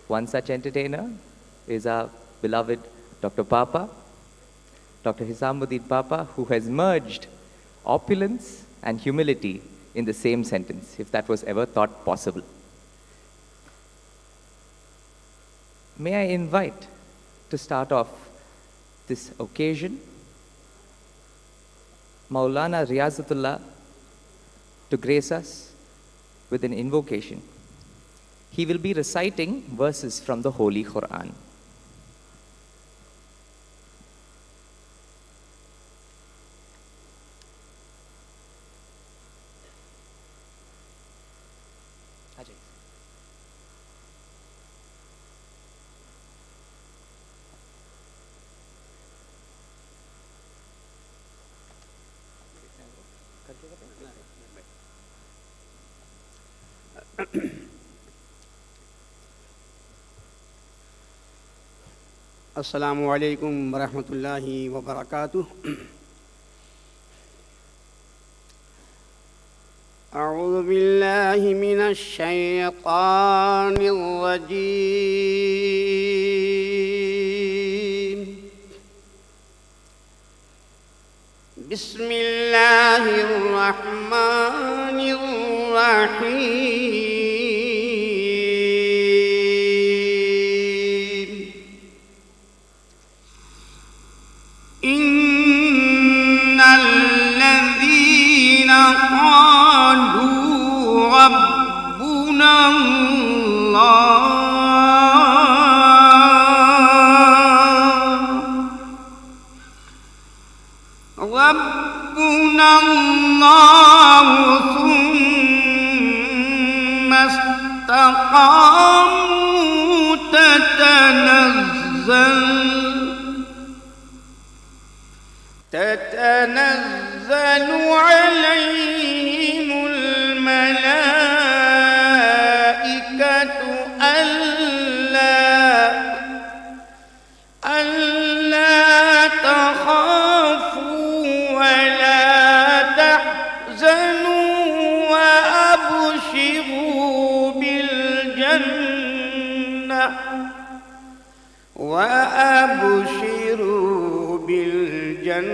One such entertainer is our beloved Dr. Papa, Dr. Hisamuddin Papa, who has merged opulence and humility in the same sentence, if that was ever thought possible. May I invite to start off this occasion Maulana Riyazatullah to grace us with an invocation. He will be reciting verses from the Holy Quran. السلام عليكم ورحمة الله وبركاته. أعوذ بالله من الشيطان الرجيم. بسم الله الرحمن الرحيم. إن الذين قالوا ربنا الله ثم استقاموا تتنزل عليهم الملائكة ألا تخافوا ولا تحزنوا وأبشروا بالجنة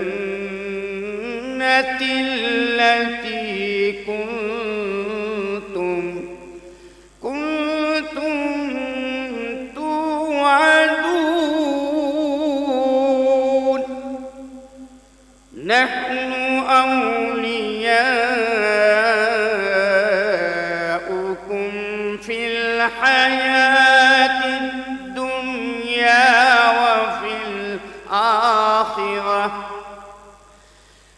التي كنتم توعدون. نحن أولياؤكم في الحياة الدنيا وفي الآخرة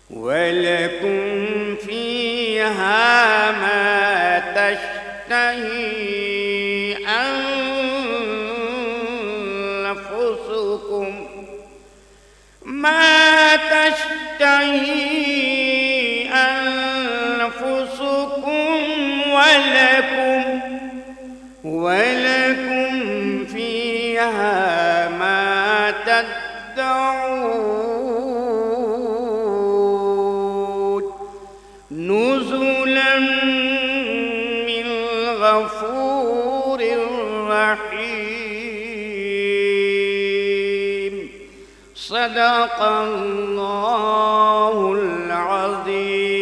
ولكم فيها ما تشتهي أنفسكم ولكم فيها ما تدعون. نزلا من غفور رحيم. صدق الله العظيم.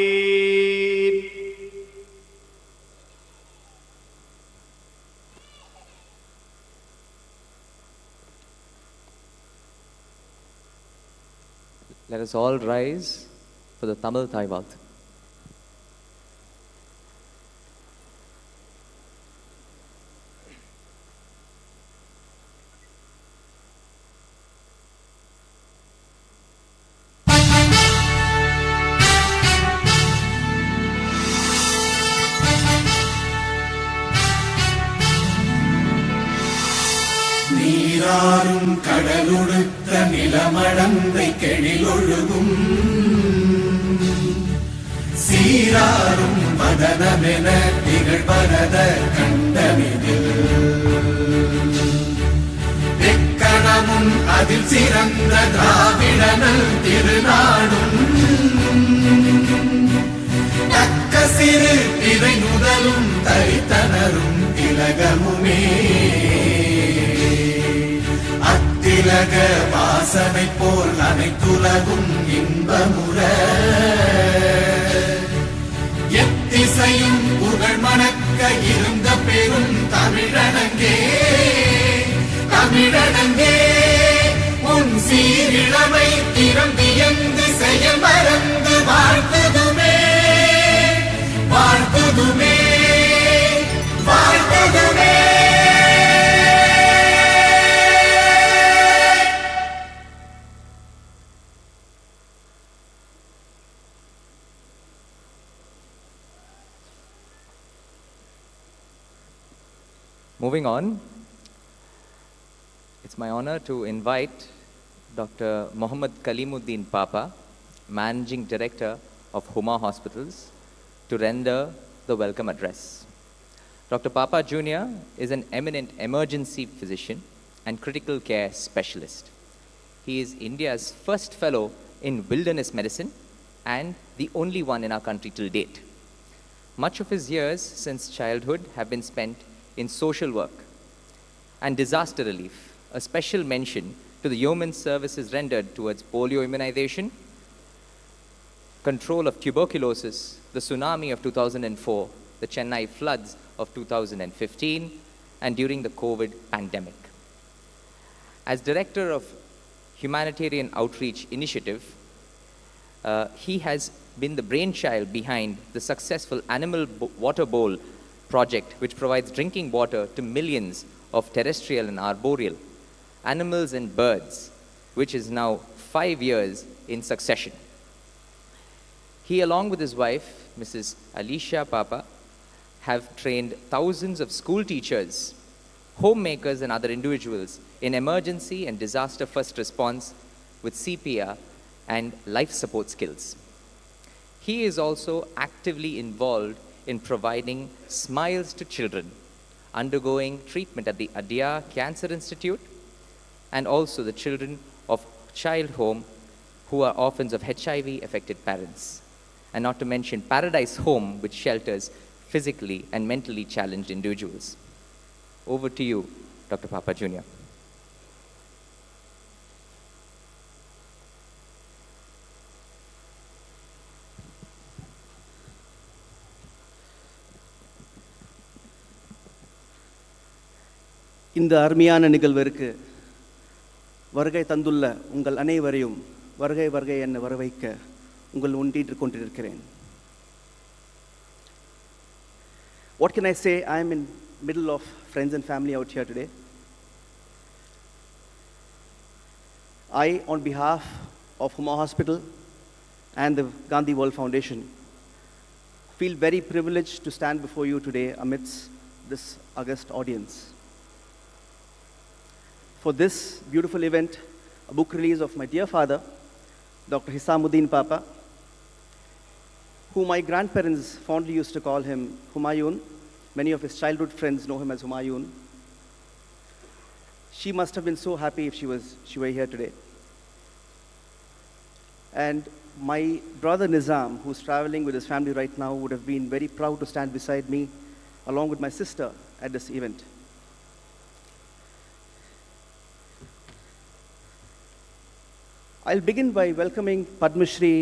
Let us all rise for the Tamil Thaivat. நீராறும் கடலுடுத்த நிலமடந்தை கெழிலொழுகும் சீராறும் மதனமென திகழ்பரத கண்டமிதில் எக்கணமும் அதில் சிறந்த திராவிடனல் திருநாடும் தக்க சிறு பிறை முதலும் தரித்தனரும் திலகமுமே. திலக வாசனை போல் அனைத்துலகும் இன்பமுற எத்திசையும் புகழ் மணக்க இருந்த பெரும் தமிழனங்கே தமிழனங்கே உன் சீரிழமை திறம்பியந்து செயல் மறந்து வாழ்த்துதுமே வாழ்த்துதுமே வாழ்த்துதுமே. Moving on, it's my honor to invite Dr. Mohammad Kalimuddin Papa, Managing Director of Huma Hospitals, to render the welcome address. Dr. Papa Jr. is an eminent emergency physician and critical care specialist. He is India's first fellow in wilderness medicine and the only one in our country till date. Much of his years since childhood have been spent in social work and disaster relief, a special mention to the yeoman services rendered towards polio immunization, control of tuberculosis, the tsunami of 2004, the Chennai floods of 2015, and during the COVID pandemic. As Director of Humanitarian Outreach Initiative, he has been the brainchild behind the successful Animal Water Bowl project, which provides drinking water to millions of terrestrial and arboreal animals and birds, which is now 5 years in succession. He, along with his wife, Mrs. Alicia Papa, have trained thousands of school teachers, homemakers, and other individuals in emergency and disaster first response with CPR and life support skills. He is also actively involved in providing smiles to children undergoing treatment at the Adia Cancer Institute, and also the children of child home who are orphans of HIV-affected parents, and not to mention Paradise Home, which shelters physically and mentally challenged individuals. Over to you, Dr. Papa Jr. இந்த அருமையான நிகழ்விற்கு வருகை தந்துள்ள உங்கள் அனைவரையும் வருகை வருகை என வரவைக்க உங்கள் உண்டிட்டு கொண்டிருக்கிறேன். What can I say? I am in middle of friends and family out here today. I, on behalf of Huma Hospital and the Gandhi World Foundation, feel very privileged to stand before you today amidst this august audience. For this beautiful event, a book release of my dear father, Dr. Hisamuddin Papa, who my grandparents fondly used to call him Humayun. Many of his childhood friends know him as Humayun. She must have been so happy if she were here today. And my brother Nizam, who's traveling with his family right now, would have been very proud to stand beside me, along with my sister, at this event. I'll begin by welcoming Padma Shri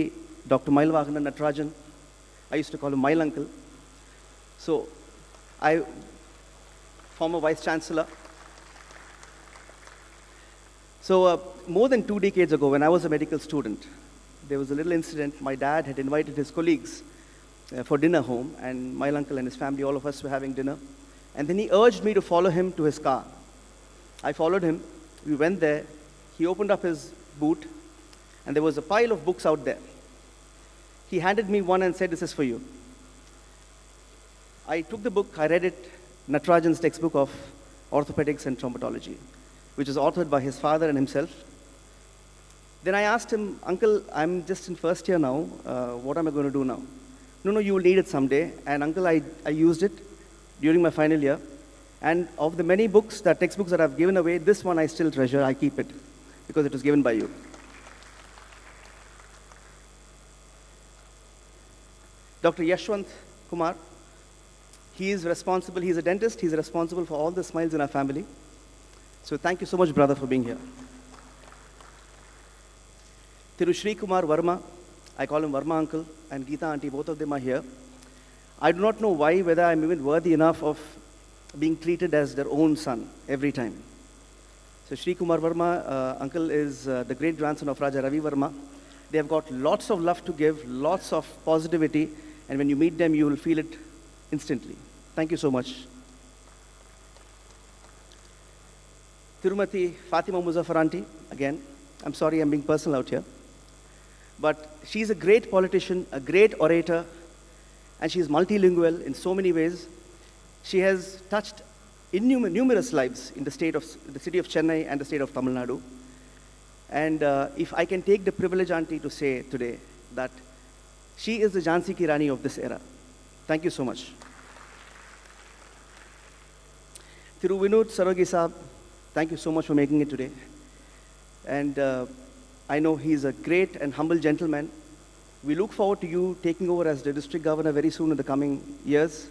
Dr. Mailvagana Natarajan. I used to call him Mail Uncle. So, former Vice Chancellor. So, more than 2 decades ago, when I was a medical student, there was a little incident. My dad had invited his colleagues for dinner home, and Mail Uncle and his family, all of us were having dinner. And then he urged me to follow him to his car. I followed him. We went there. He opened up his boot, and there was a pile of books out there. He handed me one and said, "This is for you." I took the book, I read it, Natarajan's textbook of orthopedics and traumatology, which is authored by his father and himself. Then I asked him, "Uncle, I'm just in first year now, what am I going to do now?" No, you will need it someday. And uncle, I used it during my final year. And of the many books, the textbooks that I've given away, this one I still treasure, I keep it, because it was given by you. Dr. Yashwant Kumar, he's a dentist, he's responsible for all the smiles in our family. So thank you so much, brother, for being here. Thiru Shri Kumar Verma, I call him Verma uncle, and Geeta auntie, both of them are here. I do not know why, whether I'm even worthy enough of being treated as their own son every time. So Shri Kumar Verma, uncle, is the great grandson of Raja Ravi Verma. They have got lots of love to give, lots of positivity, and when you meet them, you will feel it instantly. Thank you so much. Tirumati Fatima Muzaffar auntie, again, I'm sorry I'm being personal out here, but she's a great politician, a great orator, and she's multilingual in so many ways. She has touched numerous lives in the city of Chennai and the state of Tamil Nadu. And if I can take the privilege, auntie, to say today that she is the Jhansi Ki Rani of this era. Thank you so much. Thiru Vinod Sarogi Saab, thank you so much for making it today. And I know he's a great and humble gentleman. We look forward to you taking over as the district governor very soon in the coming years.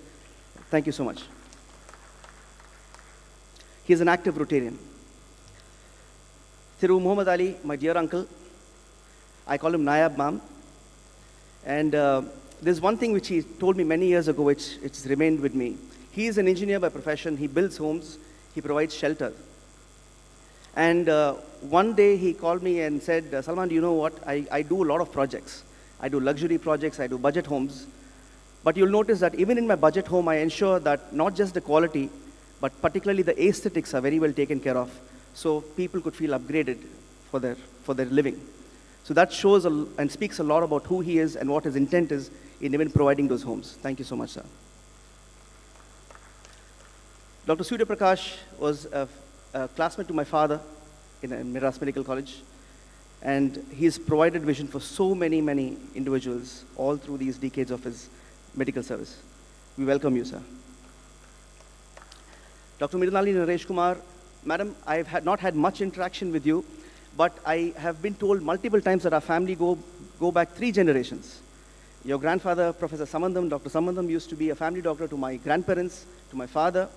Thank you so much. He is an active Rotarian. Thiru Muhammad Ali, my dear uncle, I call him Nayab Mam. And there's one thing which he told me many years ago, which it's remained with me. He is an engineer by profession. He builds homes. He provides shelter. And one day he called me and said, Salman, do you know what? I do a lot of projects. I do luxury projects. I do budget homes. But you'll notice that even in my budget home, I ensure that not just the quality, but particularly the aesthetics are very well taken care of, so people could feel upgraded for their living. So that shows and speaks a lot about who he is and what his intent is in even providing those homes. Thank you so much, sir. Dr. Surya Prakash was a classmate to my father in Madras Medical College, and he's provided vision for so many individuals all through these decades of his medical service. We welcome you, sir. Dr. Mirunali Naresh Kumar, madam, I have not had much interaction with you, but I have been told multiple times that our family go back 3 generations. Your grandfather, Professor Samandam, Dr. Samandam, used to be a family doctor to my grandparents, to my father.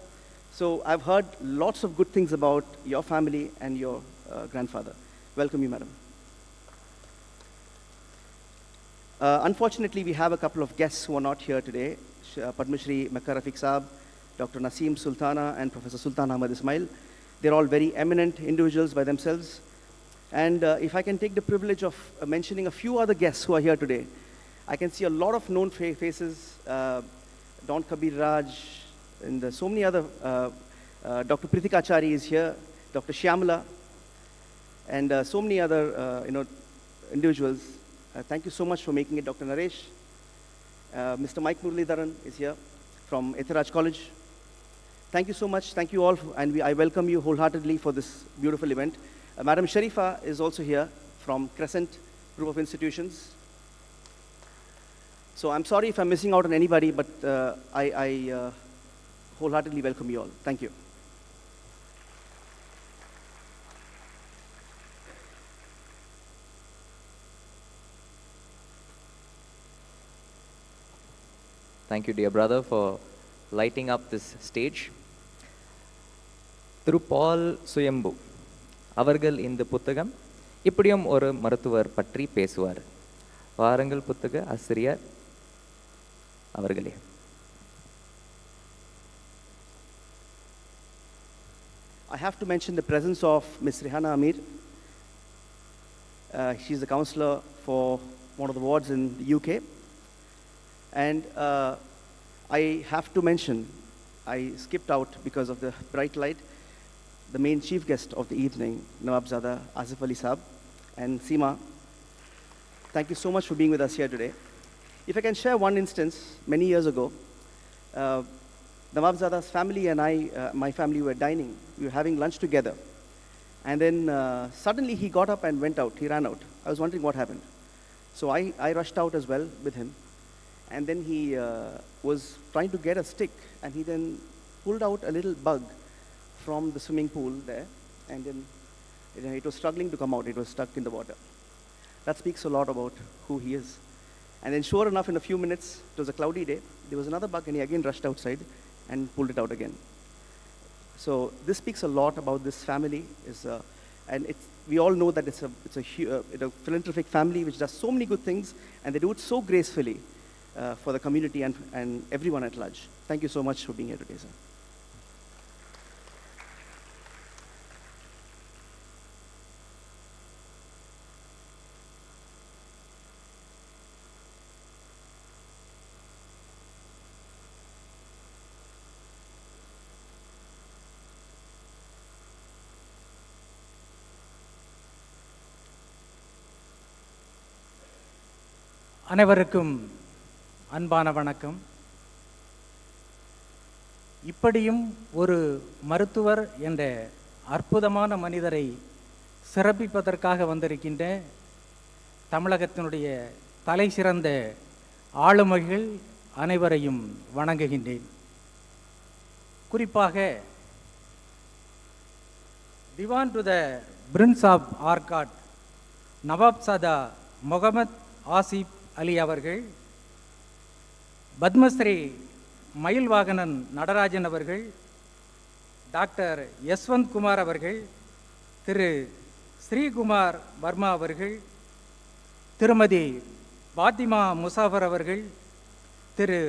So I've heard lots of good things about your family and your grandfather. Welcome you, madam. Unfortunately, we have a couple of guests who are not here today. Padma Shri Makka Rafiq Saab, Dr. Naseem Sultana, and Professor Sultan Ahmad Ismail. They're all very eminent individuals by themselves. And if I can take the privilege of mentioning a few other guests who are here today, I can see a lot of known faces, Don Kabir Raj, and so many other, Dr. Pritika Achari is here, Dr. Shyamala, and so many other individuals. Thank you so much for making it, Dr. Naresh. Mr. Mike Muralidharan is here from Ethiraj College. Thank you so much. Thank you all, and I welcome you wholeheartedly for this beautiful event. Madam Sharifa is also here from Crescent Group of Institutions. So I'm sorry if I'm missing out on anybody, but I wholeheartedly welcome you all. Thank you. Thank you, dear brother, for lighting up this stage. திரு பால் சுயம்பு அவர்கள் இந்த புத்தகம் இப்படியும் ஒரு மருத்துவர் பற்றி பேசுவார். வாருங்கள் புத்தக ஆசிரியர் அவர்களே. I have to mention the presence of Ms. Rehana Amir. She's the counselor for one of the wards in the UK. And I have to mention, I skipped out because of the bright light, the main chief guest of the evening, Nawabzada Asif Ali Saab and Seema. Thank you so much for being with us here today. If I can share one instance, many years ago, Nawabzada's family and my family were dining. We were having lunch together. And then suddenly he got up and went out. He ran out. I was wondering what happened. So I rushed out as well with him. And then he was trying to get a stick, and he then pulled out a little bug from the swimming pool there, and then it was struggling to come out. It was stuck in the water. That speaks a lot about who he is. And then sure enough, in a few minutes, it was a cloudy day, there was another bug, and he again rushed outside and pulled it out again. So this speaks a lot about this family. Is And we all know that it's a philanthropic family which does so many good things, and they do it so gracefully for the community and everyone at large. Thank you so much for being here today, sir. அனைவருக்கும் அன்பான வணக்கம். இப்படியும் ஒரு மருத்துவர் என்ற அற்புதமான மனிதரை சிறப்பிப்பதற்காக வந்திருக்கின்ற தமிழகத்தினுடைய தலை சிறந்த ஆளுமைகள் அனைவரையும் வணங்குகின்றேன். குறிப்பாக Dewan to the prince of Arcot Nawabzada Mohammed Asif Ali அவர்கள், பத்மஸ்ரீ மயில்வாகனன் நடராஜன் அவர்கள், டாக்டர் யஸ்வந்த் குமார் அவர்கள், திரு ஸ்ரீகுமார் வர்மா அவர்கள், திருமதி பாத்திமா முசாஃபர் அவர்கள், திரு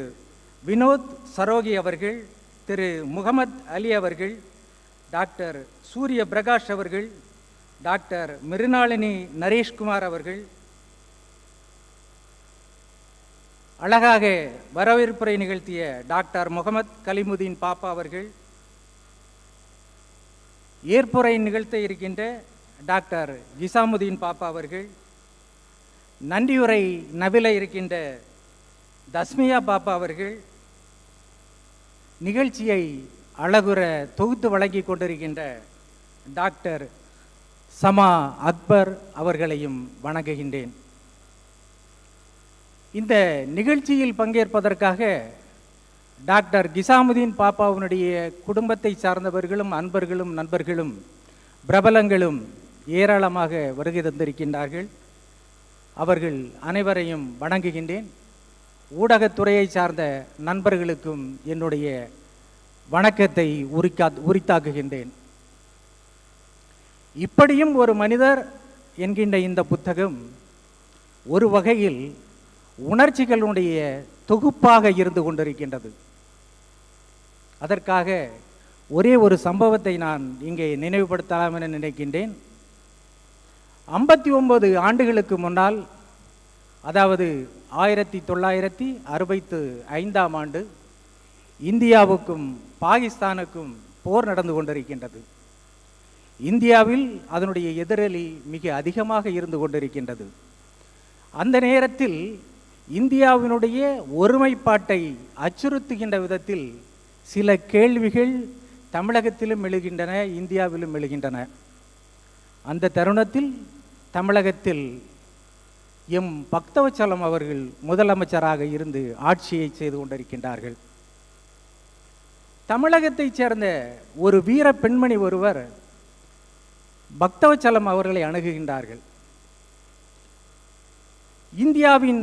வினோத் சரோகி அவர்கள், திரு முகமது அலி அவர்கள், டாக்டர் சூரிய பிரகாஷ் அவர்கள், டாக்டர் மிருனாளினி நரேஷ்குமார் அவர்கள், அழகாக வரவேற்புரை நிகழ்த்திய டாக்டர் முகமது கலிமுதீன் பாப்பா அவர்கள், ஏற்புரை நிகழ்த்த இருக்கின்ற டாக்டர் கிசாமுதீன் பாப்பா அவர்கள், நன்றியுரை நவில இருக்கின்ற தஸ்மியா பாப்பா அவர்கள், நிகழ்ச்சியை அழகுற தொகுத்து வழங்கி கொண்டிருக்கின்ற டாக்டர் சமா அக்பர் அவர்களையும் வணங்குகின்றேன். இந்த நிகழ்ச்சியில் பங்கேற்பதற்காக டாக்டர் கிசாமுதீன் பாப்பாவினுடைய குடும்பத்தை சார்ந்தவர்களும் அன்பர்களும் நண்பர்களும் பிரபலங்களும் ஏராளமாக வருகை தந்திருக்கின்றார்கள். அவர்கள் அனைவரையும் வணங்குகின்றேன். ஊடகத்துறையை சார்ந்த நண்பர்களுக்கும் என்னுடைய வணக்கத்தை உரித்தாக்குகின்றேன். இப்படியும் ஒரு மனிதர் என்கின்ற இந்த புத்தகம் ஒரு வகையில் உணர்ச்சிகளுடைய தொகுப்பாக இருந்து கொண்டிருக்கின்றது. அதற்காக ஒரே ஒரு சம்பவத்தை நான் இங்கே நினைவுபடுத்தலாம் என நினைக்கின்றேன். 59 ஆண்டுகளுக்கு முன்னால், அதாவது 1965ஆம் ஆண்டு, இந்தியாவுக்கும் பாகிஸ்தானுக்கும் போர் நடந்து கொண்டிருக்கின்றது. இந்தியாவில் அதனுடைய எதிரொலி மிக அதிகமாக இருந்து கொண்டிருக்கின்றது. அந்த நேரத்தில் இந்தியாவினுடைய ஒருமைப்பாட்டை அச்சுறுத்துகின்ற விதத்தில் சில கேள்விகள் தமிழகத்திலும் எழுகின்றன, இந்தியாவிலும் எழுகின்றன. அந்த தருணத்தில் தமிழகத்தில் எம் பக்தவச்சலம் அவர்கள் முதலமைச்சராக இருந்து ஆட்சியை செய்து கொண்டிருக்கின்றார்கள். தமிழகத்தைச் சேர்ந்த ஒரு வீர பெண்மணி ஒருவர் பக்தவச்சலம் அவர்களை அணுகுகின்றார்கள். இந்தியாவின்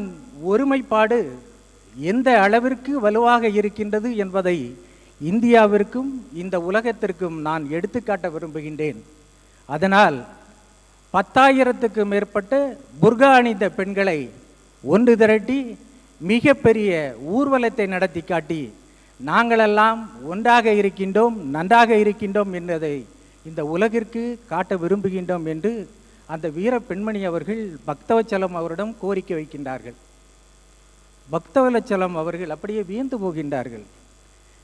ஒருமைப்பாடு எந்த அளவிற்கு வலுவாக இருக்கின்றது என்பதை இந்தியாவிற்கும் இந்த உலகத்திற்கும் நான் எடுத்துக்காட்ட விரும்புகின்றேன். அதனால் 10,000க்கும் மேற்பட்ட புர்கா அணிந்த பெண்களை ஒன்று திரட்டி மிகப்பெரிய ஊர்வலத்தை நடத்தி காட்டி நாங்களெல்லாம் ஒன்றாக இருக்கின்றோம், நன்றாக இருக்கின்றோம் என்பதை இந்த உலகிற்கு காட்ட விரும்புகின்றோம் என்று அந்த வீர பெண்மணி அவர்கள் பக்தவச்சலம் அவரிடம் கோரிக்கை வைக்கின்றார்கள். பக்தவச்சலம் அவர்கள் அப்படியே வியந்து போகின்றார்கள்.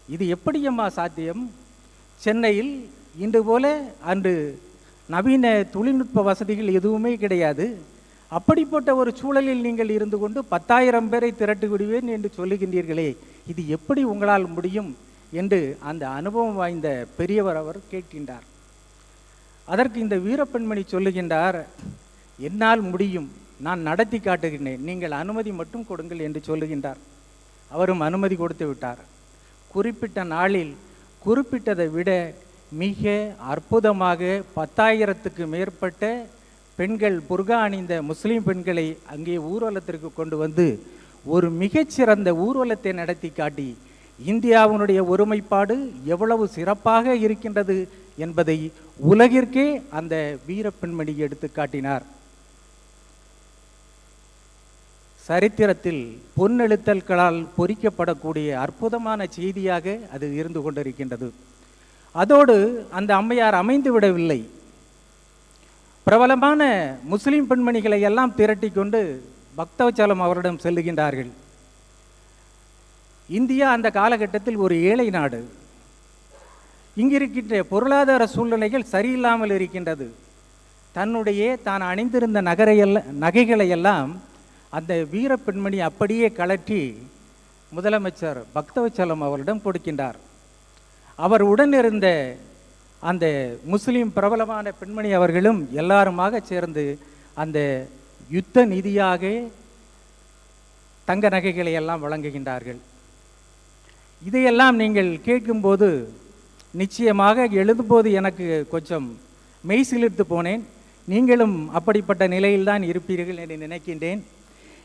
இது எப்படியம்மா சாத்தியம்? சென்னையில் இன்று போல அன்று நவீன தொழில்நுட்ப வசதிகள் எதுவுமே கிடையாது. அப்படிப்பட்ட ஒரு சூழலில் நீங்கள் இருந்து கொண்டு 10,000 பேரை திரட்டி விடுவேன் என்று சொல்லுகின்றீர்களே, இது எப்படி உங்களால் முடியும் என்று அந்த அனுபவம் வாய்ந்த பெரியவர் அவர் கேட்கின்றார். அதற்கு இந்த வீரப்பெண்மணி சொல்லுகின்றார், என்னால் முடியும், நான் நடத்தி காட்டுகின்றேன், நீங்கள் அனுமதி மட்டும் கொடுங்கள் என்று சொல்லுகின்றார். அவரும் அனுமதி கொடுத்து விட்டார். குறிப்பிட்ட நாளில் குறிப்பிட்டதை விட மிக அற்புதமாக 10,000க்கு மேற்பட்ட பெண்கள், புர்கா அணிந்த முஸ்லீம் பெண்களை அங்கே ஊர்வலத்திற்கு கொண்டு வந்து ஒரு மிகச்சிறந்த ஊர்வலத்தை நடத்தி காட்டி இந்தியாவினுடைய ஒருமைப்பாடு எவ்வளவு சிறப்பாக இருக்கின்றது என்பதை உலகிற்கே அந்த வீரப்பெண்மணி எடுத்து காட்டினார். சரித்திரத்தில் பொன்னெழுத்தல்களால் பொறிக்கப்படக்கூடிய அற்புதமான செய்தியாக அது இருந்து கொண்டிருக்கின்றது. அதோடு அந்த அம்மையார் அமைந்து விடவில்லை. பிரபலமான முஸ்லிம் பெண்மணிகளை எல்லாம் திரட்டி கொண்டு பக்தவச்சலம் அவரிடம் செல்லுகின்றார்கள். இந்தியா அந்த காலகட்டத்தில் ஒரு ஏழை நாடு. இங்கிருக்கின்ற பொருளாதார சூழ்நிலைகள் சரியில்லாமல் இருக்கின்றது. தான் அணிந்திருந்த நகைகளை எல்லாம் அந்த வீரப்பெண்மணி அப்படியே கழற்றி முதலமைச்சர் பக்தவச்சலம் அவரிடம் கொடுக்கின்றார். அவர் உடன் இருந்த அந்த முஸ்லிம் பிரபலமான பெண்மணி அவர்களும் எல்லாருமாக சேர்ந்து அந்த யுத்த நிதியாக தங்க நகைகளை எல்லாம் வழங்குகின்றார்கள். இதையெல்லாம் நீங்கள் கேட்கும்போது நிச்சயமாக எழுதும்போது எனக்கு கொஞ்சம் மெய் சிலிர்த்து போனேன். நீங்களும் அப்படிப்பட்ட நிலையில்தான் இருப்பீர்கள் என்று நினைக்கின்றேன்.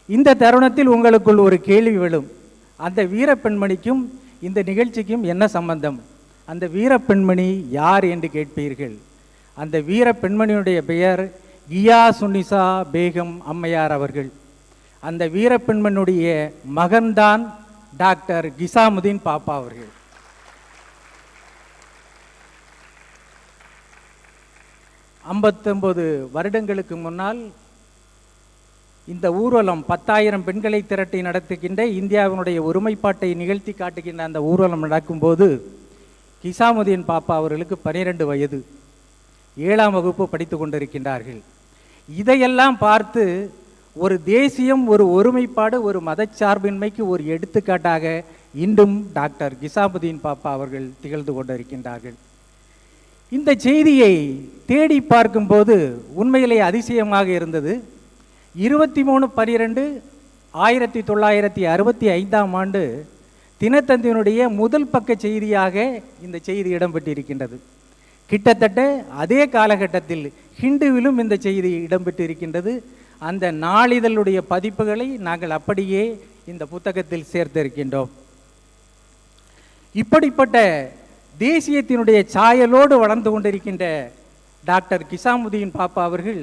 இந்த தருணத்தில் உங்களுக்குள் ஒரு கேள்வி விழும். அந்த வீரப்பெண்மணிக்கும் இந்த நிகழ்ச்சிக்கும் என்ன சம்பந்தம்? அந்த வீரப்பெண்மணி யார் என்று கேட்பீர்கள். அந்த வீரப்பெண்மணியுடைய பெயர் கியாசுன்னிசா பேகம் அம்மையார் அவர்கள். அந்த வீரப்பெண்மணியுடைய மகன்தான் டாக்டர் கிசாமுதீன் பாப்பா அவர்கள். ஐம்பத்தொன்பது வருடங்களுக்கு முன்னால் இந்த ஊர்வலம் 10,000 பெண்களை திரட்டி நடத்துகின்ற இந்தியாவினுடைய ஒருமைப்பாட்டை நிகழ்த்தி காட்டுகின்ற அந்த ஊர்வலம் நடக்கும்போது கிசாமுதீன் பாப்பா அவர்களுக்கு 12 வயது, 7ஆம் வகுப்பு படித்து கொண்டிருக்கின்றார்கள். இதையெல்லாம் பார்த்து ஒரு தேசியம், ஒரு ஒருமைப்பாடு, ஒரு மதச்சார்பின்மைக்கு ஒரு எடுத்துக்காட்டாக இன்றும் டாக்டர் கிசாமுதீன் பாப்பா அவர்கள் திகழ்ந்து கொண்டிருக்கின்றார்கள். இந்த செய்தியை தேடி பார்க்கும்போது உண்மையிலே அதிசயமாக இருந்தது. 23/12/1965 தினத்தந்தியினுடைய முதல் பக்க செய்தியாக இந்த செய்தி இடம்பெற்றிருக்கின்றது. கிட்டத்தட்ட அதே காலகட்டத்தில் ஹிந்துவிலும் இந்த செய்தி இடம்பெற்றிருக்கின்றது. அந்த நாளிதழுடைய பதிப்புகளை நாங்கள் அப்படியே இந்த புத்தகத்தில் சேர்த்திருக்கின்றோம். இப்படிப்பட்ட தேசியத்தினுடைய சாயலோடு வளர்ந்து கொண்டிருக்கின்ற டாக்டர் கிசாமுதீன் பாப்பா அவர்கள்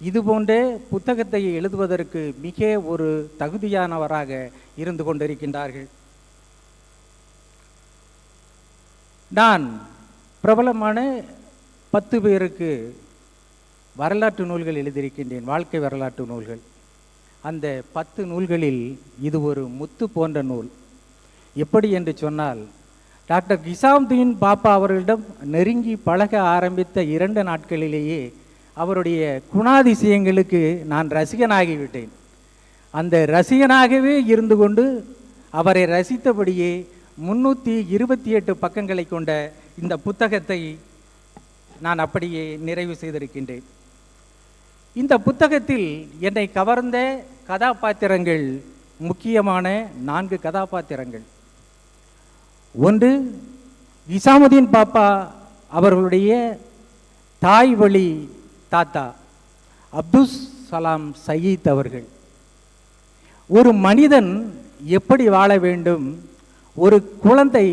இதுபோன்ற புத்தகத்தை எழுதுவதற்கு மிக ஒரு தகுதியானவராக இருந்து கொண்டிருக்கின்றார்கள். நான் பிரபலமான 10 பேருக்கு வரலாற்று நூல்கள் எழுதியிருக்கின்றேன், வாழ்க்கை வரலாற்று நூல்கள். அந்த 10 நூல்களில் இது ஒரு முத்து போன்ற நூல். எப்படி என்று சொன்னால், டாக்டர் கிசாமுதீன் பாப்பா அவர்களிடம் நெருங்கி பழக ஆரம்பித்த 2 நாட்களிலேயே அவருடைய குணாதிசயங்களுக்கு நான் ரசிகனாகிவிட்டேன். அந்த ரசிகனாகவே இருந்து கொண்டு அவரை ரசித்தபடியே 328 பக்கங்களை கொண்ட இந்த புத்தகத்தை நான் அப்படியே நிறைவு செய்திருக்கின்றேன். இந்த புத்தகத்தில் என்னை கவர்ந்த கதாபாத்திரங்கள், முக்கியமான 4 கதாபாத்திரங்கள். ஒன்று, கிசாமுதீன் பாப்பா அவர்களுடைய தாய் வழி தாத்தா அப்துல் சலாம் சயீத் அவர்கள். ஒரு மனிதன் எப்படி வாழ வேண்டும், ஒரு குழந்தை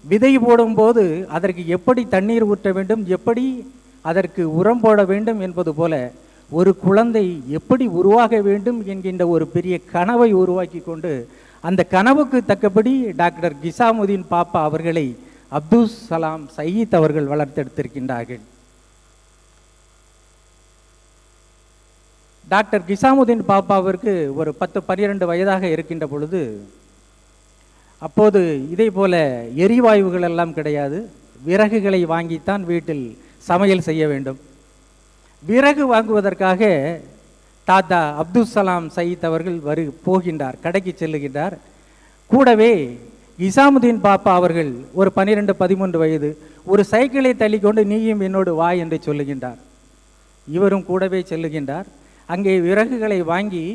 விதை போடும்போது அதற்கு எப்படி தண்ணீர் ஊற்ற வேண்டும், எப்படி அதற்கு உரம் போட வேண்டும் என்பது போல ஒரு குழந்தை எப்படி உருவாக வேண்டும் என்கின்ற ஒரு பெரிய கனவை உருவாக்கி கொண்டு அந்த கனவுக்கு தக்கபடி டாக்டர் கிசாமுதீன் பாப்பா அவர்களை அப்துல் சலாம் சயீத் அவர்கள் வளர்த்தெடுத்திருக்கின்றார்கள். டாக்டர் கிசாமுதீன் பாப்பாவிற்கு ஒரு 10-12 வயதாக இருக்கின்ற பொழுது, அப்போது இதே போல எரிவாயுகள் எல்லாம் கிடையாது, விறகுகளை வாங்கித்தான் வீட்டில் சமையல் செய்ய வேண்டும். விறகு வாங்குவதற்காக தாத்தா அப்துல் சலாம் சயீத் அவர்கள் போகின்றார், கடைக்கு செல்லுகின்றார். கூடவே கிசாமுதீன் பாப்பா அவர்கள் ஒரு 12-13 வயது, ஒரு சைக்கிளை தள்ளிக்கொண்டு நீயும் என்னோடு வா என்று சொல்லுகின்றார். இவரும் கூடவே செல்லுகின்றார். அங்கே விறகுகளை வாங்கி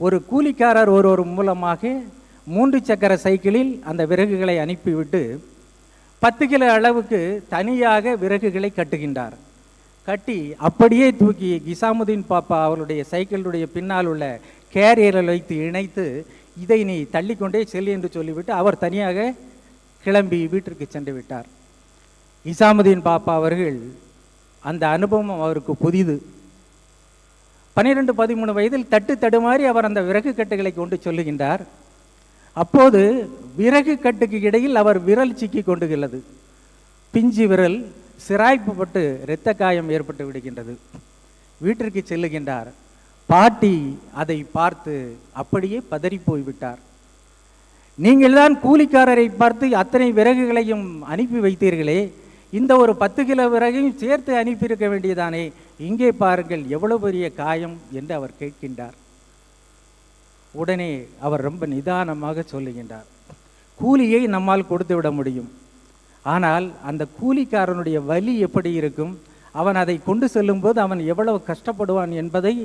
ஒரு கூலிக்காரர் ஒருவர் மூலமாக 3 சக்கர சைக்கிளில் அந்த விறகுகளை அனுப்பிவிட்டு 10 கிலோ அளவுக்கு தனியாக விறகுகளை கட்டுகின்றார். கட்டி அப்படியே தூக்கி கிசாமுதீன் பாப்பா அவருடைய சைக்கிளுடைய பின்னால் உள்ள கேரியரில் வைத்து இணைத்து, இதை நீ தள்ளிக்கொண்டே செல் என்று சொல்லிவிட்டு அவர் தனியாக கிளம்பி வீட்டிற்கு சென்று விட்டார். ஹிசாமுதீன் பாப்பா அவர்கள் அந்த அனுபவம் அவருக்கு புதிது. 12-13 வயதில் தட்டு தடுமாறி அவர் அந்த விறகு கட்டுகளை கொண்டு சொல்லுகின்றார். அப்போது விறகு கட்டுக்கு இடையில் அவர் விரல் சிக்கி கொண்டுகிறது. பிஞ்சு விரல் சிராய்ப்புப்பட்டு இரத்த காயம் ஏற்பட்டு விடுகின்றது. வீட்டிற்கு செல்லுகின்றார். பாட்டி அதை பார்த்து அப்படியே பதறி போய்விட்டார். நீங்கள் தான் கூலிக்காரரை பார்த்து அத்தனை விறகுகளையும் அனுப்பி வைத்தீர்களே, இந்த ஒரு 10 கிலோ விறகையும் சேர்த்து அனுப்பியிருக்க வேண்டியதானே, இங்கே பாருங்கள் எவ்வளவு பெரிய காயம் என்று அவர் கேட்கின்றார். உடனே அவர் ரொம்ப நிதானமாக சொல்லுகின்றார், கூலியை நம்மால் கொடுத்து விட முடியும், ஆனால் அந்த கூலிக்காரனுடைய வலி எப்படி இருக்கும், அவன் அதை கொண்டு செல்லும்போது அவன் எவ்வளவு கஷ்டப்படுவான் என்பதை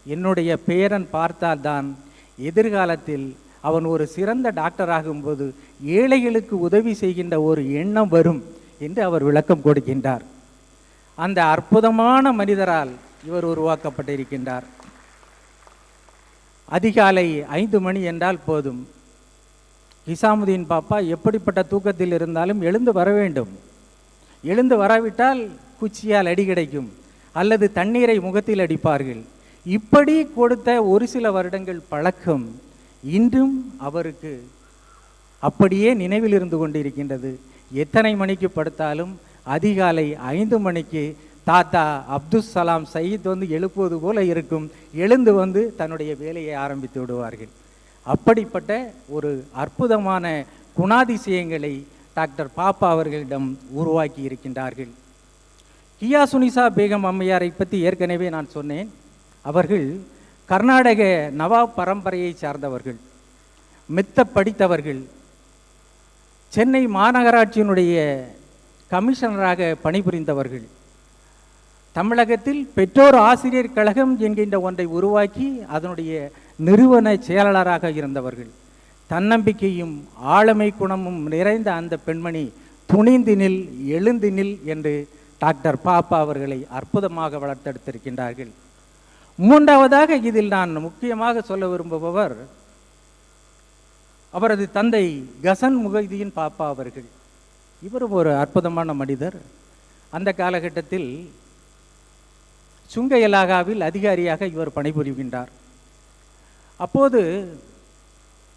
என்னுடைய பேரன் பார்த்தால்தான் எதிர்காலத்தில் அவன் ஒரு சிறந்த டாக்டர் ஆகும்போது ஏழைகளுக்கு உதவி செய்கின்ற ஒரு எண்ணம் வரும் என்று அவர் விளக்கம் கொடுக்கின்றார். அந்த அற்புதமான மனிதரால் இவர் உருவாக்கப்பட்டிருக்கின்றார். அதிகாலை 5 மணி என்றால் போதும், ஹிசாமுதீன் பாப்பா எப்படிப்பட்ட தூக்கத்தில் இருந்தாலும் எழுந்து வர வேண்டும். எழுந்து வராவிட்டால் குச்சியால் அடி கிடைக்கும் அல்லது தண்ணீரை முகத்தில் அடிப்பார்கள். இப்படி கொடுத்த ஒரு சில வருடங்கள் பழக்கம் இன்றும் அவருக்கு அப்படியே நினைவில் இருந்து கொண்டிருக்கின்றது. எத்தனை மணிக்கு படுத்தாலும் அதிகாலை 5 மணிக்கு தாத்தா அப்துல் சலாம் சயீத் வந்து எழுப்புவது போல இருக்கும், எழுந்து வந்து தன்னுடைய வேலையை ஆரம்பித்து விடுவார்கள். அப்படிப்பட்ட ஒரு அற்புதமான குணாதிசயங்களை டாக்டர் பாப்பா அவர்களிடம் உருவாக்கி இருக்கின்றார்கள். கியாசுனிசா பேகம் அம்மையாரை பற்றி ஏற்கனவே நான் சொன்னேன். அவர்கள் கர்நாடக நவாப் பரம்பரையை சார்ந்தவர்கள், மெத்த படித்தவர்கள். சென்னை மாநகராட்சியினுடைய கமிஷனராக பணிபுரிந்தவர்கள். தமிழகத்தில் பெற்றோர் ஆசிரியர் கழகம் என்கின்ற ஒன்றை உருவாக்கி அதனுடைய நிறுவன செயலாளராக இருந்தவர்கள். தன்னம்பிக்கையும் ஆளுமை குணமும் நிறைந்த அந்த பெண்மணி துணிந்தினில் எழுந்தினில் என்று டாக்டர் பாப்பா அவர்களை அற்புதமாக வளர்த்தெடுத்திருக்கின்றார்கள். மூன்றாவதாக இதில் நான் முக்கியமாக சொல்ல விரும்புபவர் அவரது தந்தை கசன் முகைதீன் பாப்பா அவர்கள். இவரும் ஒரு அற்புதமான மனிதர். அந்த காலகட்டத்தில் சுங்க இலாகாவில் அதிகாரியாக இவர் பணிபுரிகின்றார். அப்போது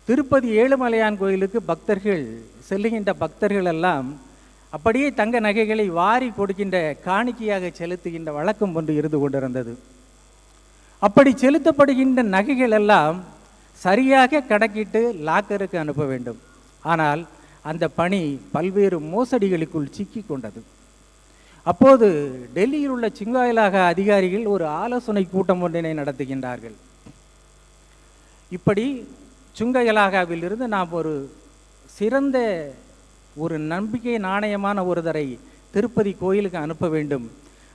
திருப்பதி ஏழுமலையான் கோயிலுக்கு பக்தர்கள் செல்லுகின்ற பக்தர்கள் எல்லாம் அப்படியே தங்க நகைகளை வாரி கொடுக்கின்ற காணிக்கையாக செலுத்துகின்ற வழக்கம் ஒன்று இருந்து கொண்டிருந்தது. அப்படி செலுத்தப்படுகின்ற நகைகள் எல்லாம் சரியாக கணக்கிட்டு லாக்கருக்கு அனுப்ப வேண்டும். ஆனால் அந்த பணி பல்வேறு மோசடிகளுக்குள் சிக்கி கொண்டது. அப்போது டெல்லியில் உள்ள சுங்காயிலாக அதிகாரிகள் ஒரு ஆலோசனை கூட்டம் ஒன்றினை நடத்துகின்றார்கள். இப்படி சுங்க இலாகாவில் இருந்து நாம் ஒரு சிறந்த ஒரு நம்பிக்கை நாணயமான ஒருவரை திருப்பதி கோயிலுக்கு அனுப்ப வேண்டும்.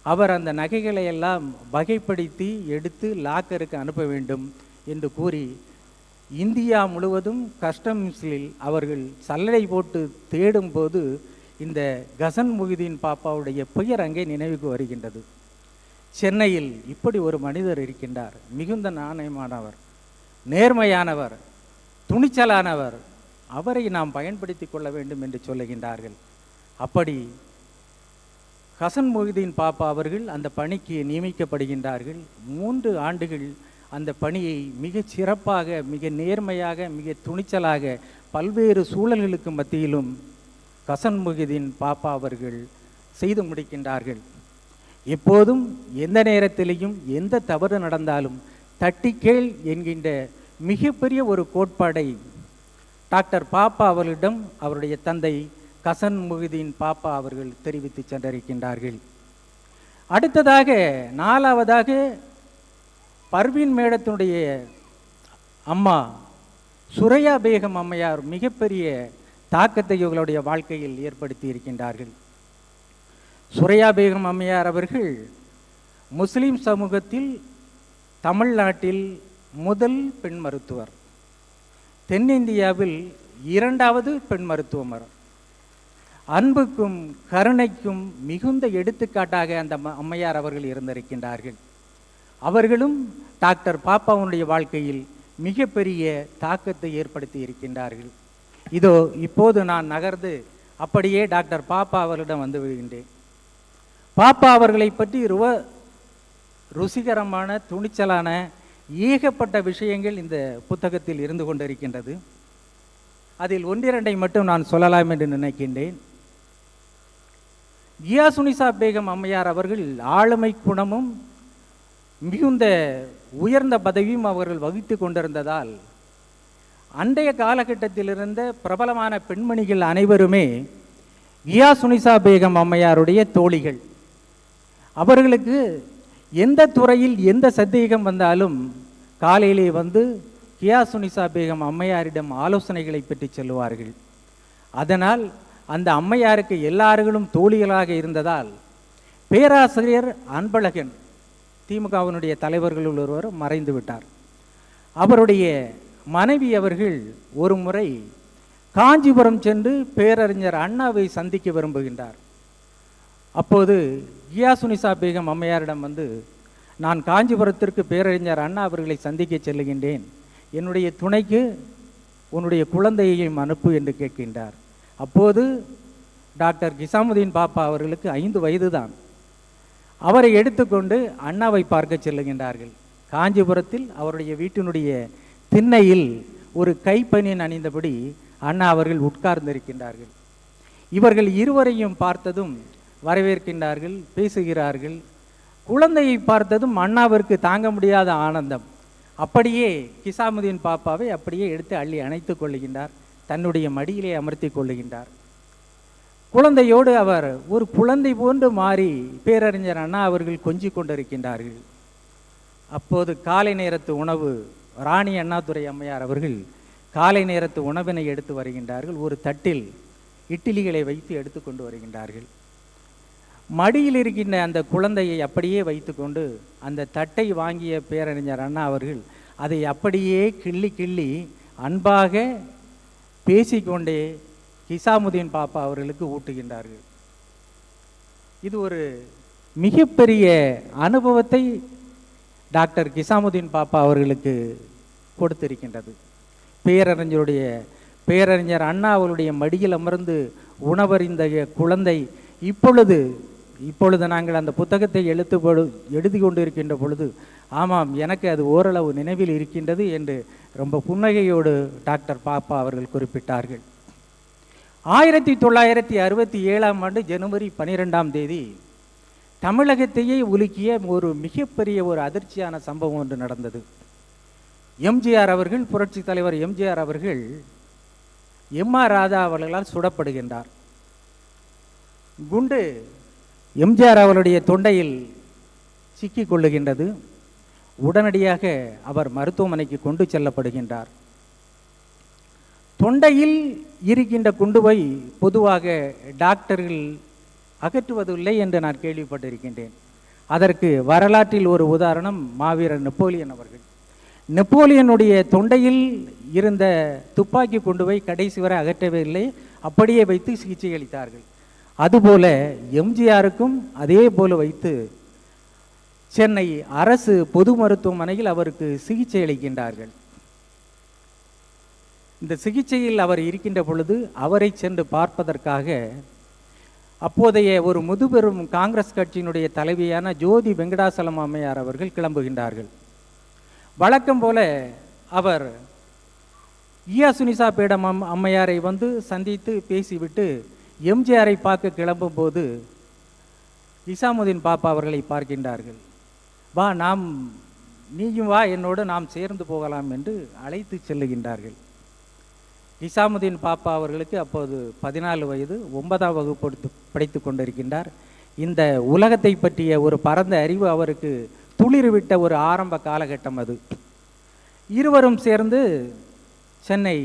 அவர் அந்த நகைகளை எல்லாம் வகைப்படுத்தி எடுத்து லாக்கருக்கு அனுப்ப வேண்டும் என்று கூறி இந்தியா முழுவதும் கஸ்டம்ஸில் அவர்கள் சல்லடை போட்டு தேடும்போது இந்த கசன் முஹிதீன் பாப்பாவுடைய பெயர் அங்கே நினைவுக்கு வருகின்றது. சென்னையில் இப்படி ஒரு மனிதர் இருக்கின்றார், மிகுந்த நாணயமானவர், நேர்மையானவர், துணிச்சலானவர், அவரை நாம் பயன்படுத்தி கொள்ள வேண்டும் என்று சொல்லுகின்றார்கள். அப்படி கசன் முஹிதீன் பாப்பா அவர்கள் அந்த பணிக்கு நியமிக்கப்படுகின்றார்கள். 3 ஆண்டுகள் அந்த பணியை மிக சிறப்பாக, மிக நேர்மையாக, மிக துணிச்சலாக பல்வேறு சூழல்களுக்கு மத்தியிலும் கசன் முஹிதீன் பாப்பா அவர்கள் செய்து முடிக்கின்றார்கள். எப்போதும் எந்த நேரத்திலையும் எந்த தவறு நடந்தாலும் தட்டிக்கேள் என்கின்ற மிகப்பெரிய ஒரு கோட்பாடை டாக்டர் பாப்பா அவர்களிடம் அவருடைய தந்தை கசன் முஹிதீன் பாப்பா அவர்கள் தெரிவித்து சென்றிருக்கின்றார்கள். அடுத்ததாக 4ஆவதாக பர்வீன் மேடத்தினுடைய அம்மா சுரையா பேகம் அம்மையார் மிகப்பெரிய தாக்கத்தை இவர்களுடைய வாழ்க்கையில் ஏற்படுத்தி இருக்கின்றார்கள். சுரையா பேகம் அம்மையார் அவர்கள் முஸ்லீம் சமூகத்தில் தமிழ்நாட்டில் முதல் பெண் மருத்துவர், தென்னிந்தியாவில் 2வது பெண் மருத்துவர். அன்புக்கும் கருணைக்கும் மிகுந்த எடுத்துக்காட்டாக அந்த அம்மையார் அவர்கள் இருந்திருக்கின்றார்கள். அவர்களும் டாக்டர் பாப்பாவுடைய வாழ்க்கையில் மிகப்பெரிய தாக்கத்தை ஏற்படுத்தி இருக்கின்றார்கள். இதோ இப்போது நான் நகர்ந்து அப்படியே டாக்டர் பாப்பா அவர்களிடம் வந்து விடுகின்றேன். பாப்பா அவர்களை பற்றி ருசிகரமான துணிச்சலான ஏகப்பட்ட விஷயங்கள் இந்த புத்தகத்தில் இருந்து கொண்டிருக்கின்றது. அதில் ஒன்றிரண்டை மட்டும் நான் சொல்லலாம் என்று நினைக்கின்றேன். கியாசுனிசா பேகம் அம்மையார் அவர்கள் ஆளுமை குணமும் மிகுந்த உயர்ந்த பதவியும் அவர்கள் வகித்து கொண்டிருந்ததால் அன்றைய காலகட்டத்தில் இருந்த பிரபலமான பெண்மணிகள் அனைவருமே கியாசுனிசா பேகம் அம்மையாருடைய தோழிகள். அவர்களுக்கு எந்த துறையில் எந்த சந்தேகம் வந்தாலும் காலையிலே வந்து கியாசுனிசா பேகம் அம்மையாரிடம் ஆலோசனைகளை பெற்று செல்வார்கள். அதனால் அந்த அம்மையாருக்கு எல்லார்களும் தோழிகளாக இருந்ததால் பேராசிரியர் அன்பழகன் திமுகவினுடைய தலைவர்களுள் ஒருவர் மறைந்து விட்டார். அவருடைய மனைவி அவர்கள் ஒரு முறை காஞ்சிபுரம் சென்று பேரறிஞர் அண்ணாவை சந்திக்க விரும்புகின்றார். அப்போது கியாசுனிசா பேகம் அம்மையாரிடம் வந்து, நான் காஞ்சிபுரத்திற்கு பேரறிஞர் அண்ணா அவர்களை சந்திக்க செல்லுகின்றேன், என்னுடைய துணைக்கு உன்னுடைய குழந்தையையும் அனுப்பு என்று கேட்கின்றார். அப்போது டாக்டர் கிசாமுதீன் பாப்பா அவர்களுக்கு 5 வயது தான். அவரை எடுத்துக்கொண்டு அண்ணாவை பார்க்க செல்லுகின்றார்கள். காஞ்சிபுரத்தில் அவருடைய வீட்டினுடைய திண்ணையில் ஒரு கைப்பனியன் அணிந்தபடி அண்ணா அவர்கள் உட்கார்ந்திருக்கின்றார்கள். இவர்கள் இருவரையும் பார்த்ததும் வரவேற்கின்றார்கள், பேசுகிறார்கள். குழந்தையை பார்த்ததும் அண்ணாவிற்கு தாங்க முடியாத ஆனந்தம். அப்படியே கிசாமுதீன் பாப்பாவை அப்படியே எடுத்து அள்ளி அணைத்து கொள்ளுகின்றார், தன்னுடைய மடியிலே அமர்த்தி கொள்ளுகின்றார். குழந்தையோடு அவர் ஒரு குழந்தை போன்று மாறி பேரறிஞர் அண்ணா அவர்கள் கொஞ்சி கொண்டிருக்கின்றார்கள். அப்போது காலை நேரத்து உணவு ராணி அண்ணாதுரை அம்மையார் அவர்கள் காலை நேரத்து உணவினை எடுத்து வருகின்றார்கள். ஒரு தட்டில் இட்லிகளை வைத்து எடுத்து கொண்டு வருகின்றார்கள். மடியில் இருக்கின்ற அந்த குழந்தையை அப்படியே வைத்துக்கொண்டு அந்த தட்டை வாங்கிய பேரறிஞர் அண்ணா அவர்கள் அதை அப்படியே கிள்ளி கிள்ளி அன்பாக பேசிக்கொண்டே கிசாமுதீன் பாப்பா அவர்களுக்கு ஊட்டுகின்றார்கள். இது ஒரு மிகப்பெரிய அனுபவத்தை டாக்டர் கிசாமுதீன் பாப்பா அவர்களுக்கு கொடுத்திருக்கின்றது. பேரறிஞர் அண்ணா அவருடைய மடியில் அமர்ந்து உணவறிந்த குழந்தை இப்பொழுது நாங்கள் அந்த புத்தகத்தை எழுதி கொண்டு இருக்கின்ற பொழுது, ஆமாம், எனக்கு அது ஓரளவு நினைவில் இருக்கின்றது என்று ரொம்ப புன்னகையோடு டாக்டர் பாப்பா அவர்கள் குறிப்பிட்டார்கள். 1967 ஜனவரி 12 தமிழகத்தையே உலுக்கிய ஒரு மிகப்பெரிய ஒரு அதிர்ச்சியான சம்பவம் ஒன்று நடந்தது. எம்ஜிஆர் அவர்கள், புரட்சி தலைவர் எம்ஜிஆர் அவர்கள் M.R. ராதா அவர்களால் சுடப்படுகின்றார். குண்டு எம்ஜிஆர் அவருடைய தொண்டையில் சிக்கிக் கொள்ளுகின்றது. உடனடியாக அவர் மருத்துவமனைக்கு கொண்டு செல்லப்படுகின்றார். தொண்டையில் இருக்கின்ற குண்டுவை பொதுவாக டாக்டர்கள் அகற்றுவதில்லை என்று நான் கேள்விப்பட்டிருக்கின்றேன். அதற்கு வரலாற்றில் ஒரு உதாரணம் மாவீரர் நெப்போலியன் அவர்கள். நெப்போலியனுடைய தொண்டையில் இருந்த துப்பாக்கி குண்டுவை கடைசி வரை அகற்றவே இல்லை, அப்படியே வைத்து சிகிச்சை அளித்தார்கள். அதுபோல எம்ஜிஆருக்கும் அதே போல வைத்து சென்னை அரசு பொது மருத்துவமனையில் அவருக்கு சிகிச்சை அளிக்கின்றார்கள். இந்த சிகிச்சையில் அவர் இருக்கின்ற பொழுது அவரை சென்று பார்ப்பதற்காக அப்போதைய ஒரு முதுபெரும் காங்கிரஸ் கட்சியினுடைய தலைவியான ஜோதி வெங்கடாசலம் அம்மையார் அவர்கள் கிளம்புகின்றார்கள். வழக்கம் போல அவர் கியாசுனிசா பேகம் அம்மையாரை வந்து சந்தித்து பேசிவிட்டு எம்ஜிஆரை பார்க்க கிளம்பும் போது கிசாமுதீன் பாப்பா அவர்களை பார்க்கின்றார்கள். வா, நீயும் வா, என்னோடு நாம் சேர்ந்து போகலாம் என்று அழைத்து செல்லுகின்றார்கள். கிசாமுதீன் பாப்பா அவர்களுக்கு அப்போது 14 வயது, 9ஆம் வகுப்பு படித்து கொண்டிருக்கின்றார். இந்த உலகத்தை பற்றிய ஒரு பரந்த அறிவு அவருக்கு துளிர்விட்ட ஒரு ஆரம்ப காலகட்டம் அது. இருவரும் சேர்ந்து சென்னை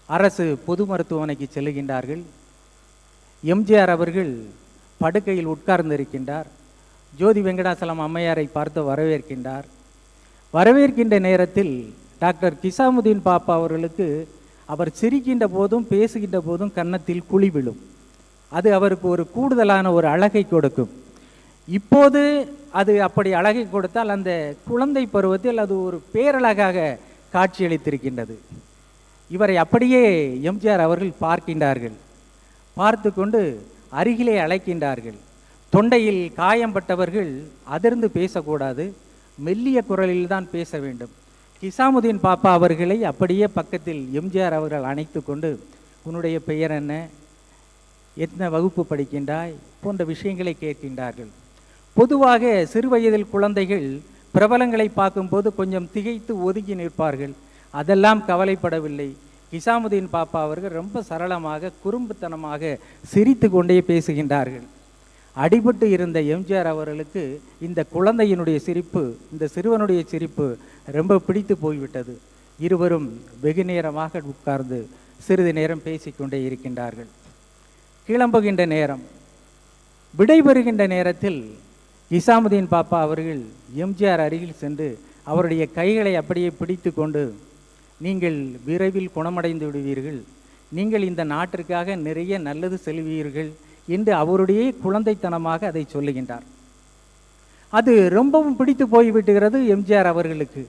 அரசு பொது மருத்துவமனைக்கு செல்லுகின்றார்கள். எம்ஜிஆர் அவர்கள் படுக்கையில் உட்கார்ந்திருக்கின்றார். ஜோதி வெங்கடாசலம் அம்மையாரை பார்த்து வரவேற்கின்றார். வரவேற்கின்ற நேரத்தில் டாக்டர் கிசாமுதீன் பாப்பா அவர்களுக்கு அவர் சிரிக்கின்ற போதும் பேசுகின்ற போதும் கன்னத்தில் குழி விழும். அது அவருக்கு ஒரு கூடுதலான ஒரு அழகை கொடுக்கும். இப்போது அது அப்படி அழகை கொடுத்தால் அந்த குழந்தை பருவத்தில் அது ஒரு பேரழகாக காட்சியளித்திருக்கின்றது. இவரை அப்படியே எம்ஜிஆர் அவர்கள் பார்க்கின்றார்கள். பார்த்து கொண்டு அருகிலே அழைக்கின்றார்கள். தொண்டையில் காயம்பட்டவர்கள் அதிர்ந்து பேசக்கூடாது, மெல்லிய குரலில் தான் பேச வேண்டும். ஹிசாமுதீன் பாப்பா அவர்களை அப்படியே பக்கத்தில் எம்ஜிஆர் அவர்கள் அணைத்து கொண்டு, உன்னுடைய பெயர் என்ன, எத்தனை வகுப்பு படிக்கின்றாய் போன்ற விஷயங்களை கேட்கின்றார்கள். பொதுவாக சிறுவயதில் குழந்தைகள் பிரபலங்களை பார்க்கும்போது கொஞ்சம் திகைத்து ஒதுங்கி நிற்பார்கள். அதெல்லாம் கவலைப்படவில்லை. ஹிசாமுதீன் பாப்பா அவர்கள் ரொம்ப சரளமாக குறும்புத்தனமாக சிரித்து கொண்டே பேசுகின்றார்கள். அடிபட்டு இருந்த எம்ஜிஆர் அவர்களுக்கு இந்த குழந்தையினுடைய சிரிப்பு, இந்த சிறுவனுடைய சிரிப்பு ரொம்ப பிடித்து போய்விட்டது. இருவரும் வெகு நேரமாக உட்கார்ந்து சிறிது நேரம் பேசிக்கொண்டே இருக்கின்றார்கள். கிளம்புகின்ற நேரம், விடைபெறுகின்ற நேரத்தில் ஹிசாமுதீன் பாப்பா அவர்கள் எம்ஜிஆர் அருகில் சென்று அவருடைய கைகளை அப்படியே பிடித்து கொண்டு, நீங்கள் விரைவில் குணமடைந்து விடுவீர்கள், நீங்கள் இந்த நாட்டிற்காக நிறைய நல்லது செல்வீர்கள் என்று அவருடைய குழந்தைத்தனமாக அதை சொல்லுகின்றார். அது ரொம்பவும் பிடித்து போய்விட்டுகிறது எம்ஜிஆர் அவர்களுக்கு.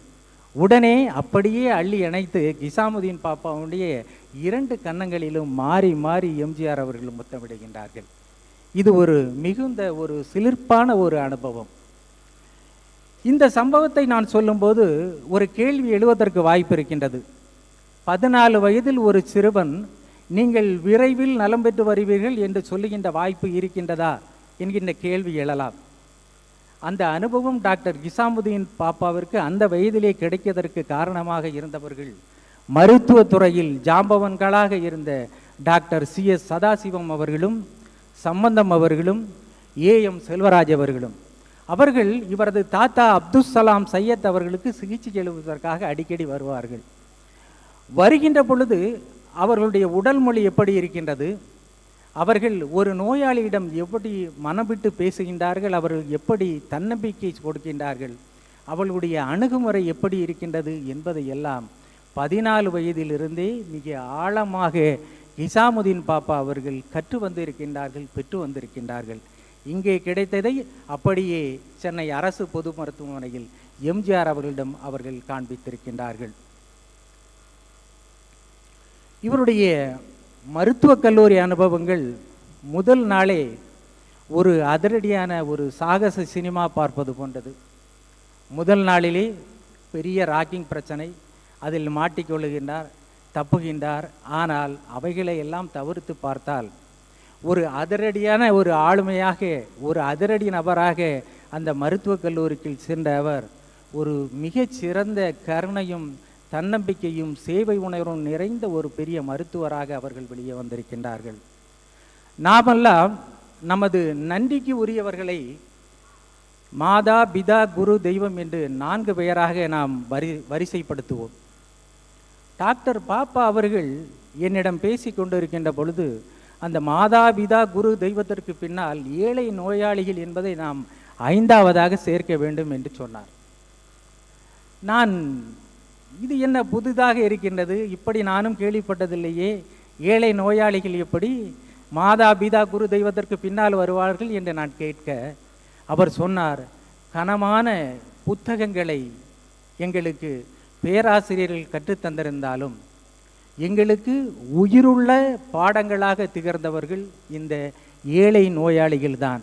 உடனே அப்படியே அள்ளி அணைத்து ஹிசாமுதீன் பாப்பாவுடைய 2 கன்னங்களிலும் மாறி மாறி எம்ஜிஆர் அவர்கள் முத்தமிடுகின்றார்கள். இது ஒரு மிகுந்த ஒரு சிலிர்ப்பான ஒரு அனுபவம். இந்த சம்பவத்தை நான் சொல்லும்போது ஒரு கேள்வி எழுவதற்கு வாய்ப்பு இருக்கின்றது. 14 வயதில் ஒரு சிறுவன் நீங்கள் விரைவில் நலம் பெற்று வருவீர்கள் என்று சொல்லுகின்ற வாய்ப்பு இருக்கின்றதா என்கின்ற கேள்வி எழலாம். அந்த அனுபவம் டாக்டர் ஹிசாமுதீன் பாப்பாவிற்கு அந்த வயதிலே கிடைப்பதற்கு காரணமாக இருந்தவர்கள் மருத்துவத்துறையில் ஜாம்பவன்களாக இருந்த டாக்டர் CS சதாசிவம் அவர்களும், சம்பந்தம் அவர்களும், AM செல்வராஜ் அவர்களும். அவர்கள் இவரது தாத்தா அப்துல் சலாம் சையத் அவர்களுக்கு சிகிச்சை எழுவதற்காக அடிக்கடி வருவார்கள். வருகின்ற பொழுது அவர்களுடைய உடல் மொழி எப்படி இருக்கின்றது, அவர்கள் ஒரு நோயாளியிடம் எப்படி மனமிட்டு பேசுகின்றார்கள், அவர்கள் எப்படி தன்னம்பிக்கை கொடுக்கின்றார்கள், அவர்களுடைய அணுகுமுறை எப்படி இருக்கின்றது என்பதை எல்லாம் 14 வயதிலிருந்தே மிக ஆழமாக ஹிசாமுதீன் பாப்பா அவர்கள் கற்று வந்திருக்கின்றார்கள், பெற்று வந்திருக்கின்றார்கள். இங்கே கிடைத்ததை அப்படியே சென்னை அரசு பொது மருத்துவமனையில் எம்ஜிஆர் அவர்களிடம் அவர்கள் காண்பித்திருக்கின்றார்கள். இவருடைய மருத்துவக் கல்லூரி அனுபவங்கள் முதல் நாளே ஒரு அதிரடியான ஒரு சாகச சினிமா பார்ப்பது போன்றது. முதல் நாளிலே பெரிய ராக்கிங் பிரச்சனை, அதில் மாட்டிக்கொள்ளுகின்றார், தப்புகின்றார். ஆனால் அவைகளை எல்லாம் தவிர்த்து பார்த்தால் ஒரு அதிரடியான ஒரு ஆளுமையாக, ஒரு அதிரடி நபராக அந்த மருத்துவக் கல்லூரிக்கு சென்ற அவர் ஒரு மிகச்சிறந்த கருணையும் தன்னம்பிக்கையும் சேவை உணர்வும் நிறைந்த ஒரு பெரிய மருத்துவராக அவர்கள் வெளியே வந்திருக்கின்றார்கள். நாமெல்லாம் நமது நன்றிக்கு உரியவர்களை மாதா, பிதா, குரு, தெய்வம் என்று 4 பெயராக நாம் வரிசைப்படுத்துவோம். டாக்டர் பாப்பா அவர்கள் என்னிடம் பேசி கொண்டிருக்கின்ற பொழுது அந்த மாதா, பிதா, குரு, தெய்வத்திற்கு பின்னால் ஏழை நோயாளிகள் என்பதை நாம் 5ஆவதாக சேர்க்க வேண்டும் என்று சொன்னார். நான் இது என்ன புதிதாக இருக்கின்றது, இப்படி நானும் கேள்விப்பட்டதில்லையே, ஏழை நோயாளிகள் எப்படி மாதா, பிதா, குரு, தெய்வத்திற்கு பின்னால் வருவார்கள் என்று நான் கேட்க அவர் சொன்னார், கனமான புத்தகங்களை எங்களுக்கு பேராசிரியர்கள் கற்றுத்தந்திருந்தாலும் எங்களுக்கு உயிருள்ள பாடங்களாக திகழ்ந்தவர்கள் இந்த ஏழை நோயாளிகள்தான்.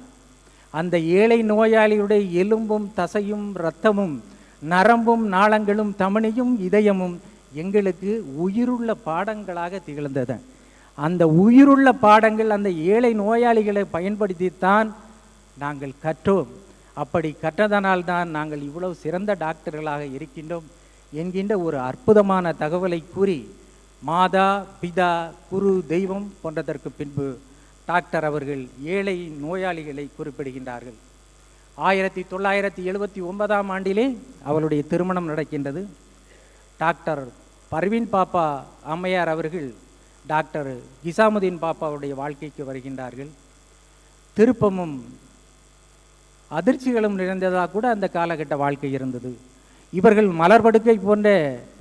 அந்த ஏழை நோயாளியுடைய எலும்பும் தசையும் இரத்தமும் நரம்பும் நாளங்களும் தமனியும் இதயமும் எங்களுக்கு உயிருள்ள பாடங்களாக திகழ்ந்தது. அந்த உயிருள்ள பாடங்கள் அந்த ஏழை நோயாளிகளை பயன்படுத்தித்தான் நாங்கள் கற்றோம். அப்படி கற்றதனால்தான் நாங்கள் இவ்வளவு சிறந்த டாக்டர்களாக இருக்கின்றோம் என்கின்ற ஒரு அற்புதமான தகவலை கூறி மாதா, பிதா, குரு, தெய்வம் போன்றதற்கு பின்பு டாக்டர் அவர்கள் ஏழை நோயாளிகளை குறிப்பிடுகின்றார்கள். 1979ஆம் ஆண்டிலே அவளுடைய திருமணம் நடக்கின்றது. டாக்டர் பர்வீன் பாப்பா அம்மையார் அவர்கள் டாக்டர் ஹிசாமுதீன் பாப்பாவுடைய வாழ்க்கைக்கு வருகின்றார்கள். திருப்பமும் அதிர்ச்சிகளும் நிறைந்ததாக கூட அந்த காலகட்ட வாழ்க்கை இருந்தது. இவர்கள் மலர்படுக்கை போன்ற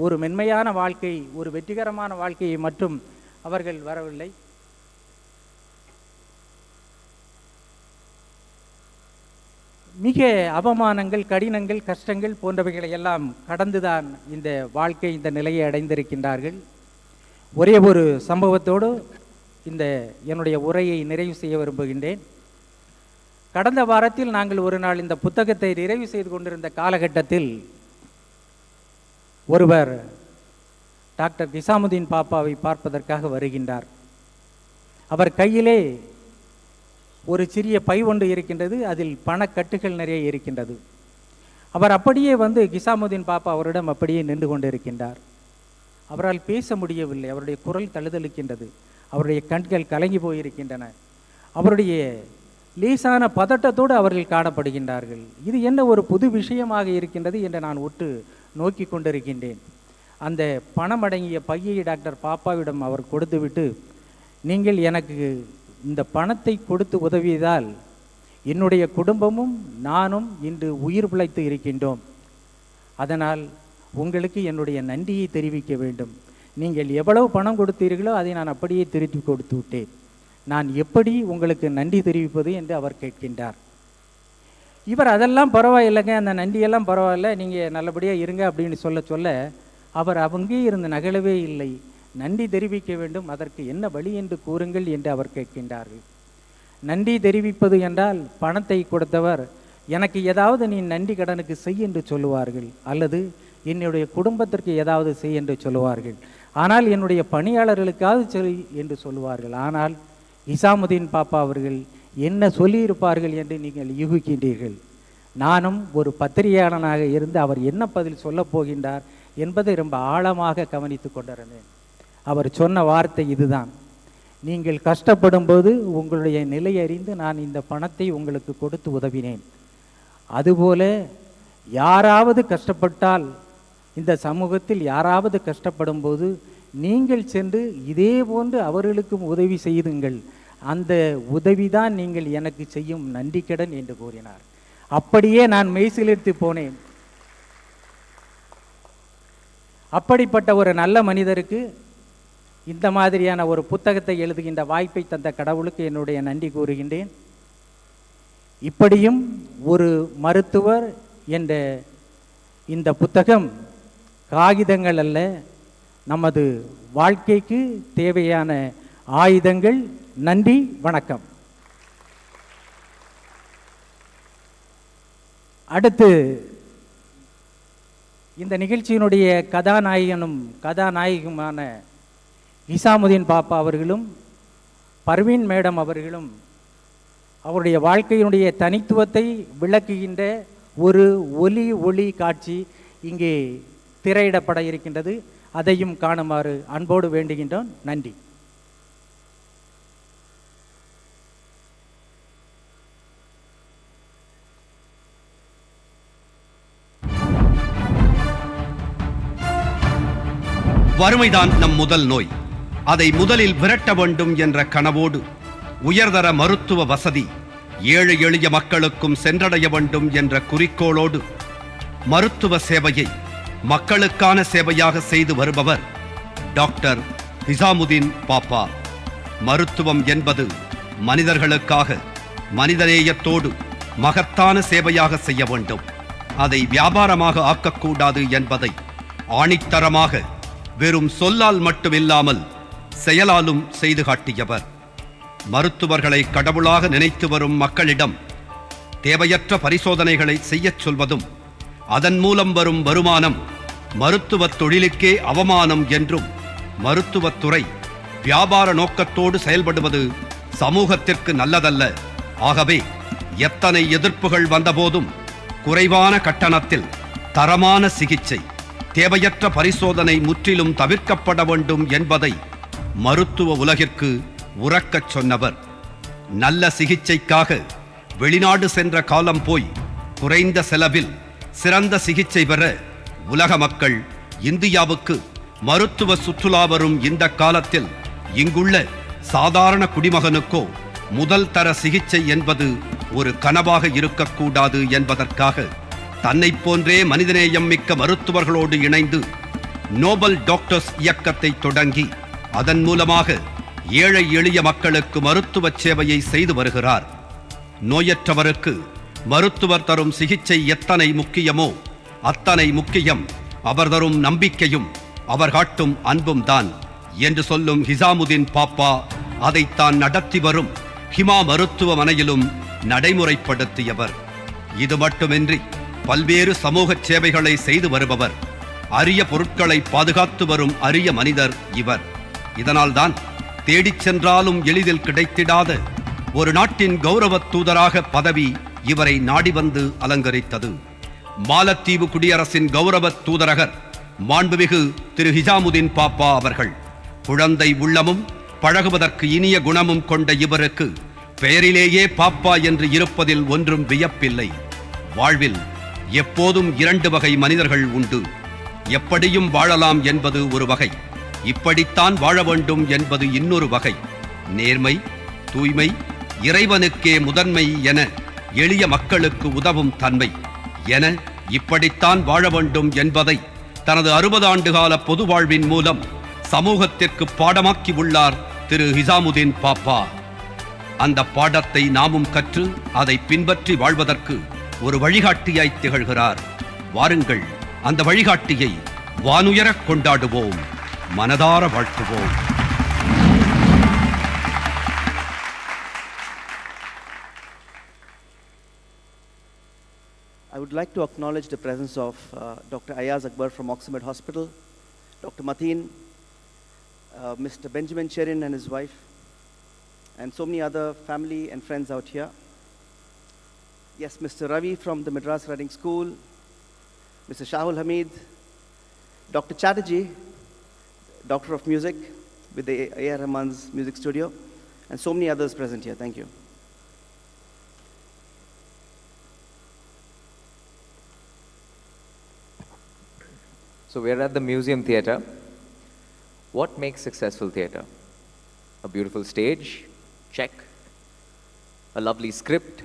ஒரு மென்மையான வாழ்க்கை, ஒரு வெற்றிகரமான வாழ்க்கையை மட்டும் அவர்கள் வரவில்லை. மிக அவமானங்கள், கடினங்கள், கஷ்டங்கள் போன்றவைகளை எல்லாம் கடந்துதான் இந்த வாழ்க்கை இந்த நிலையை அடைந்திருக்கின்றார்கள். ஒரே ஒரு சம்பவத்தோடு இந்த என்னுடைய உரையை நிறைவு செய்ய விரும்புகின்றேன். கடந்த வாரத்தில் நாங்கள் ஒரு நாள் இந்த புத்தகத்தை நிறைவு செய்து கொண்டிருந்த காலகட்டத்தில் ஒருவர் டாக்டர் நிசாமுதீன் பாப்பாவை பார்ப்பதற்காக வருகின்றார். அவர் கையிலே ஒரு சிறிய பை ஒன்று இருக்கின்றது, அதில் பணக்கட்டுகள் நிறைய இருக்கின்றது. அவர் அப்படியே வந்து நிசாமுதீன் பாப்பா அவரிடம் அப்படியே நின்று கொண்டிருக்கின்றார். அவரால் பேச முடியவில்லை, அவருடைய குரல் தழுதழுக்கின்றது, அவருடைய கண்கள் கலங்கி போயிருக்கின்றன, அவருடைய லேசான பதட்டத்தோடு அவர்கள் காணப்படுகின்றார்கள். இது என்ன ஒரு புது விஷயமாக இருக்கின்றது என்று நான் உற்று நோக்கி கொண்டிருக்கின்றேன். அந்த பணம் அடங்கிய பையை டாக்டர் பாப்பாவிடம் அவர் கொடுத்துவிட்டு, நீங்கள் எனக்கு இந்த பணத்தை கொடுத்து உதவியதால் என்னுடைய குடும்பமும் நானும் இன்று உயிர் பிழைத்து இருக்கின்றோம். அதனால் உங்களுக்கு என்னுடைய நன்றியை தெரிவிக்க வேண்டும். நீங்கள் எவ்வளவு பணம் கொடுத்தீர்களோ அதை நான் அப்படியே திருப்பி கொடுத்து விட்டேன். நான் எப்படி உங்களுக்கு நன்றி தெரிவிப்பது என்று அவர் கேட்கின்றார். இவர் அதெல்லாம் பரவாயில்லைங்க, அந்த நன்றியெல்லாம் பரவாயில்ல, நீங்கள் நல்லபடியாக இருங்க அப்படின்னு சொல்ல அவர் அங்கே இருந்து நகழவே இல்லை. நன்றி தெரிவிக்க வேண்டும், அதற்கு என்ன வழி என்று கூறுங்கள் என்று அவர் கேட்கின்றார்கள். நன்றி தெரிவிப்பது என்றால் பணத்தை கொடுத்தவர் எனக்கு ஏதாவது நீ நன்றி கடனுக்கு செய் என்று சொல்லுவார்கள், அல்லது என்னுடைய குடும்பத்திற்கு ஏதாவது செய் என்று சொல்லுவார்கள். ஆனால் என்னுடைய பணியாளர்களுக்காவது செய் என்று சொல்லுவார்கள். ஆனால் நிசாமுதீன் பாப்பா அவர்கள் என்ன சொல்லியிருப்பார்கள் என்று நீங்கள் யூகிக்கின்றீர்கள். நானும் ஒரு பத்திரிகையாளனாக இருந்து அவர் என்ன பதில் சொல்லப் போகின்றார் என்பதை ரொம்ப ஆழமாக கவனித்து கொண்டிருந்தேன். அவர் சொன்ன வார்த்தை இதுதான்: நீங்கள் கஷ்டப்படும் போது உங்களுடைய நிலை அறிந்து நான் இந்த பணத்தை உங்களுக்கு கொடுத்து உதவினேன். அதுபோல யாராவது கஷ்டப்பட்டால், இந்த சமூகத்தில் யாராவது கஷ்டப்படும் போது நீங்கள் சென்று இதே போன்று அவர்களுக்கும் உதவி செய்துங்கள். அந்த உதவிதான் நீங்கள் எனக்கு செய்யும் நன்றிக்கடன் என்று கூறினார். அப்படியே நான் மெய்சிலிர்த்து போனேன். அப்படிப்பட்ட ஒரு நல்ல மனிதருக்கு இந்த மாதிரியான ஒரு புத்தகத்தை எழுதுகின்ற வாய்ப்பை தந்த கடவுளுக்கு என்னுடைய நன்றி கூறுகின்றேன். இப்படியும் ஒரு மருத்துவர் என்ற இந்த புத்தகம் காகிதங்கள் அல்ல, நமது வாழ்க்கைக்கு தேவையான ஆயுதங்கள். நன்றி, வணக்கம். அடுத்து இந்த நிகழ்ச்சியினுடைய கதாநாயகனும் கதாநாயகமான நிசாமுதீன் பாப்பா அவர்களும் பர்வீன் மேடம் அவர்களும் அவருடைய வாழ்க்கையினுடைய தனித்துவத்தை விளக்குகின்ற ஒரு ஒளி காட்சி இங்கே திரையிடப்பட இருக்கின்றது. அதையும் காணுமாறு அன்போடு வேண்டுகின்றோம். நன்றி. வறுமைதான் நம் முதல் நோய். அதை முதலில் விரட்ட வேண்டும் என்ற கனவோடு உயர்தர மருத்துவ வசதி ஏழை எளிய மக்களுக்கும் சென்றடைய வேண்டும் என்ற குறிக்கோளோடு மருத்துவ சேவையை மக்களுக்கான சேவையாக செய்து வருபவர் டாக்டர் நிசாமுதீன் பாப்பா. மருத்துவம் என்பது மனிதர்களுக்காக மனிதநேயத்தோடு மகத்தான சேவையாக செய்ய வேண்டும். அதை வியாபாரமாக ஆக்கக்கூடாது என்பதை ஆணித்தரமாக வெறும் சொல்லால் மட்டுமில்லாமல் செயலாலும் செய்து காட்டியவர். மருத்துவர்களை கடவுளாக நினைத்து வரும் மக்களிடம் தேவையற்ற பரிசோதனைகளை செய்யச் சொல்வதும், அதன் மூலம் வரும் வருமானம் மருத்துவ தொழிலுக்கே அவமானம் என்றும், மருத்துவத்துறை வியாபார நோக்கத்தோடு செயல்படுவது சமூகத்திற்கு நல்லதல்ல. ஆகவே எத்தனை எதிர்ப்புகள் வந்தபோதும் குறைவான கட்டணத்தில் தரமான சிகிச்சை, தேவையற்ற பரிசோதனை முற்றிலும் தவிர்க்கப்பட வேண்டும் என்பதை மருத்துவ உலகிற்கு உரக்கச் சொன்னவர். நல்ல சிகிச்சைக்காக வெளிநாடு சென்ற காலம் போய் குறைந்த செலவில் சிறந்த சிகிச்சை பெற உலக மக்கள் இந்தியாவுக்கு மருத்துவ சுற்றுலா வரும் இந்த காலத்தில் இங்குள்ள சாதாரண குடிமகனுக்கோ முதல் தர சிகிச்சை என்பது ஒரு கனவாக இருக்கக்கூடாது என்பதற்காக தன்னை போன்றே மனிதநேயம் மிக்க மருத்துவர்களோடு இணைந்து நோபல் டாக்டர்ஸ் இயக்கத்தை தொடங்கி அதன் மூலமாக ஏழை எளிய மக்களுக்கு மருத்துவ சேவையை செய்து வருகிறார். நோயற்றவருக்கு மருத்துவர் தரும் சிகிச்சை எத்தனை முக்கியமோ அத்தனை முக்கியம் அவர் தரும் நம்பிக்கையும் அவர் காட்டும் அன்பும் தான் என்று சொல்லும் நிசாமுதீன் பாப்பா அதைத்தான் நடத்தி வரும் ஹிமா மருத்துவமனையிலும் நடைமுறைப்படுத்தியவர். இது மட்டுமின்றி பல்வேறு சமூக சேவைகளை செய்து வருபவர். அரிய பொருட்களை பாதுகாத்து வரும் அரிய மனிதர் இவர். இதனால்தான் தேடிச் சென்றாலும் எளிதில் கிடைத்திடாத ஒரு நாட்டின் கௌரவ தூதராக பதவி இவரை நாடி வந்து அலங்கரித்தது. மாலத்தீவு குடியரசின் கௌரவ தூதரகர் மாண்புமிகு திரு ஹிசாமுதீன் பாப்பா அவர்கள். குழந்தை உள்ளமும் பழகுவதற்கு இனிய குணமும் கொண்ட இவருக்கு பெயரிலேயே பாப்பா என்று இருப்பதில் ஒன்றும் வியப்பில்லை. வாழ்வில் எப்போதும் இரண்டு வகை மனிதர்கள் உண்டு. எப்படியும் வாழலாம் என்பது ஒரு வகை, இப்படித்தான் வாழ வேண்டும் என்பது இன்னொரு வகை. நேர்மை, தூய்மை, இறைவனுக்கே முதன்மை என எளிய மக்களுக்கு உதவும் தன்மை என இப்படித்தான் வாழ வேண்டும் என்பதை தனது 60 ஆண்டுகால பொது வாழ்வின் மூலம் சமூகத்திற்கு பாடமாக்கி உள்ளார் திரு ஹிசாமுதீன் பாப்பா. அந்த பாடத்தை நாமும் கற்று அதை பின்பற்றி வாழ்வதற்கு ஒரு வழிகாட்டியாய் திகழ்கிறார். வாருங்கள், அந்த வழிகாட்டியை வானுயரக் கொண்டாடுவோம், மனதார வாழ்த்துவோம். I would like to acknowledge the presence of Dr. Ayaz Akbar from Oxford Hospital, Dr. Mateen, Mr. Benjamin Cherin and his wife, and so many other family and friends out here. Yes, Mr. Ravi from the Madras Riding School, Mr. Shahul Hamid, Dr. Chatterjee, Doctor of Music with the A.R. Rahman's Music Studio, and so many others present here. Thank you. So we're at the Museum Theatre. What makes successful theatre? A beautiful stage, check. A lovely script,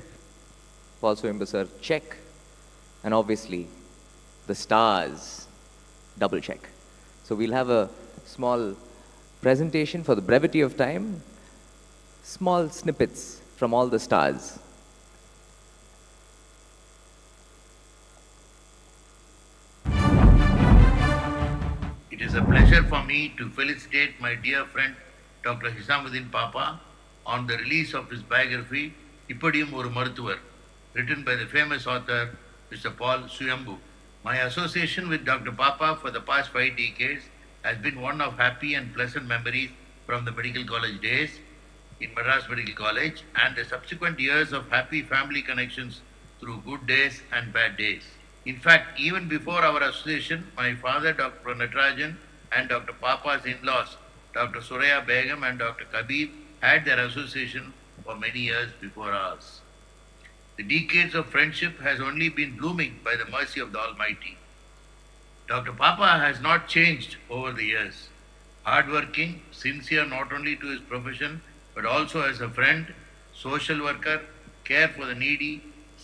also Imbasar, check. And obviously, the stars, double check. So we'll have a small presentation for the brevity of time, small snippets from all the stars. It is a pleasure for me to felicitate my dear friend Dr. Hisamuddin Papa on the release of his biography, Ippadiyum Oru Maruthuvar, written by the famous author Mr. Paul Suyambu. My association with Dr. Papa for the past 5 decades has been one of happy and pleasant memories from the medical college days in Madras Medical College and the subsequent years of happy family connections through good days and bad days. In fact, even before our association, my father, Dr. Natarajan, and Dr. Papa's in-laws, Dr. Suraya Begum and Dr. Kabir, had their association for many years before ours. The decades of friendship has only been blooming by the mercy of the Almighty. Dr. Papa has not changed over the years. Hardworking, sincere not only to his profession, but also as a friend, social worker, care for the needy,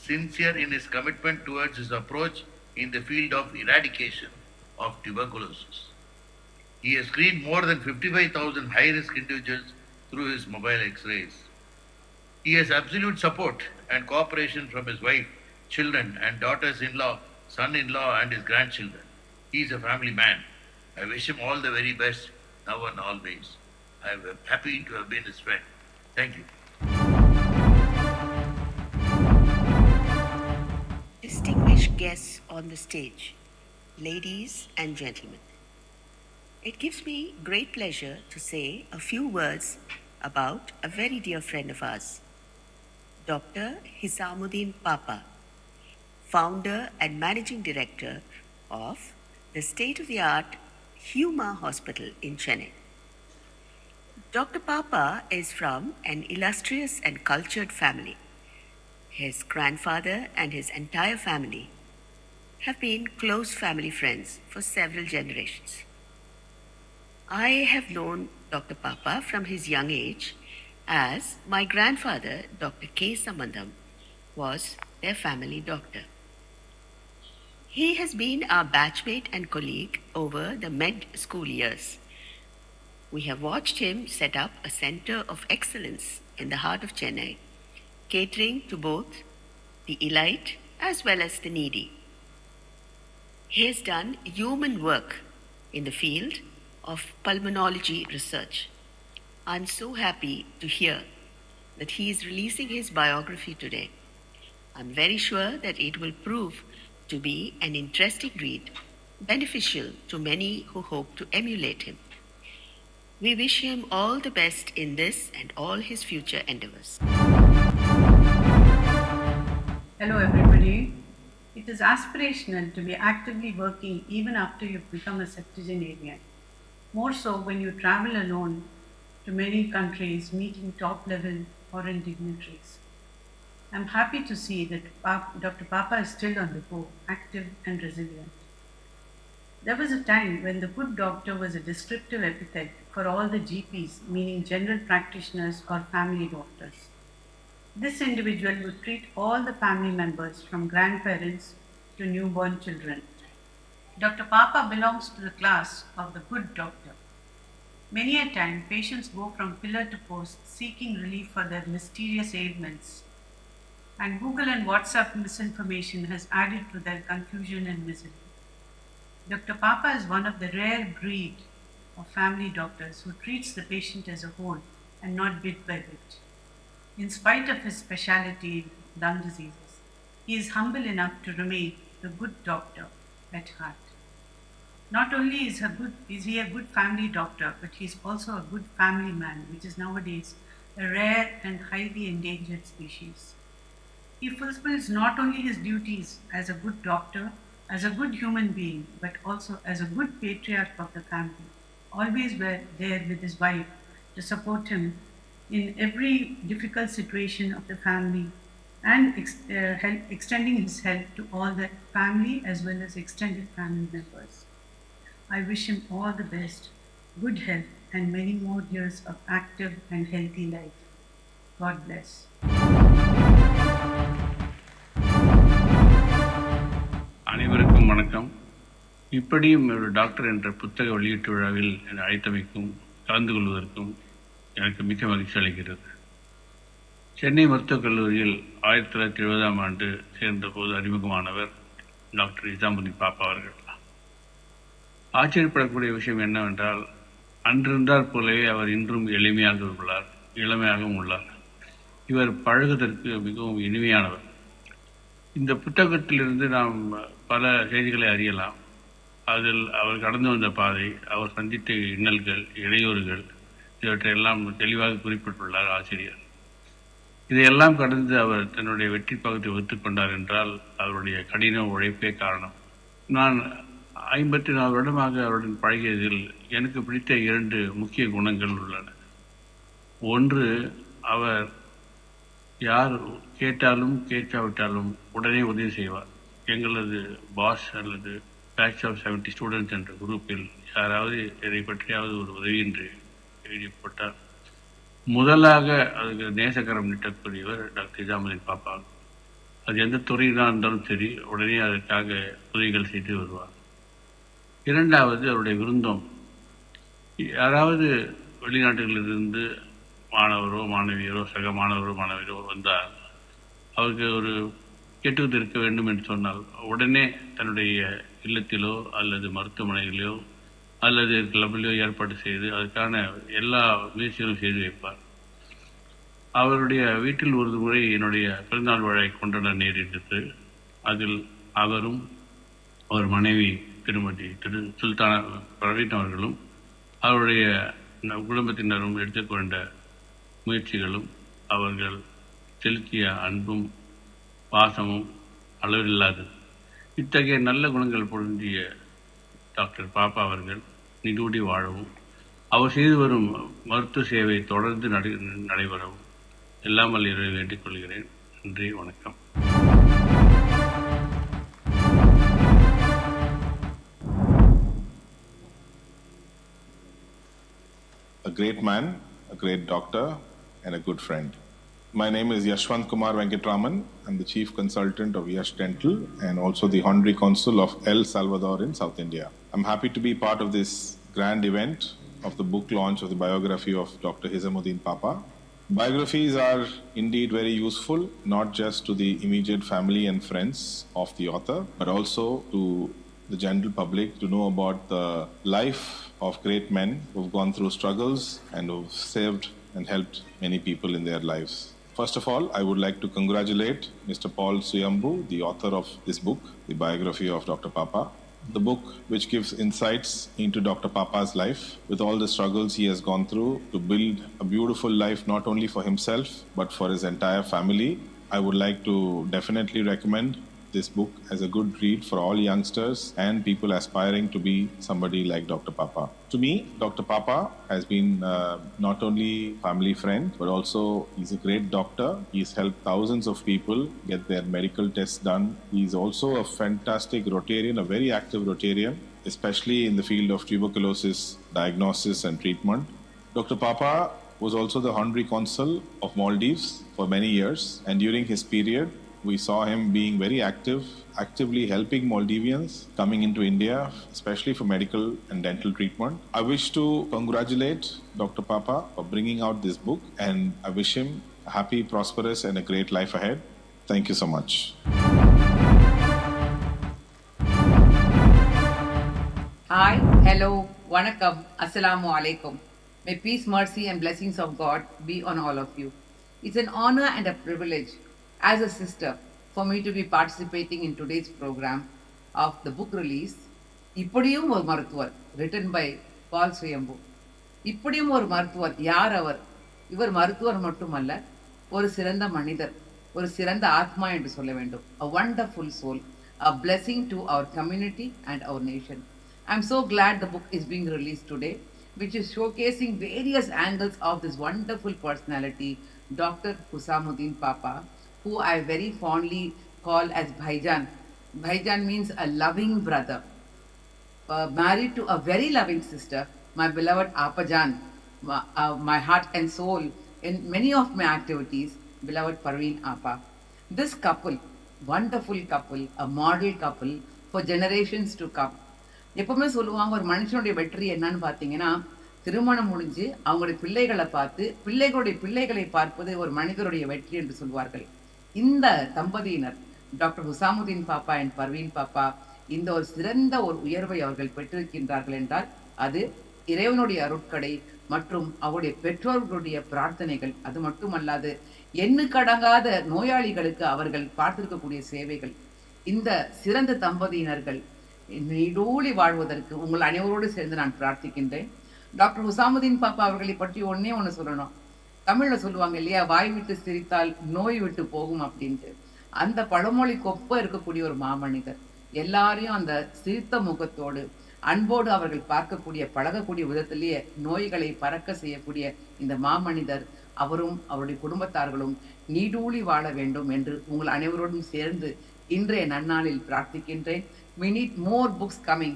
sincere in his commitment towards his approach in the field of eradication of tuberculosis. He has screened more than 55,000 high-risk individuals through his mobile X-rays. He has absolute support and cooperation from his wife, children and daughters-in-law, son-in-law and his grandchildren. He is a family man. I wish him all the very best now and always. I am happy to have been his friend. Thank you. Distinguished guests on the stage, ladies and gentlemen. It gives me great pleasure to say a few words about a very dear friend of ours, Dr. Hisamuddin Papa, founder and managing director of the state-of-the-art Huma Hospital in Chennai. Dr. Papa is from an illustrious and cultured family. His grandfather and his entire family have been close family friends for several generations. I have known Dr. Papa from his young age, as my grandfather, Dr. K. Sambandam, was their family doctor. He has been our batchmate and colleague over the med school years. We have watched him set up a center of excellence in the heart of Chennai, catering to both the elite as well as the needy. He has done human work in the field of pulmonology research. I'm so happy to hear that he is releasing his biography today. I'm very sure that it will prove to be an interesting read, beneficial to many who hope to emulate him. We wish him all the best in this and all his future endeavors. Hello, everybody. It is aspirational to be actively working even after you've become a septuagenarian. More so when you travel alone to many countries, meeting top-level foreign dignitaries. I'm happy to see that Dr. Papa is still on the go, active and resilient. There was a time when the good doctor was a descriptive epithet for all the GPs, meaning general practitioners or family doctors. This individual would treat all the family members from grandparents to newborn children. Dr. Papa belongs to the class of the good doctor. Many a time, patients go from pillar to post seeking relief for their mysterious ailments, and Google and WhatsApp misinformation has added to their confusion and misery. Dr. Papa is one of the rare breed of family doctors who treats the patient as a whole and not bit by bit. In spite of his specialty in lung diseases, he is humble enough to remain the good doctor at heart. Not only is he a good family doctor, but he is also a good family man, which is nowadays a rare and highly endangered species. He fulfills not only his duties as a good doctor, as a good human being, but also as a good patriarch of the family, always there with his wife to support him in every difficult situation of the family and extending his help to all the family as well as extended family members. I wish him all the best, good health, and many more years of active and healthy life. God bless. அனைவருக்கும் வணக்கம். இப்படியும் ஒரு doctor என்ற புத்தக வெளியீட்டு விழாவில் என்னை அழைத்தமைக்கும் கலந்து கொள்வதற்கும் எனக்கு மிக மகிழ்ச்சி அளிக்கிறது. சென்னை மருத்துவக் கல்லூரியில் 1970ஆம் ஆண்டு சேர்ந்தபோது அறிமுகமானவர் டாக்டர் ஹிசாமுதீன் பாப்பா அவர்கள். ஆச்சரியப்படக்கூடிய விஷயம் என்னவென்றால், அன்றிருந்தார் போலவே அவர் இன்றும் எளிமையாக உள்ளார், இளமையாகவும் உள்ளார். இவர் பழகுவதற்கு மிகவும் இனிமையானவர். இந்த புத்தகத்திலிருந்து நாம் பல செய்திகளை அறியலாம். அதில் அவர் கடந்து வந்த பாதை, அவர் சந்தித்த இன்னல்கள், இடையூறுகள், இவற்றையெல்லாம் தெளிவாக குறிப்பிட்டுள்ளார் ஆசிரியர். இதையெல்லாம் கடந்து அவர் தன்னுடைய வெற்றி பக்கத்தை ஒத்துக்கொண்டார் என்றால் அவருடைய கடின உழைப்பே காரணம். நான் 54 வருடமாக அவருடன் பழகியதில் எனக்கு பிடித்த 2 முக்கிய குணங்கள் உள்ளன. ஒன்று, அவர் யார் கேட்டாலும் கேட்காவிட்டாலும் உடனே உதவி செய்வார். எங்களது பாஸ் அல்லது பேட்ச் ஆஃப் 70 ஸ்டூடெண்ட்ஸ் என்ற குரூப்பில் யாராவது எதை பற்றியாவது ஒரு உதவி என்று எழுதிப்பட்டார், முதலாக அதுக்கு நேசக்கரம் நீட்டக்கூடியவர் டாக்டர் ஹிசாமுதீன் பாப்பா. அது எந்த துறையிலாக இருந்தாலும் சரி, உடனே அதற்காக உதவிகள் செய்து வருவார். இரண்டாவது, அவருடைய விருந்தம். யாராவது வெளிநாடுகளிலிருந்து மாணவரோ மாணவியரோ சக மாணவரோ மாணவியரோ வந்தால் அவருக்கு ஒரு கெட்டுவது இருக்க வேண்டும் என்று சொன்னால் உடனே தன்னுடைய இல்லத்திலோ அல்லது மருத்துவமனைகளிலோ அல்லது கிளப்பிலோ ஏற்பாடு செய்து அதற்கான எல்லா முயற்சிகளும் செய்து வைப்பார். அவருடைய வீட்டில் ஒரு முறை என்னுடைய பிறந்தநாள் விழாவை கொண்டாட நேரிட்டது. அதில் அவரும் அவர் மனைவி திருமதி சுல்தானா பிரவீன் அவர்களும் அவருடைய குடும்பத்தினரும் எடுத்துக்கொண்ட முயற்சிகளும் அவர்கள் செலுத்திய அன்பும் பாசமும் அளவில்லாதது. இத்தகைய நல்ல குணங்கள் பொருந்திய டாக்டர் பாப்பா அவர்கள் நீடூடி வாழவும், அவர் செய்து வரும் மருத்துவ சேவை தொடர்ந்து நடைபெறவும் எல்லாம் வல்ல இறைவனை வேண்டிக் கொள்கிறேன். நன்றி, வணக்கம். A great man, a great doctor, and a good friend. My name is Yashwant Kumar Venkatraman. I'm the Chief Consultant of Yash Dental and also the Honorary Consul of El Salvador in South India. I'm happy to be part of this grand event of the book launch of the biography of Dr. Hisamuddin Papa. Biographies are indeed very useful, not just to the immediate family and friends of the author, but also to the general public to know about the life of great men who've gone through struggles and who've saved and helped many people in their lives. First of all, I would like to congratulate Mr. Paul Suyambu, the author of this book, the biography of Dr. Papa. The book, which gives insights into Dr. Papa's life, with all the struggles he has gone through to build a beautiful life not only for himself but for his entire family. I would like to definitely recommend this book as a good read for all youngsters and people aspiring to be somebody like Dr. Papa. To me, Dr. Papa has been not only family friend, but also he's a great doctor. He's helped thousands of people get their medical tests done. He's also a fantastic Rotarian, a very active Rotarian, especially in the field of tuberculosis diagnosis and treatment. Dr. Papa was also the Honorary Consul of Maldives for many years, and during his period, we saw him being very actively helping Maldivians coming into India, especially for medical and dental treatment. I wish to congratulate Dr. Papa for bringing out this book, and I wish him a happy, prosperous, and a great life ahead. Thank you so much. Hi, hello, vanakkam, assalamu alaikum. May peace, mercy, and blessings of God be on all of you. It's an honor and a privilege as a sister for me to be participating in today's program of the book release, இப்படியும் ஒரு மருத்துவர், written by Paul Suyambu. இப்படியும் ஒரு மருத்துவர், யார் அவர்? இவர் மருத்துவர் மட்டுமல்ல, ஒரு சிறந்த மனிதர், ஒரு சிறந்த ஆத்மா என்று சொல்ல வேண்டும். A wonderful soul, a blessing to our community and our nation. I'm so glad the book is being released today, which is showcasing various angles of this wonderful personality, Dr. Hisamuddin Papa, who I very fondly call as Bhaijan. Bhaijan means a loving brother. Married to a very loving sister, my beloved Apajan, my heart and soul in many of my activities, beloved Parveen Apa. This couple, wonderful couple, a model couple for generations to come. எப்பவுமே சொல்லுவாங்க, ஒரு மனுஷனுடைய வெற்றி என்னன்னு பார்த்தீங்கன்னா, திருமணம் முடிஞ்சு அவங்களுடைய பிள்ளைகளை பார்த்து பிள்ளைகளுடைய பிள்ளைகளை பார்ப்பது ஒரு மனிதருடைய வெற்றி என்று சொல்வார்கள். இந்த தம்பதியினர் டாக்டர் ஹிசாமுதீன் பாப்பா அண்ட் பர்வீன் பாப்பா இந்த ஒரு சிறந்த ஒரு உயர்வை அவர்கள் பெற்றிருக்கின்றார்கள் என்றால் அது இறைவனுடைய அருட்கடை மற்றும் அவருடைய பெற்றோர்களுடைய பிரார்த்தனைகள். அது மட்டுமல்லாது எண்ணுக்கடங்காத நோயாளிகளுக்கு அவர்கள் பார்த்திருக்கக்கூடிய சேவைகள். இந்த சிறந்த தம்பதியினர்கள் நீடூழி வாழ்வதற்கு உங்கள் அனைவரோடு சேர்ந்து நான் பிரார்த்திக்கின்றேன். டாக்டர் ஹிசாமுதீன் பாப்பா அவர்களை பற்றி ஒன்று சொல்லணும். தமிழில் சொல்லுவாங்க இல்லையா, வாய் விட்டு சிரித்தால் நோய் விட்டு போகும் அப்படின்ட்டு. அந்த பழமொழி கொப்ப இருக்கக்கூடிய ஒரு மாமனிதர். எல்லாரையும் அந்த சிரித்த முகத்தோடு அன்போடு அவர்கள் பார்க்கக்கூடிய பழகக்கூடிய விதத்திலேயே நோய்களை பறக்க செய்யக்கூடிய இந்த மாமனிதர் அவரும் அவருடைய குடும்பத்தார்களும் நீடூழி வாழ வேண்டும் என்று உங்கள் அனைவரோடும் சேர்ந்து இன்றைய நன்னாளில் பிரார்த்திக்கின்றேன். We need more books coming.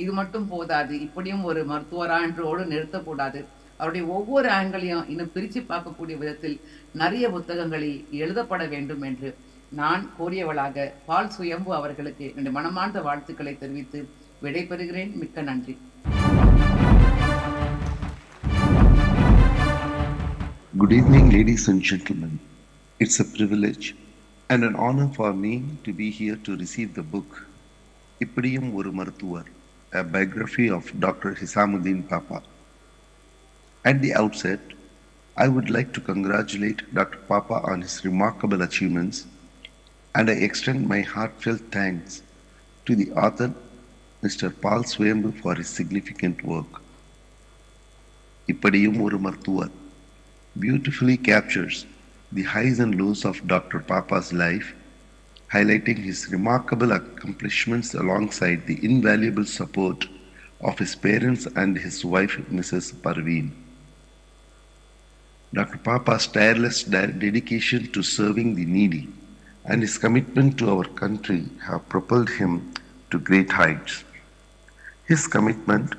இது மட்டும் போதாது, இப்படியும் ஒரு மருத்துவரான்றோடு நிறுத்தக்கூடாது. அவருடைய ஒவ்வொரு ஆண்களையும் இன்னும் பிரித்து பார்க்கக்கூடிய விதத்தில் நிறைய புத்தகங்களை எழுதப்பட வேண்டும் என்று நான் கோரியவளாக பால் சுயம்பு அவர்களுக்கு என்னுடைய மனமார்ந்த வாழ்த்துக்களை தெரிவித்து விடைபெறுகிறேன். மிக்க நன்றி. Good evening, ladies and gentlemen. It's a privilege and an honor for me to be here to receive the book இப்படியும் ஒரு மருத்துவர், a biography of Dr. Hisamuddin Papa. At the outset, I would like to congratulate Dr. Papa on his remarkable achievements, and I extend my heartfelt thanks to the author, Mr. Paul Suyambu, for his significant work. இப்படியும் ஒரு மருத்துவர் beautifully captures the highs and lows of Dr. Papa's life, highlighting his remarkable accomplishments alongside the invaluable support of his parents and his wife, Mrs. Parveen. Dr. Papa's tireless dedication to serving the needy and his commitment to our country have propelled him to great heights. His commitment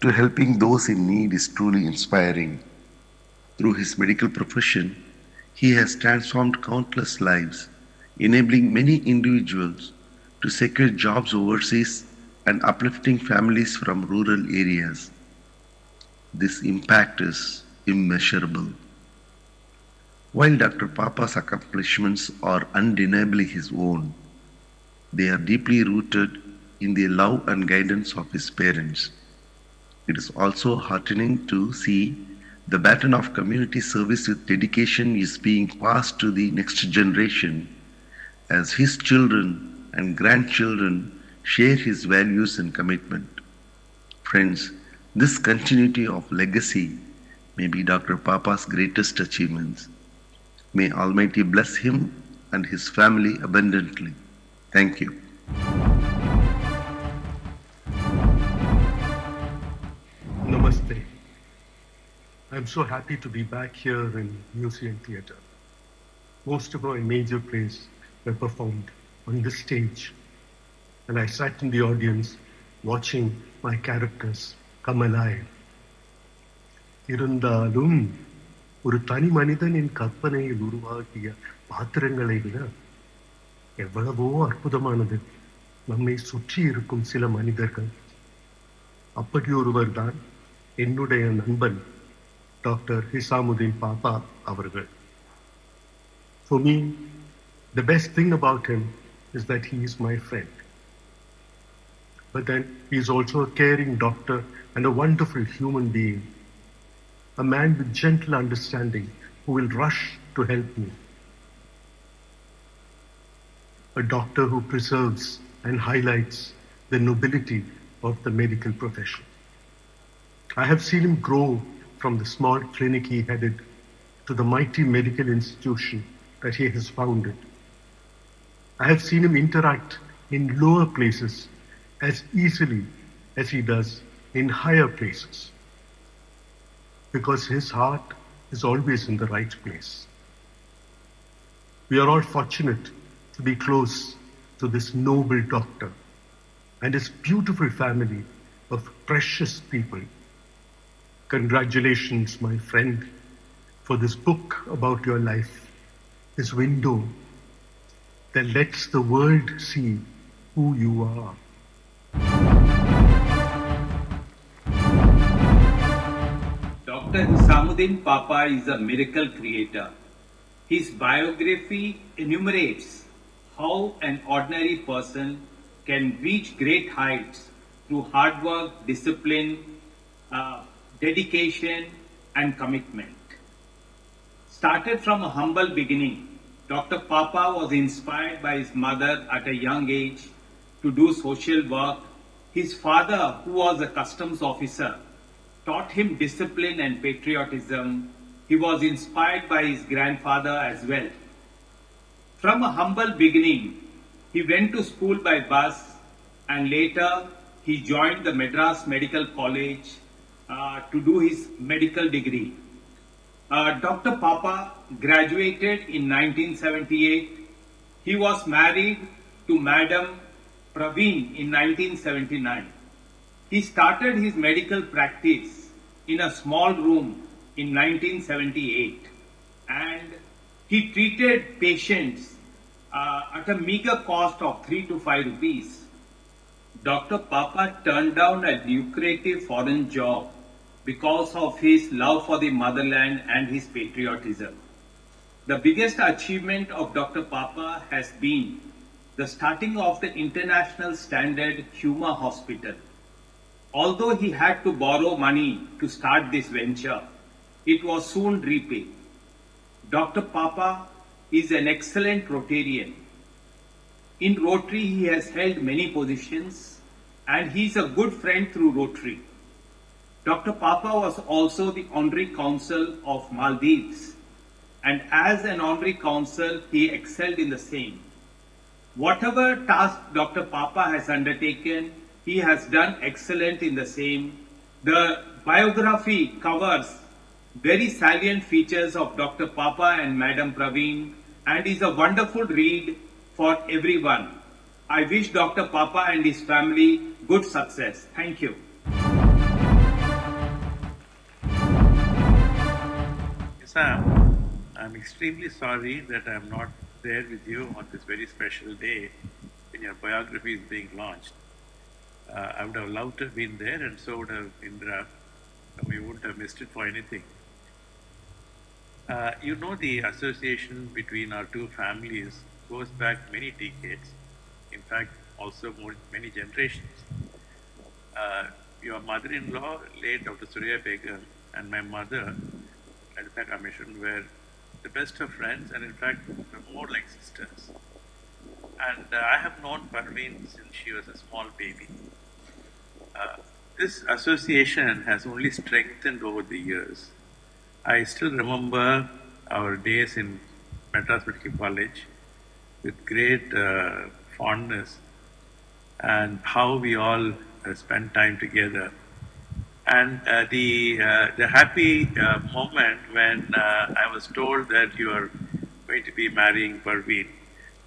to helping those in need is truly inspiring. Through his medical profession, he has transformed countless lives, enabling many individuals to secure jobs overseas and uplifting families from rural areas. This impact is immeasurable. While Dr. Papa's accomplishments are undeniably his own, they are deeply rooted in the love and guidance of his parents. it is also heartening to see the baton of community service with dedication is being passed to the next generation as his children and grandchildren share his values and commitment. Friends, this continuity of legacy may be Dr. Papa's greatest achievements. May Almighty bless him and his family abundantly. Thank you. Namaste. I'm so happy to be back here in Museum Theatre. Most of my major plays were performed on this stage, and I sat in the audience watching my characters come alive. இருந்தாலும் ஒரு தனி மனிதனின் கற்பனையில் உருவாக்கிய பாத்திரங்களை விட எவ்வளவோ அற்புதமானது நம்மை சுற்றி இருக்கும் சில மனிதர்கள். அப்படி ஒருவர் தான் என்னுடைய நண்பன் டாக்டர் ஹிசாமுதீன் பாப்பா அவர்கள். For me, the best thing about him is that he is my friend. But then he is also a caring doctor and a wonderful human being, a man with gentle understanding who will rush to help me, a doctor who preserves and highlights the nobility of the medical profession. I have seen him grow from the small clinic he headed to the mighty medical institution that he has founded. I have seen him interact in lower places as easily as he does in higher places, because his heart is always in the right place. We are all fortunate to be close to this noble doctor and his beautiful family of precious people. Congratulations, my friend, for this book about your life, this window that lets the world see who you are. Dr. Hisamuddin Papa is a miracle creator. His biography enumerates how an ordinary person can reach great heights through hard work, discipline, dedication, and commitment. Started from a humble beginning, Dr. Papa was inspired by his mother at a young age to do social work. His father, who was a customs officer, taught him discipline and patriotism. He was inspired by his grandfather as well. From a humble beginning, he went to school by bus, and later he joined the Madras Medical College to do his medical degree. Dr. Papa graduated in 1978. He was married to Madam Praveen in 1979. He started his medical practice in a small room in 1978, and he treated patients at a meager cost of 3 to 5 rupees. Dr. Papa turned down a lucrative foreign job because of his love for the motherland and his patriotism. The biggest achievement of Dr. Papa has been the starting of the international standard Huma Hospital. Although he had to borrow money to start this venture, it was soon repaid. Dr. Papa is an excellent Rotarian. In Rotary, he has held many positions, and he is a good friend through Rotary. Dr. Papa was also the Honorary Consul of Maldives, and as an Honorary Consul, he excelled in the same. Whatever task Dr. Papa has undertaken, he has done excellent in the same. The biography covers very salient features of Dr. Papa and Madam Praveen and is a wonderful read for everyone. I wish Dr. Papa and his family good success. Thank you. Sam, I'm extremely sorry that I'm not there with you on this very special day when your biography is being launched. I would have loved to have been there, and so would have Indra. We wouldn't have missed it for anything. You know, the association between our two families goes back many decades, in fact, also many generations. your mother-in-law, late Dr. Surya Begum, and my mother, Aditha Commission, were the best of friends, and in fact, were more like sisters. And I have known Parveen since she was a small baby. This association has only strengthened over the years. I still remember our days in Madras Medical College with great fondness, and how we all spent time together. And the happy moment when I was told that you are going to be marrying Parveen,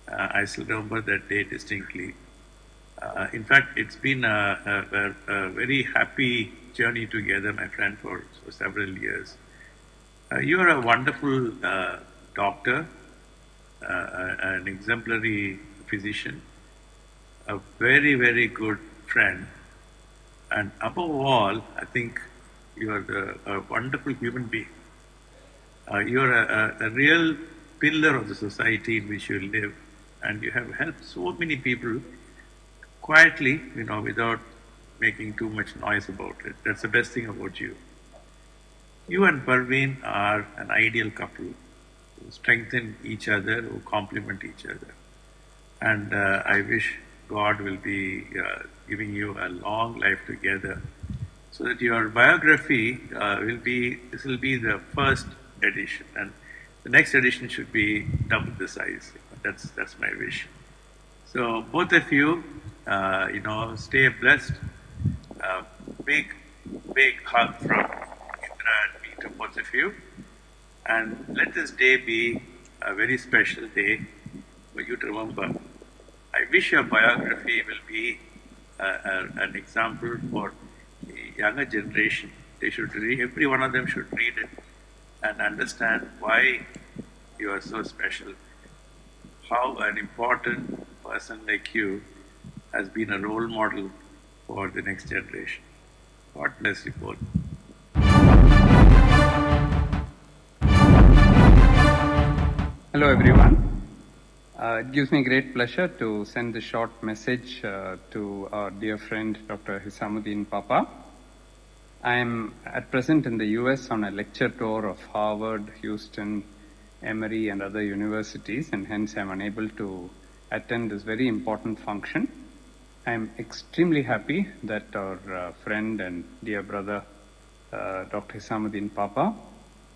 I still remember that day distinctly. In fact, it's been a very happy journey together, my friend, for several years. You are a wonderful doctor, an exemplary physician, a very, very good friend, and above all, I think you are a wonderful human being. You are a real pillar of the society in which you live, and you have helped so many people quietly, without making too much noise about it. That's the best thing about you. You and Parveen are an ideal couple who strengthen each other, who complement each other. And I wish God will be giving you a long life together, so that your biography this will be the first edition, and the next edition should be double the size. That's my wish. So both of you, stay blessed. Big hug from Indra and me to both of you. And let this day be a very special day for you to remember. I wish your biography will be an example for the younger generation. They should read, every one of them should read it and understand why you are so special. How an important person like you has been a role model for the next generation. God bless you both. Hello everyone. It gives me great pleasure to send this short message to our dear friend Dr. Hisamuddin Papa. I am at present in the US on a lecture tour of Harvard, Houston, Emory and other universities, and hence I am unable to attend this very important function. I am extremely happy that our friend and dear brother Dr. Hisamuddin Papa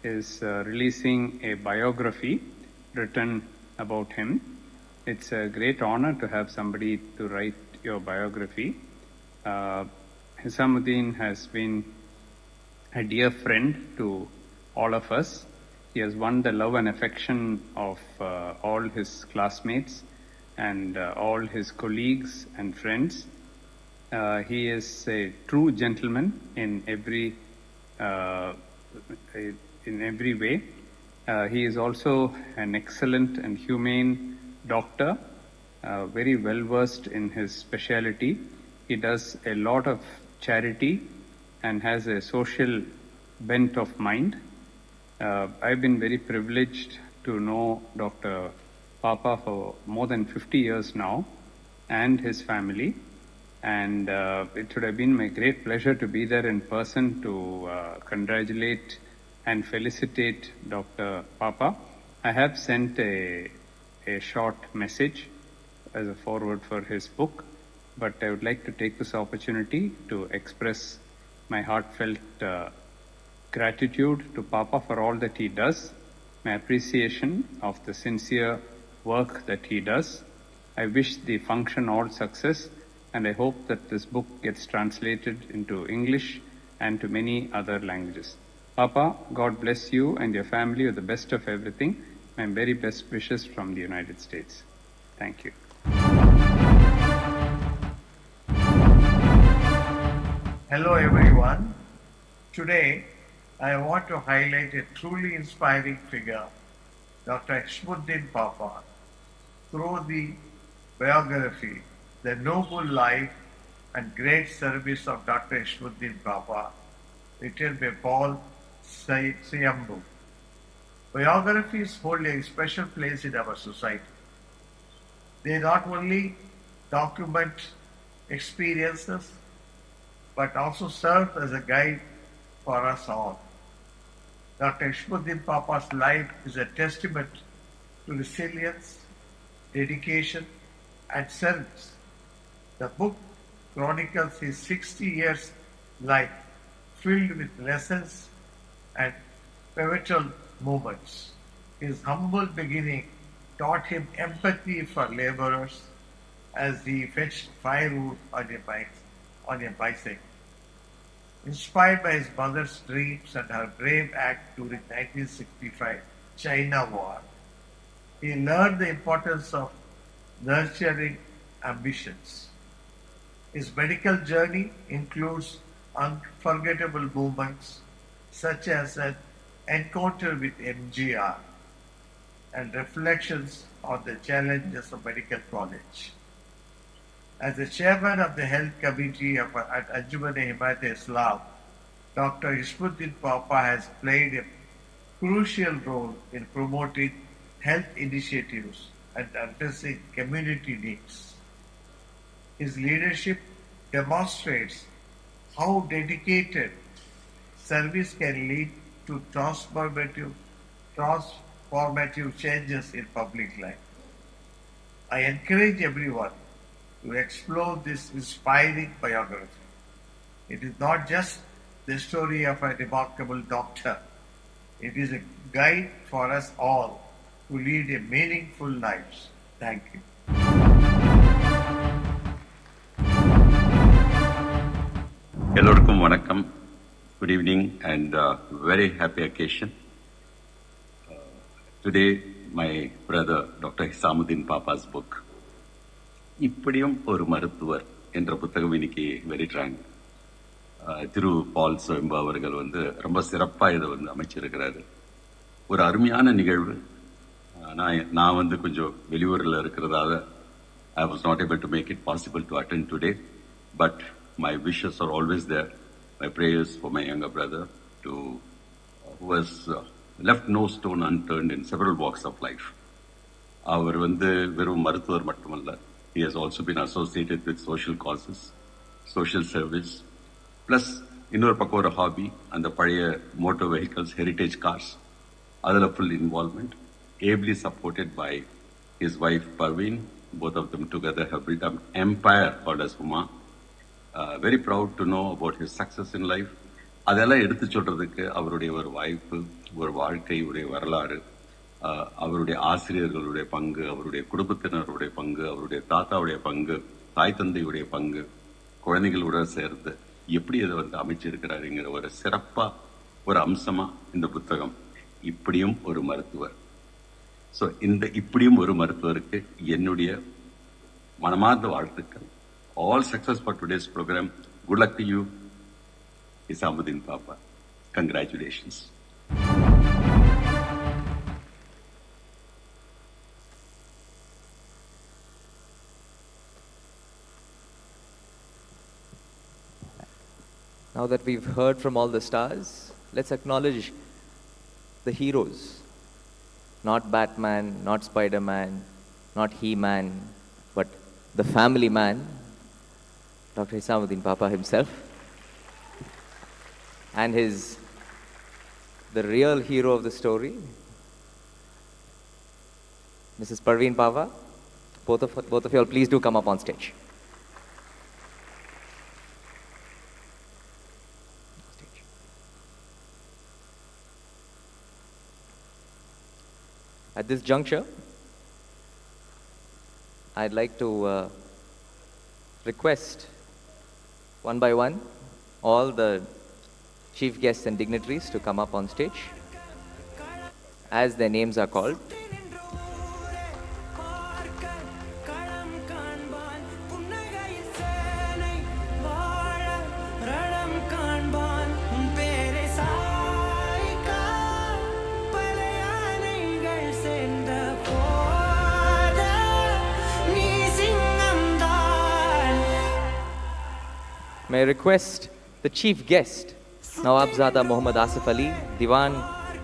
is releasing a biography written about him. It's a great honor to have somebody to write your biography. Hisamuddin has been a dear friend to all of us. He has won the love and affection of all his classmates and all his colleagues and friends. He is a true gentleman in every way. He is also an excellent and humane doctor, very well versed in his specialty. He does a lot of charity and has a social bent of mind. I've been very privileged to know Dr. Papa for more than 50 years now, and his family. And it should have been my great pleasure to be there in person to congratulate and felicitate Dr. Papa. I have sent a short message as a foreword for his book, but I would like to take this opportunity to express my heartfelt gratitude to Papa for all that he does, my appreciation of the sincere work that he does. I wish the function all success, and I hope that this book gets translated into English and to many other languages. Papa, God bless you and your family with the best of everything. My very best wishes from the United States. Thank you. Hello everyone. Today I want to highlight a truly inspiring figure, Dr. Hisamuddin Papa, through the biography, The Noble Life and Great Service of Dr. Hisamuddin Papa, written by Paul Siambu. Biographies hold a special place in our society. They not only document experiences, but also serves as a guide for us all. Dr. Ishmuddin Papa's life is a testament to resilience, dedication, and service. The book chronicles his 60 years life filled with lessons and pivotal moments. His humble beginning taught him empathy for laborers as he fetched firewood on a bicycle. Inspired by his mother's dreams and her brave act during 1965 China War, he learned the importance of nurturing ambitions. His medical journey includes unforgettable moments such as an encounter with MGR and reflections on the challenges of medical college. As the chairman of the health committee at Anjuman-e-Himayat Islam, Dr. Ishmuddin Papa has played a crucial role in promoting health initiatives and addressing community needs. His leadership demonstrates how dedicated service can lead to transformative changes in public life. I encourage everyone to explore this inspiring biography. It is not just the story of a remarkable doctor. It is a guide for us all to lead a meaningful lives. Thank you. எல்லோருக்கும் வணக்கம். Good evening and very happy occasion. Today my brother Dr. Hisamuddin Papa's book இப்படியும் ஒரு மருத்துவர் என்ற புத்தகம் இன்னைக்கு வெளியிட்டாங்க. திரு பால் சோயம்பு அவர்கள் ரொம்ப சிறப்பாக இதை அமைச்சிருக்கிறாரு. ஒரு அருமையான நிகழ்வு. நான் கொஞ்சம் வெளியூரில் இருக்கிறதால I was not able to make it possible to attend today, but my wishes are always there. My prayers for my younger brother who has left no stone unturned in several walks of life. அவர் வெறும் மருத்துவர் மட்டுமல்ல. He has also been associated with social causes, social service, plus இன்னொரு பக்கம் ஒரு hobby, அந்த பழைய motor vehicles, heritage cars, அதில் full involvement, ably supported by his wife Parveen. Both of them together have built an empire called as Ma. Very proud to know about his success in life. அதெல்லாம் எடுத்து சொல்றதுக்கு அவருடைய ஒரு வாய்ப்பு, ஒரு வாழ்க்கையுடைய வரலாறு, அவருடைய ஆசிரியர்களுடைய பங்கு, அவருடைய குடும்பத்தினருடைய பங்கு, அவருடைய தாத்தாவுடைய பங்கு, தாய் தந்தையுடைய பங்கு, குழந்தைகளோட சேர்ந்து எப்படி அதை அமைச்சிருக்கிறாருங்கிற ஒரு சிறப்பா ஒரு அம்சமா இந்த புத்தகம் இப்படியும் ஒரு மருத்துவர். ஸோ இந்த இப்படியும் ஒரு மருத்துவருக்கு என்னுடைய மனமார்ந்த வாழ்த்துக்கள். All success for today's program. Good luck to you, Hisamuddin Papa. Congratulations. Now that we've heard from all the stars, let's acknowledge the heroes. Not Batman, not Spider-Man, not He-Man, but the family man, Dr. Hisamuddin Papa himself, and the real hero of the story, Mrs. Parveen Papa. Both of you all, please do come up on stage. At this juncture, I'd like to request one by one all the chief guests and dignitaries to come up on stage as their names are called. May I request the chief guest, Nawabzada Muhammad Asif Ali, Diwan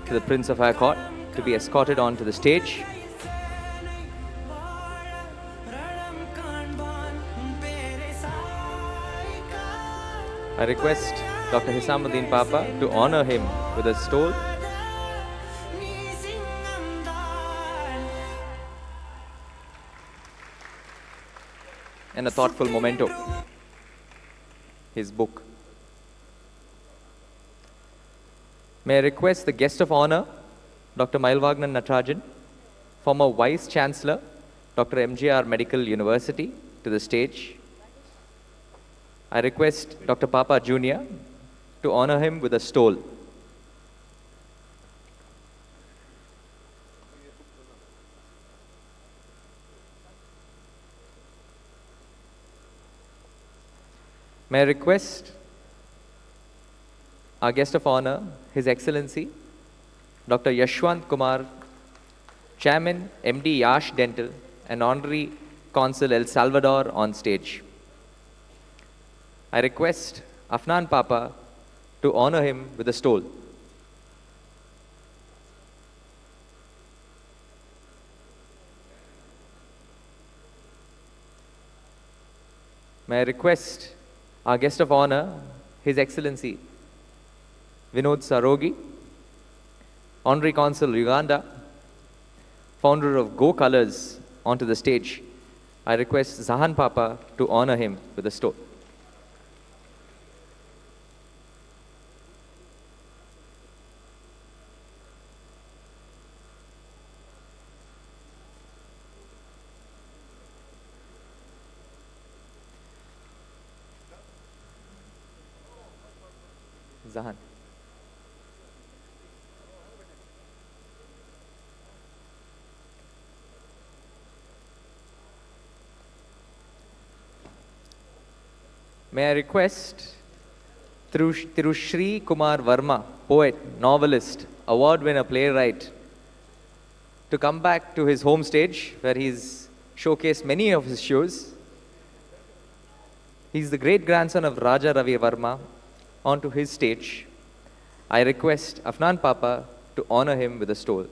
to the Prince of our Court, to be escorted onto the stage. I request Dr. Hisamuddin Papa to honor him with a stole and a thoughtful memento, his book. May I request the guest of honor, Dr. Mailvagnan Natarajan, former Vice Chancellor, Dr. M.G.R. Medical University, to the stage. I request Dr. Papa Jr. to honor him with a stole. May I request our guest of honor, His Excellency, Dr. Yashwant Kumar, Chairman, MD Yash Dental, and Honorary Consul El Salvador on stage. I request Afnan Papa to honor him with a stole. May I request our guest of honor, His Excellency Vinod Sarogi, Honorary Consul Uganda, founder of Go Colors, onto the stage. I request Zahan Papa to honor him with a stole. Zahan. May I request Thiru Shri Kumar Verma, poet, novelist, award winner, playwright, to come back to his home stage where he's showcased many of his shows. He's the great grandson of Raja Ravi Verma. Onto his stage. I request Afnan Papa to honor him with a stole.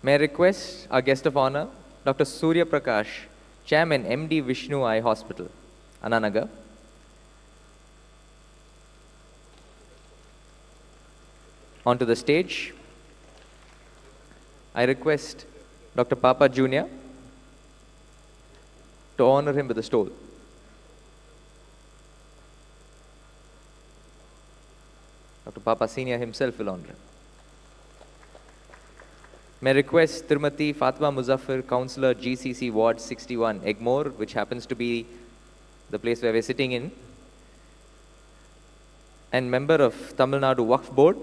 May I request our guest of honor, Dr. Surya Prakash, Chairman, MD Vishnu Eye Hospital, Ananagar. Onto the stage. I request Dr. Papa Jr. to honor him with a stole. Dr. Papa Senior himself will honor him. May I request Tirumati Fatma Muzaffar, Councillor, GCC Ward 61, Egmore, which happens to be the place where we're sitting in, and member of Tamil Nadu Waqf Board,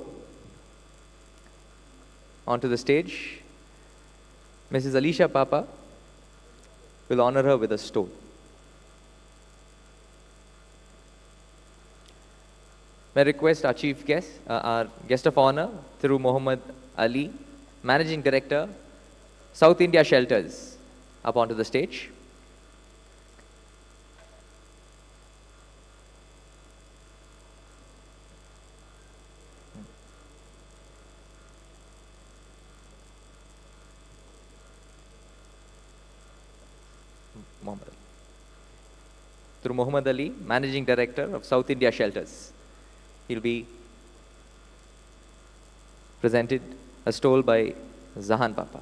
onto the stage. Mrs. Alicia Papa will honor her with a stole. May I request our chief guest, our guest of honor, Thiru Muhammad Ali, Managing Director, South India Shelters, up onto the stage. Through Muhammad Ali, Managing Director of South India Shelters. He'll be presented a stole by Zahan Papa.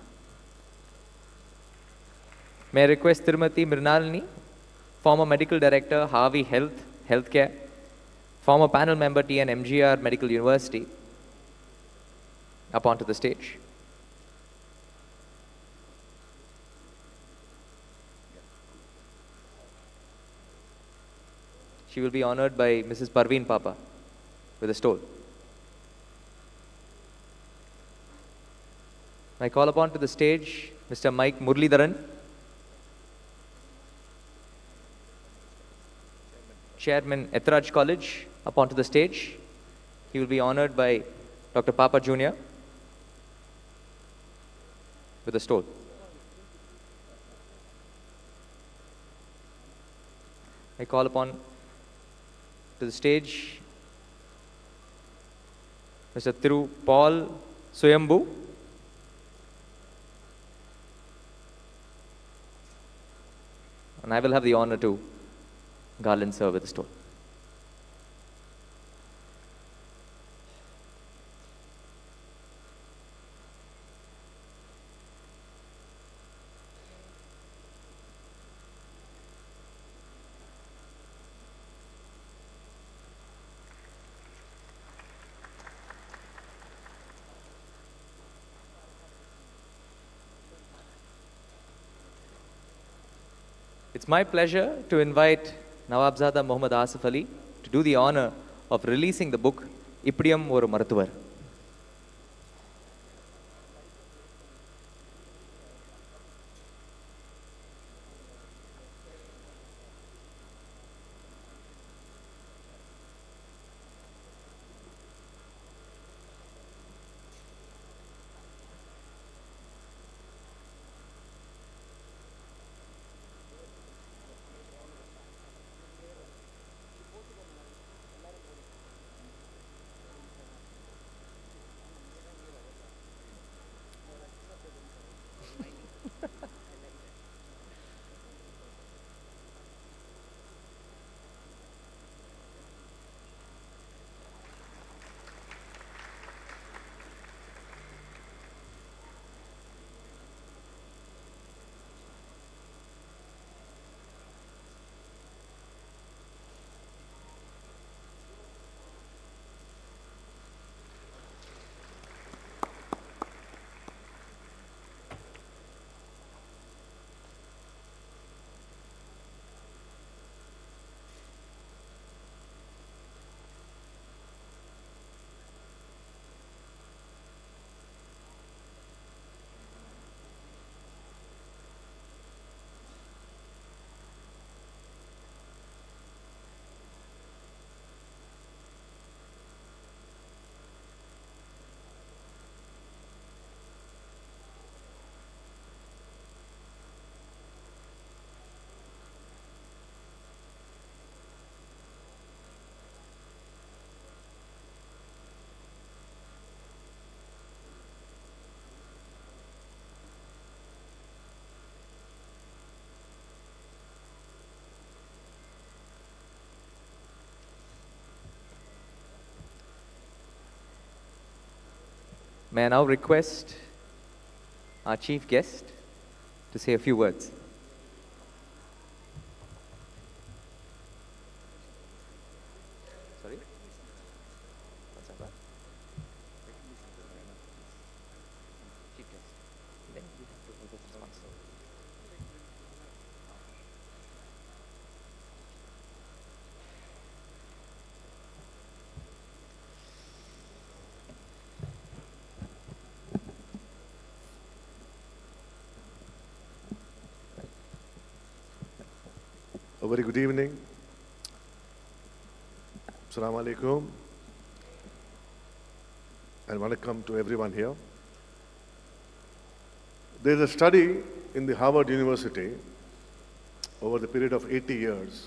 May I request Tirumati Mrinalini, former Medical Director, Harvey Healthcare, former panel member, TN MGR Medical University, up onto the stage. She will be honored by Mrs. Parveen Papa with a stole. I call upon to the stage Mr. Mike Murlidharan, Chairman, Ethraj College, up onto the stage. He will be honored by Dr. Papa Jr. with a stole. I call upon to the stage Mr. Thiru Paul Suyambu, and I will have the honor to garland sir with the stole. It's my pleasure to invite Nawabzada Muhammad Asif Ali to do the honor of releasing the book Ippadiyum Oru Maruthuvar. May I now request our chief guest to say a few words. Sorry? What's that? Chief guest. Then you have to make a response. A very good evening. Assalamu alaikum. And welcome to everyone here. There is a study in the Harvard University over the period of 80 years.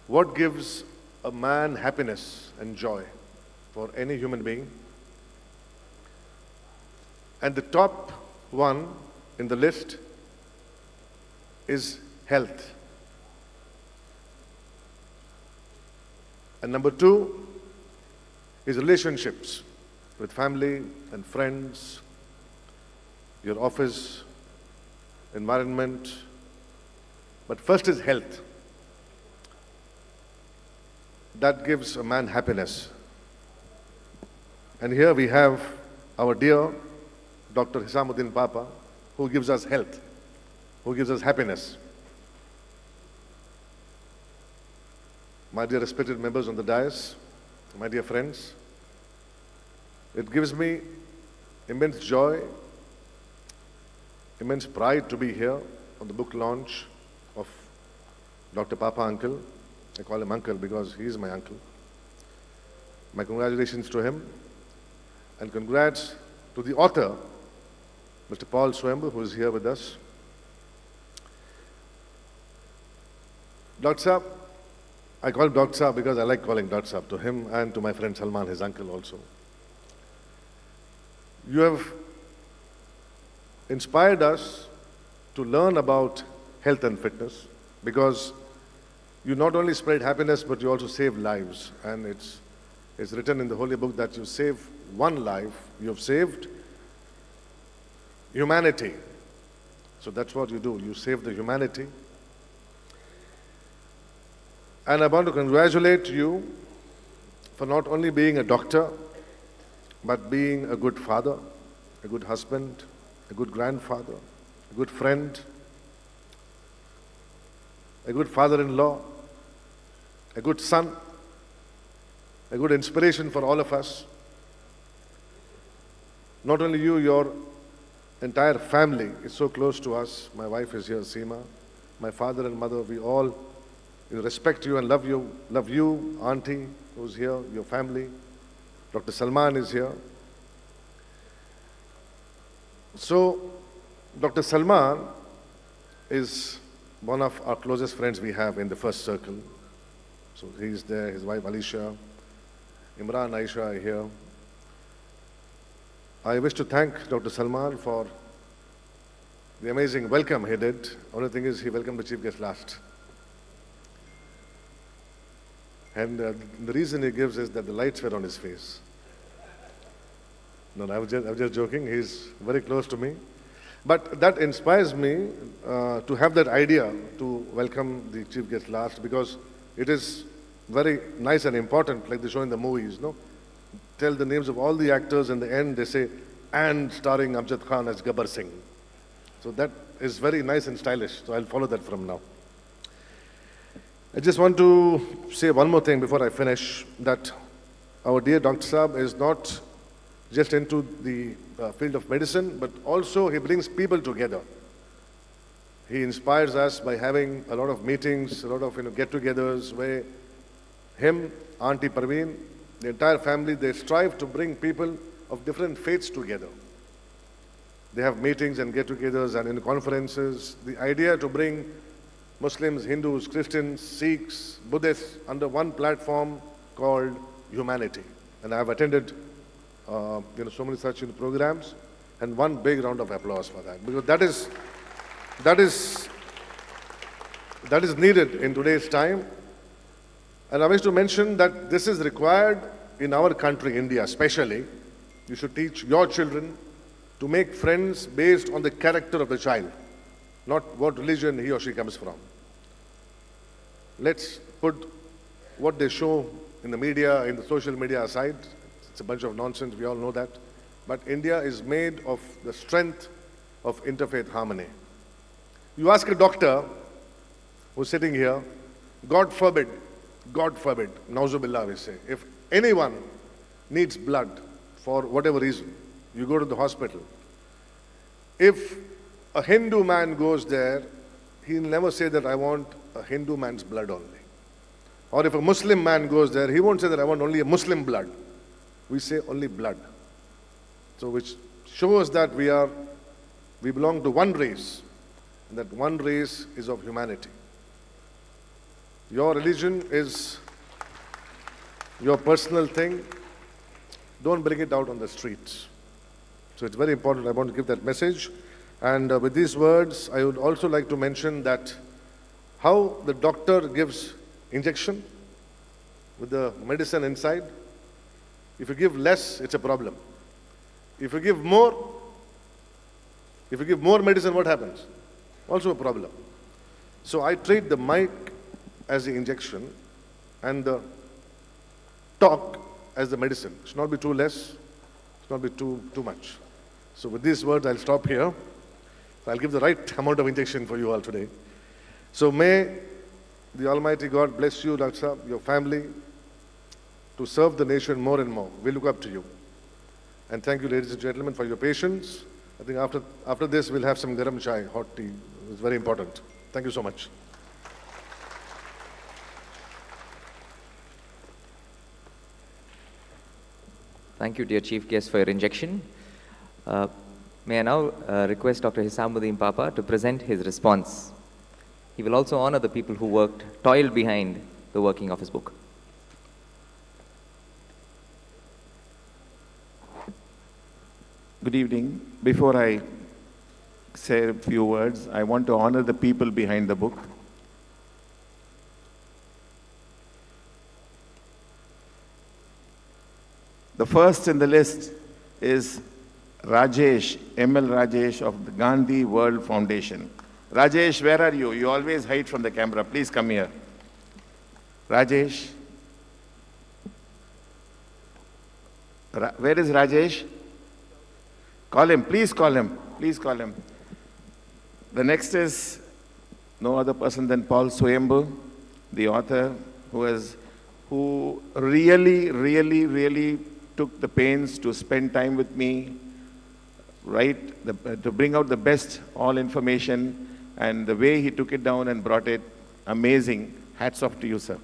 What gives a man happiness and joy for any human being? And the top one in the list is health. And number two is relationships with family and friends, your office, environment. But first is health. That gives a man happiness. And here we have our dear Dr. Hisamuddin Papa, who gives us health, who gives us happiness. My dear respected members on the dais, my dear friends, it gives me immense joy, immense pride to be here on the book launch of Dr. Papa Uncle. I call him Uncle because he is my uncle. My congratulations to him, and congrats to the author, Mr. Paul Swayambhu, who is here with us. Dr. Saab, I call him Dr. Saab because I like calling Dr. Saab to him and to my friend Salman, his uncle also. You have inspired us to learn about health and fitness, because you not only spread happiness, but you also save lives. And it's written in the Holy Book that you save one life, you have saved humanity. So that's what you do, you save the humanity. And I want to congratulate you for not only being a doctor, but being a good father, a good husband, a good grandfather, a good friend, a good father-in-law, a good son, a good inspiration for all of us. Not only you, your entire family is so close to us. My wife is here, Seema. My father and mother, we all respect you and love you. Love you, auntie, who's here, your family. Dr. Salman is here. So, Dr. Salman is one of our closest friends we have in the first circle. So he's there, his wife Alisha, Imran, Aisha are here. I wish to thank Dr. Salman for the amazing welcome he did. Only thing is, he welcomed the chief guest last. And the reason he gives is that the lights were on his face. No, I was just joking. He's very close to me. But that inspires me to have that idea to welcome the chief guest last, because it is very nice and important, like they show in the movies, no? Tell the names of all the actors, and in the end they say, and starring Amjad Khan as Gabbar Singh. So that is very nice and stylish, so I'll follow that from now. I just want to say one more thing before I finish, that our dear Dr. Saab is not just into the field of medicine, but also he brings people together. He inspires us by having a lot of meetings, a lot of get-togethers where him, Auntie Parveen, the entire family, they strive to bring people of different faiths together. They have meetings and get-togethers and in conferences. The idea to bring Muslims, Hindus, Christians, Sikhs, Buddhists under one platform called humanity. And I have attended so many such programs, and one big round of applause for that, because that is needed in today's time. And I wish to mention that this is required in our country, India especially. You should teach your children to make friends based on the character of the child, not what religion he or she comes from. Let's put what they show in the media, in the social media aside. It's a bunch of nonsense, we all know that. But India is made of the strength of interfaith harmony. You ask a doctor who's sitting here, God forbid, nauzubillah we say, if anyone needs blood for whatever reason, you go to the hospital. If a Hindu man goes there, he'll never say that I want a Hindu man's blood only. Or if a Muslim man goes there, he won't say that I want only a Muslim blood. We say only blood. So which shows that we belong to one race, and that one race is of humanity. Your religion is your personal thing. Don't bring it out on the streets. So it's very important. I want to give that message. And with these words, I would also like to mention that how the doctor gives injection with the medicine inside. If you give less, it's a problem. If you give more medicine, what happens? Also a problem. So I treat the mic as the injection and the talk as the medicine. It should not be too less, it should not be too much. So with these words, I'll stop here. I'll give the right amount of injection for you all today. So may the Almighty God bless you, Dr. Saab, your family, to serve the nation more and more. We look up to you. And thank you, ladies and gentlemen, for your patience. I think after this, we'll have some garam chai, hot tea. It's very important. Thank you so much. Thank you, dear Chief Guest, for your injection. May I now request Dr. Hisamuddin Papa to present his response. He will also honor the people who toiled behind the working of his book. Good evening. Before I say a few words. I want to honor the people behind the book. The first in the list is Rajesh, M.L. Rajesh of the Gandhi World Foundation. Rajesh, where are you? You always hide from the camera. Please come here. Rajesh. Where is Rajesh? Call him. Please call him. Please call him. The next is no other person than Paul Soyembu, the author who really took the pains to spend time with me, to bring out the best all information, and the way he took it down and brought it, amazing. Hats off to you, sir.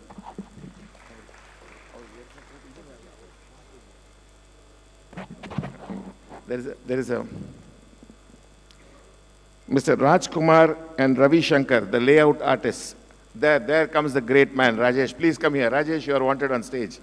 There is a Mr. Rajkumar and Ravi Shankar, the layout artists. There comes the great man, Rajesh. Please come here. Rajesh, you are wanted on stage.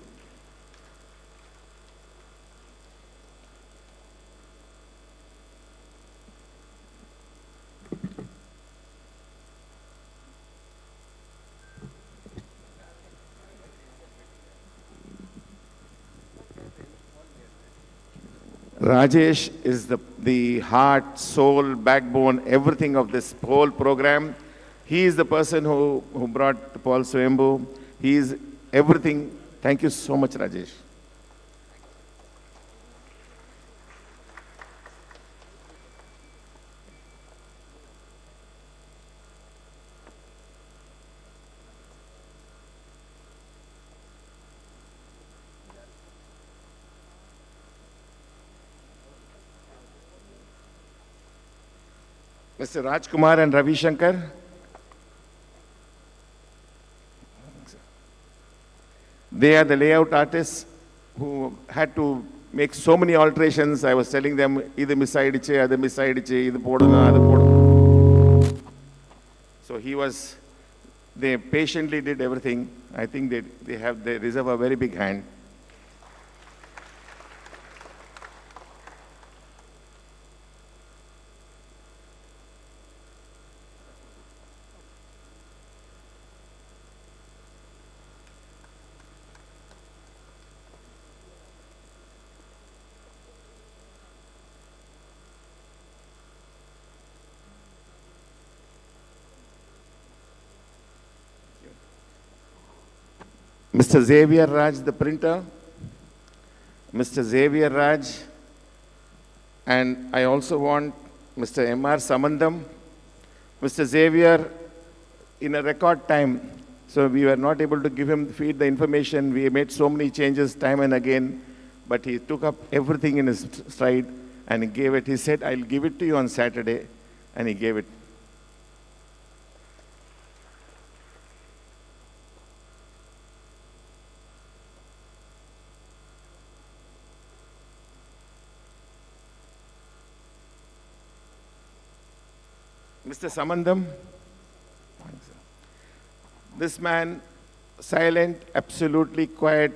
Rajesh is the heart, soul, backbone, everything of this whole program. He is the person who brought Paul Soyembu. He is everything. Thank you so much, Rajesh. Mr. Rajkumar and Ravi Shankar. They are the layout artists who had to make so many alterations. I was telling them, either misaidiche, other misaidiche, either podana, other podana. So they patiently did everything. I think they deserve a very big hand. Mr. Xavier Raj, the printer, Mr. Xavier Raj, and I also want Mr. M.R. Samandam, Mr. Xavier, in a record time, so we were not able to feed the information. We made so many changes time and again, but he took up everything in his stride and he gave it. He said, I'll give it to you on Saturday, and he gave it. Mr. Samandam, this man, silent, absolutely quiet,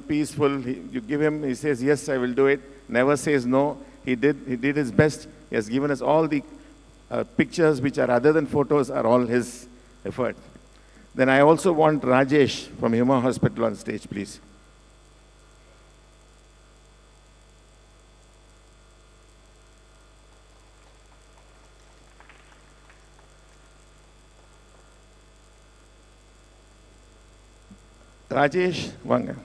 peaceful. You give him, he says, yes, I will do it. Never says no. He did his best. He has given us all the pictures which are other than photos are all his effort. Then I also want Rajesh from Huma Hospital on stage, please. Rajesh, vanga.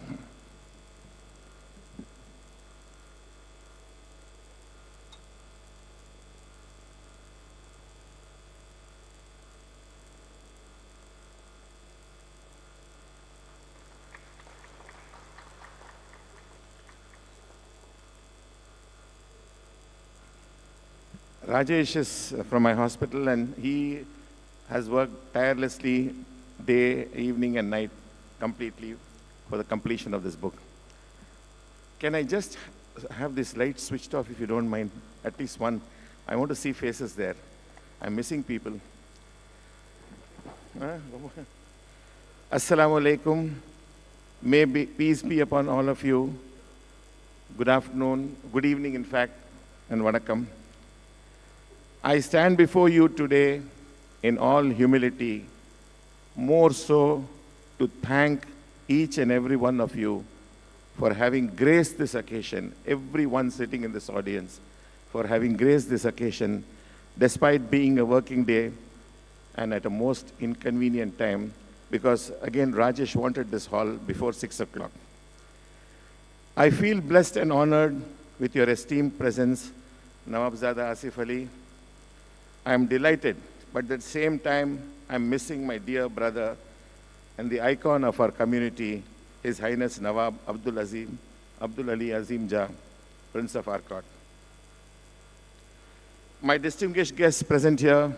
Rajesh is from my hospital, and he has worked tirelessly day, evening and night completely for the completion of this book. Can I just have this light switched off if you don't mind? At least one. I want to see faces there. I'm missing people. Assalamu alaikum. Peace be upon all of you. Good afternoon, good evening in fact, and vanakkam. I stand before you today in all humility, more so to thank each and every one of you for having graced this occasion, everyone sitting in this audience, for having graced this occasion, despite being a working day and at a most inconvenient time, because again, Rajesh wanted this hall before 6 o'clock. I feel blessed and honored with your esteemed presence, Nawabzada Asif Ali. I am delighted, but at the same time, I'm missing my dear brother and the icon of our community, His Highness Nawab Abdul Ali Azim Jah, Prince of Arcot. My distinguished guests present here,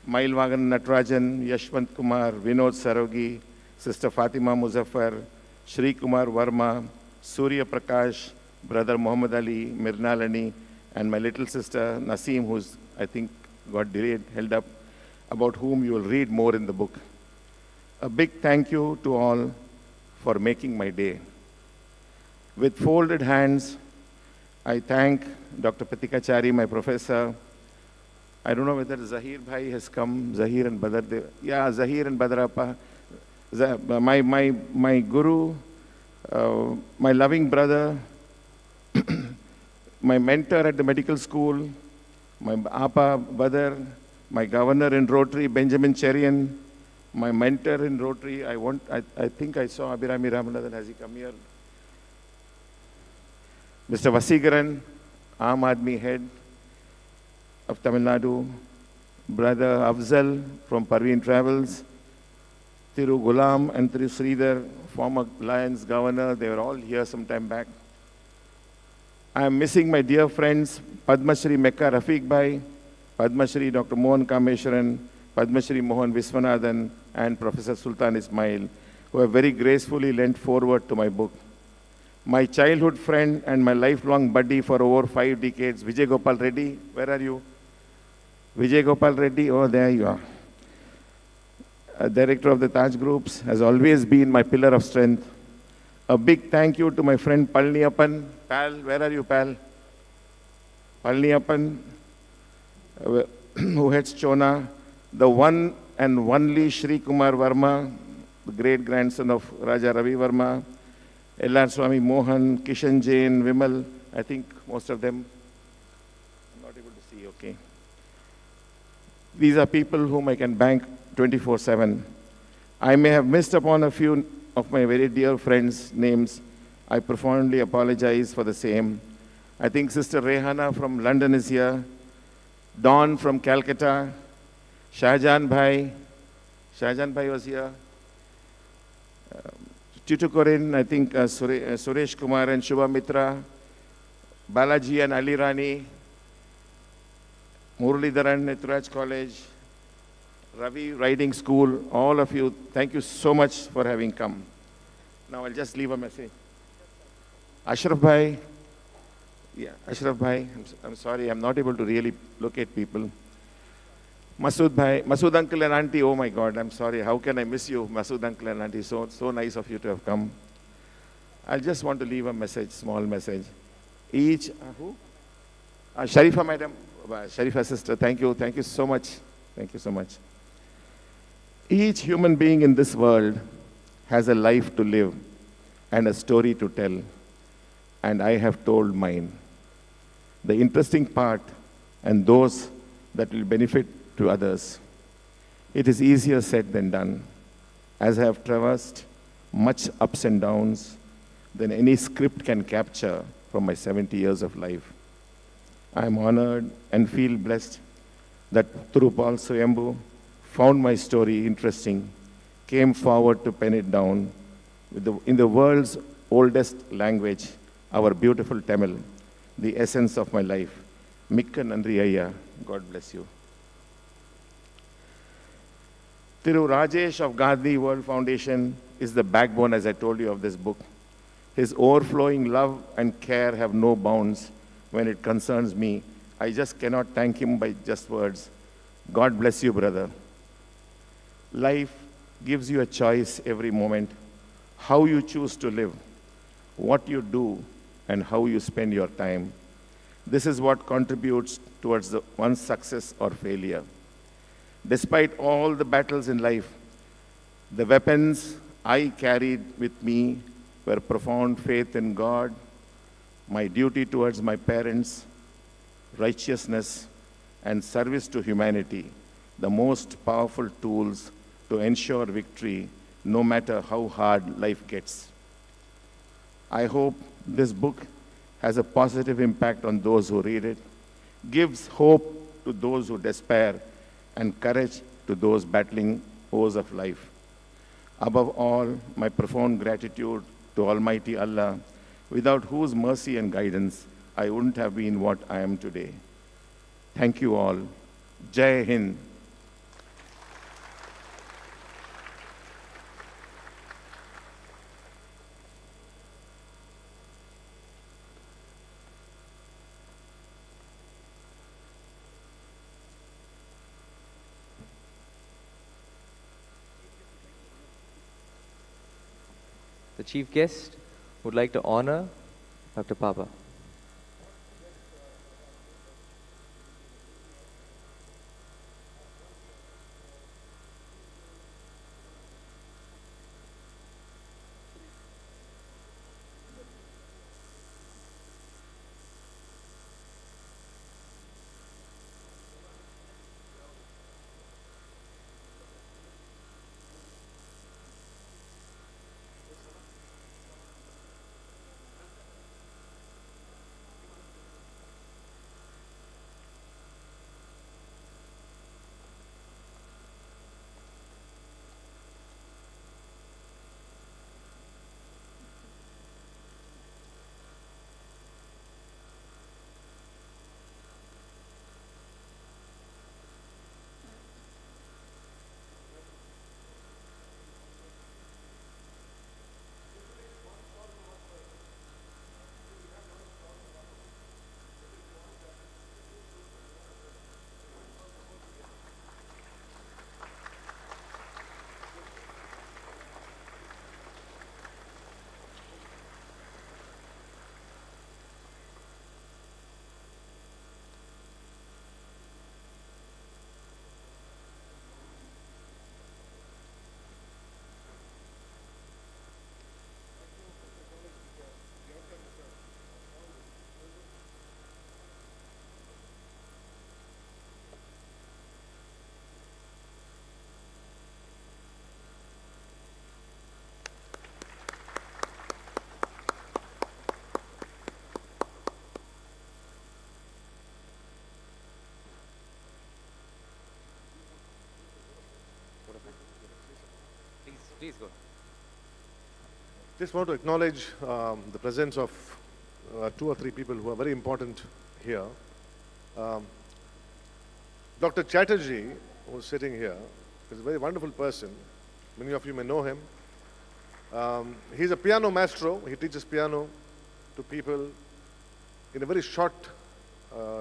Mailwagan Natarajan, Yashwant Kumar, Vinod Sarogi, Sister Fatima Muzaffar, Shri Kumar Verma, Surya Prakash, Brother Muhammad Ali, Mirnalani, and my little sister Naseem, who's, I think, got delayed, held up, about whom you will read more in the book. A big thank you to all for making my day. With folded hands, I thank Dr. Patikachari, my professor. I don't know whether Zahir Bhai has come, Zahir and Badar. Yeah, Zahir and Badarappa. My guru, my loving brother, my mentor at the medical school, my Appa Badar, my governor in Rotary, Benjamin Cherian, my mentor in Rotary. I think I saw Abhirami Ramanathan. Has he come here? Mr. Vasigaran, Aam Aadmi head of Tamil Nadu, Brother Afzal from Parveen Travels, Thiru Gulam and Thiru Sridhar, former Lions governor. They were all here some time back. I am missing my dear friends, Padma Shri Mekka Rafiq Bhai, Padma Shri Dr. Mohan Kameshwaran, Padma Shri Mohan Viswanathan, and Professor Sultan Ismail, who have very gracefully lent forward to my book. My childhood friend and my lifelong buddy for over 5 decades, Vijay Gopal Reddy. Where are you? Vijay Gopal Reddy, oh, there you are. Director of the Taj Groups, has always been my pillar of strength. A big thank you to my friend Palniappan. Pal, where are you, Pal? Palniappan, who heads Chona, the one and only Shri Kumar Verma, the great grandson of Raja Ravi Verma, L.R. Swami Mohan, Kishan Jain, Vimal, I think most of them, I'm not able to see, okay. These are people whom I can bank 24/7. I may have missed upon a few of my very dear friends' names. I profoundly apologize for the same. I think Sister Rehana from London is here, Dawn from Calcutta, Shahjan Bhai was here, Titukorin, I think Suresh Kumar and Shubha Mitra, Balaji and Ali Rani, Muralidharan, Netraj College, Ravi Riding School, all of you, thank you so much for having come. Now I'll just leave a message. Ashraf Bhai, Ashraf Bhai, I'm sorry, I'm not able to really locate people. Masood Bhai, Masood Uncle and Auntie, oh my God, I'm sorry, how can I miss you, Masood Uncle and Auntie, so nice of you to have come. I just want to leave a message, small message. Each, who? Sharifa Madam, Sharifa Sister, thank you so much, thank you so much. Each human being in this world has a life to live and a story to tell, and I have told mine. The interesting part and those that will benefit to others. It is easier said than done, as I have traversed much ups and downs than any script can capture from my 70 years of life. I am honored and feel blessed that through Paul Soyambu found my story interesting, came forward to pen it down in the world's oldest language, our beautiful Tamil, the essence of my life. Mikka Nandri Ayya, God bless you. Thiru Rajesh of Gandhi World Foundation is the backbone, as I told you, of this book. His overflowing love and care have no bounds when it concerns me. I just cannot thank him by just words. God bless you, brother. Life gives you a choice every moment, how you choose to live, what you do, and how you spend your time. This is what contributes towards one's success or failure. Despite all the battles in life, the weapons I carried with me were profound faith in God, my duty towards my parents, righteousness, and service to humanity, the most powerful tools to ensure victory no matter how hard life gets. I hope this book has a positive impact on those who read it, gives hope to those who despair, and courage to those battling woes of life. Above all, my profound gratitude to Almighty Allah, without whose mercy and guidance I wouldn't have been what I am today. Thank you all. Jai Hind. The chief guest would like to honor Dr. Papa. Please go. Just want to acknowledge the presence of 2 or 3 people who are very important here. Dr. Chatterjee, who's sitting here, is a very wonderful person. Many of you may know him. He's a piano maestro. He teaches piano to people in a very short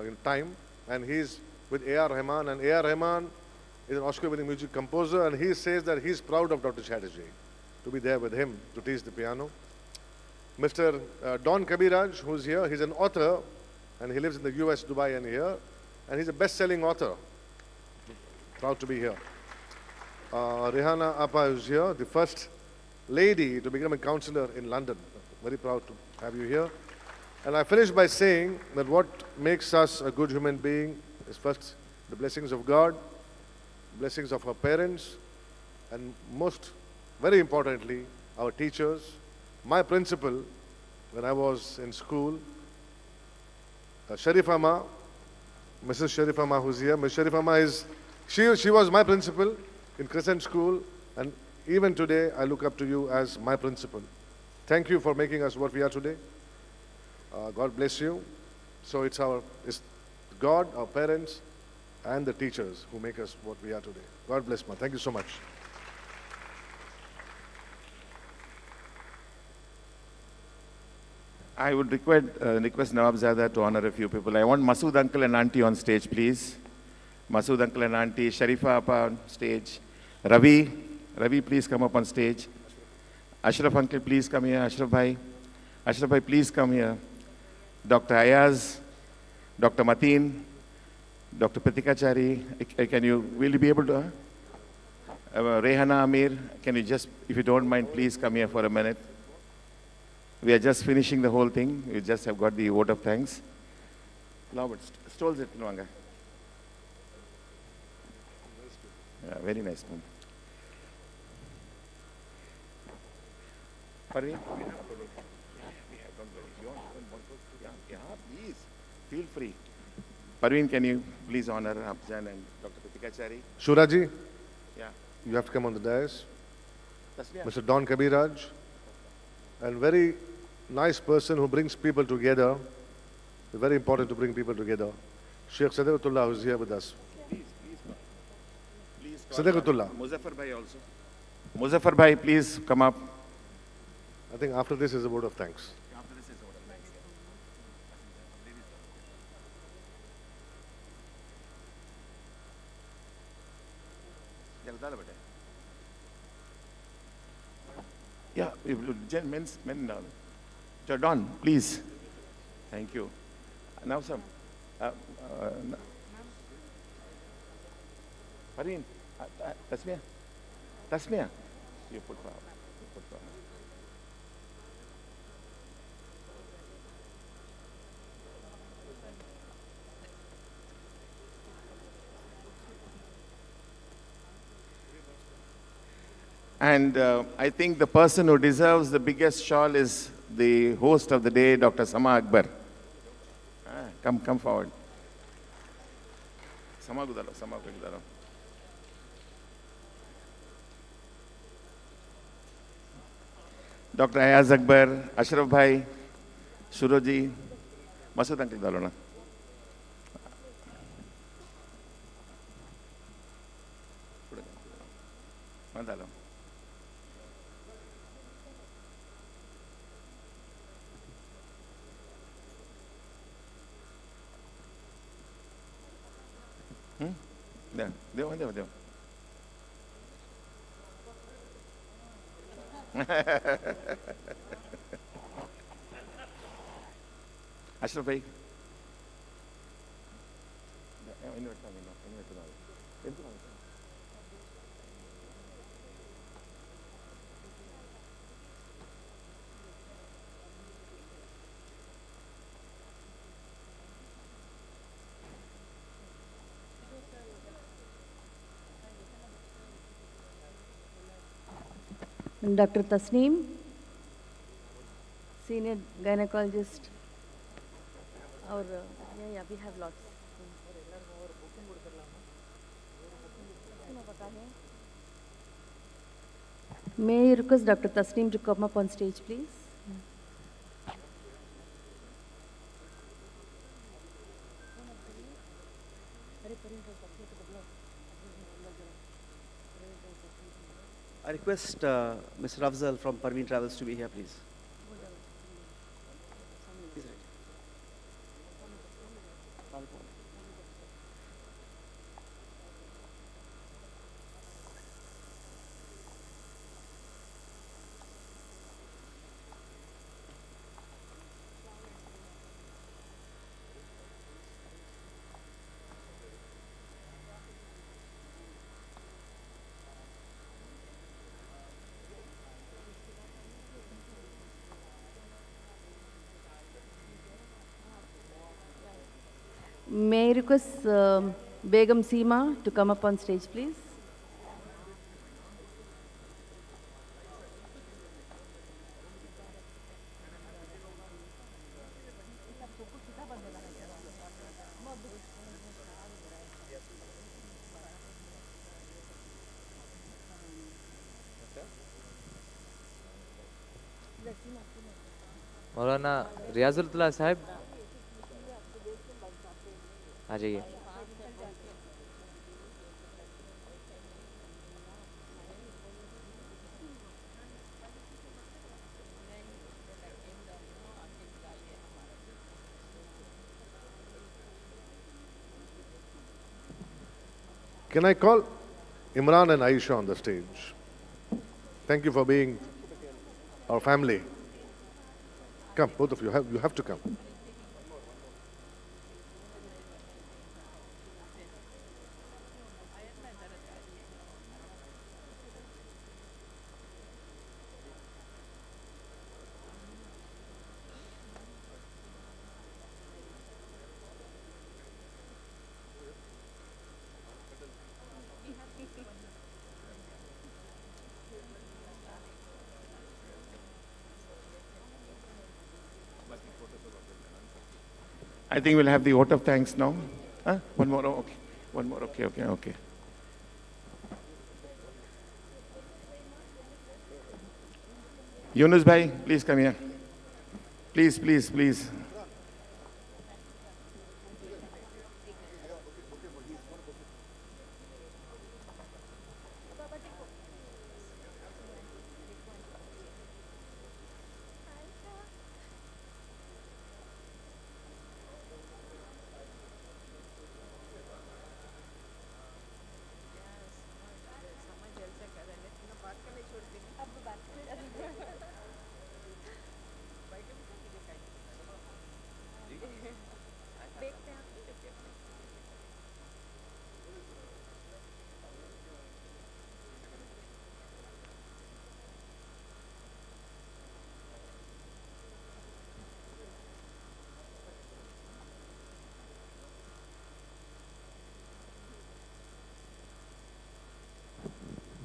in time. And he's with A.R. Rahman. And A.R. Rahman is an Oscar-winning music composer. And he says that he's proud of Dr. Chatterjee to be there with him to teach the piano. Mr. Don Kabiraj, who's here, he's an author. And he lives in the US, Dubai, and here. And he's a best-selling author. Proud to be here. Rihanna Appa is here, the first lady to become a counselor in London. Very proud to have you here. And I finish by saying that what makes us a good human being is first the blessings of God, blessings of our parents, and most, very importantly, our teachers. My principal, when I was in school, Sharif Amma, Mrs. Sharif Amma, who's here. Ms. Sharif Amma is, she was my principal in Crescent School, and even today I look up to you as my principal. Thank you for making us what we are today. God bless you. So it's God, our parents, and the teachers who make us what we are today. God bless ma. Thank you so much. I would request Nawab Zada to honor a few people. I want Masood uncle and auntie on stage, please. Masood uncle and auntie, Sharifa Appa on stage. Ravi, please come up on stage. Ashraf uncle, please come here. Ashraf bhai, please come here. Dr. Ayaz, Dr. Mateen, Dr. Pratikachari, will you be able to? Rehana Amir, can you just, if you don't mind, please come here for a minute. We are just finishing the whole thing. We just have got the vote of thanks. Now, but stalls it, Nwanga. Yeah, very nice one. Parveen? Yeah, please. Feel free. Parveen, can you please honor Afzan and Dr. Pratikachari? Shuraji, Yeah. you have to come on the dais. Tasmiya. Mr. Don Kabiraj, and very nice person who brings people together. Very important to bring people together. Sheikh Sadaqatullah, who is here with us. Please. Sadaqatullah. Muzaffar Bhai also. Muzaffar Bhai, please come up. I think after this is a vote of thanks. After this is a vote of thanks. Yeah, men now. Don, please. Thank you. Now some. Parveen, Tasmiya. Tasmiya. You put power. And I think the person who deserves the biggest shawl is the host of the day, Dr. Sama Akbar. Come forward. Sama Gudalo. Dr. Ayaz Akbar, Ashraf Bhai, Shuroji, Masud Uncle Dalona. Mandalo. Deo. Ashraf Bhai. Dr. Tasneem, senior gynecologist. We have lots. May I request Dr. Tasneem to come up on stage, please? I request Mr. Afzal from Parveen Travels to be here, please. May I request Begum Seema to come up on stage, please? मौलाना रियाजुल्लाह साहब आ जाइए. Can I call Imran and Aisha on the stage? Thank you for being our family. Come, both of you, you have to come. I think we'll have the vote of thanks now. Huh? One more, oh, okay. One more, okay. Yunus Bhai, please come here. Please.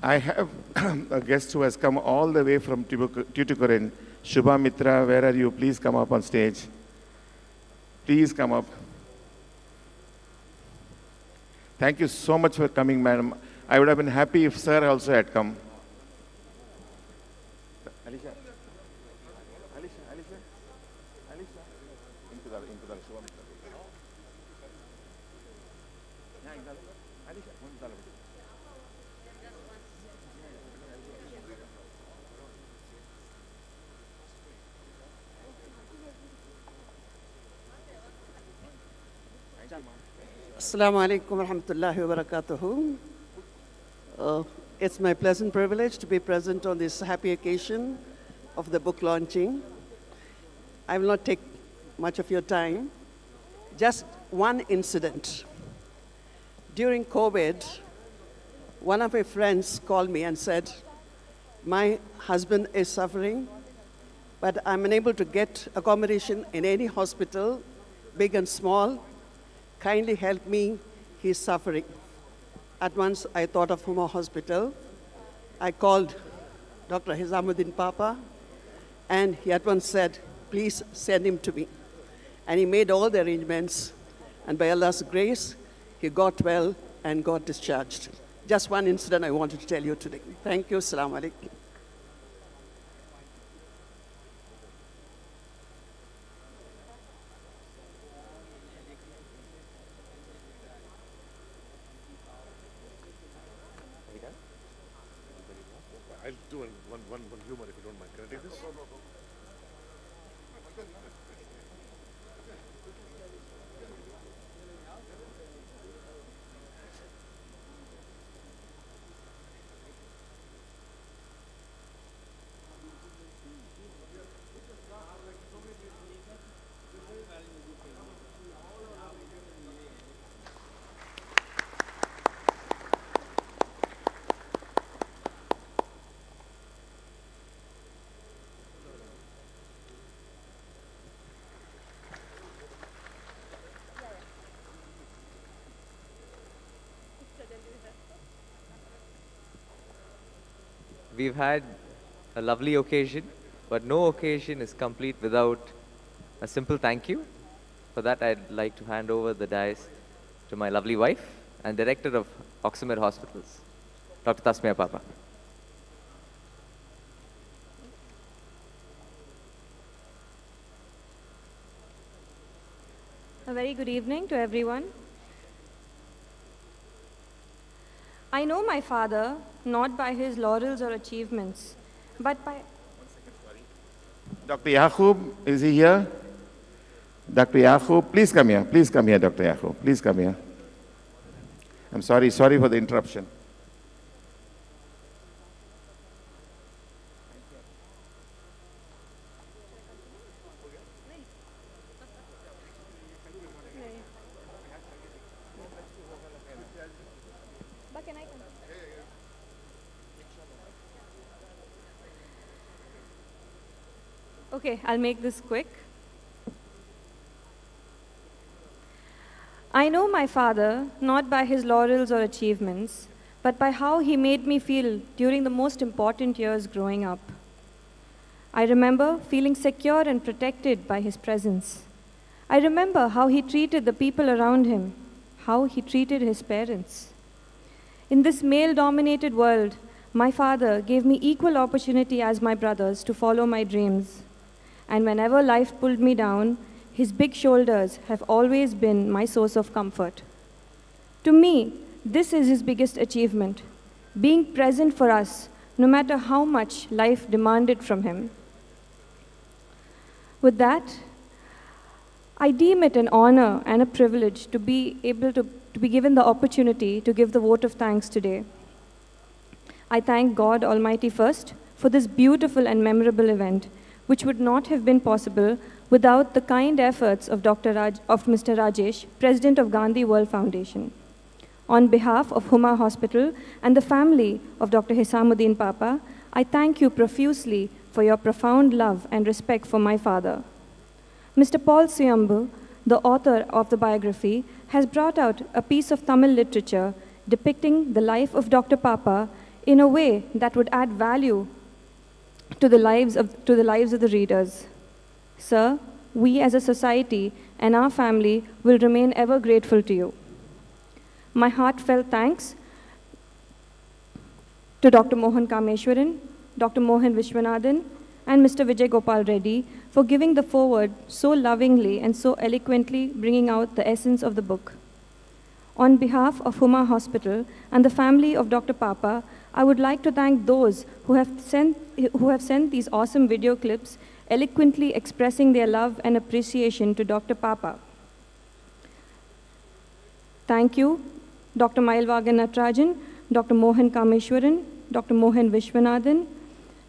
I have a guest who has come all the way from Tuticorin. Shubha Mitra, where are you? Please come up on stage. Please come up. Thank you so much for coming, madam. I would have been happy if sir also had come. Alisha. Assalamu alaikum wa rahmatullahi wa barakatuhu. It's my pleasant privilege to be present on this happy occasion of the book launching. I will not take much of your time. Just one incident. During COVID, one of my friends called me and said, my husband is suffering, but I'm unable to get accommodation in any hospital, big and small. Kindly help me, he's suffering. At once, I thought of Huma Hospital. I called Dr. Hisamuddin Papa, and he at once said, please send him to me. And he made all the arrangements, and by Allah's grace, he got well and got discharged. Just one incident I wanted to tell you today. Thank you. Assalamu alaikum. I'll do one humor if you don't mind. Can I take this? We've had a lovely occasion, but no occasion is complete without a simple thank you. For that, I'd like to hand over the dais to my lovely wife and director of Oxymer Hospitals, Dr. Tasmia Papa. A very good evening to everyone. I know my father not by his laurels or achievements, but by... Dr. Yaqub, is he here? Dr. Yaqub, please come here. Please come here, Dr. Yaqub. Please come here. I'm sorry for the interruption. Okay, I'll make this quick. I know my father not by his laurels or achievements, but by how he made me feel during the most important years growing up. I remember feeling secure and protected by his presence. I remember how he treated the people around him, how he treated his parents. In this male-dominated world, my father gave me equal opportunity as my brothers to follow my dreams. And whenever life pulled me down, his big shoulders have always been my source of comfort. To me, this is his biggest achievement, being present for us, no matter how much life demanded from him. With that, I deem it an honor and a privilege to be able to be given the opportunity to give the vote of thanks today. I thank God Almighty first for this beautiful and memorable event, which would not have been possible without the kind efforts of Mr. Rajesh, President of Gandhi World Foundation. On behalf of Huma Hospital and the family of Dr. Hisamuddin Papa, I thank you profusely for your profound love and respect for my father. Mr. Paul Suyambu, the author of the biography, has brought out a piece of Tamil literature depicting the life of Dr. Papa in a way that would add value to the lives of the readers. Sir, we as a society and our family will remain ever grateful to you. My heartfelt thanks to Dr. Mohan Kameshwaran, Dr. Mohan Vishwanathan, and Mr. Vijay Gopal Reddy for giving the foreword so lovingly and so eloquently, bringing out the essence of the book. On behalf of Huma Hospital and the family of Dr. Papa, I would like to thank those who have sent these awesome video clips eloquently expressing their love and appreciation to Dr. Papa. Thank you, Dr. Mailvagan Natarajan, Dr. Mohan Kameshwaran, Dr. Mohan Vishwanathan,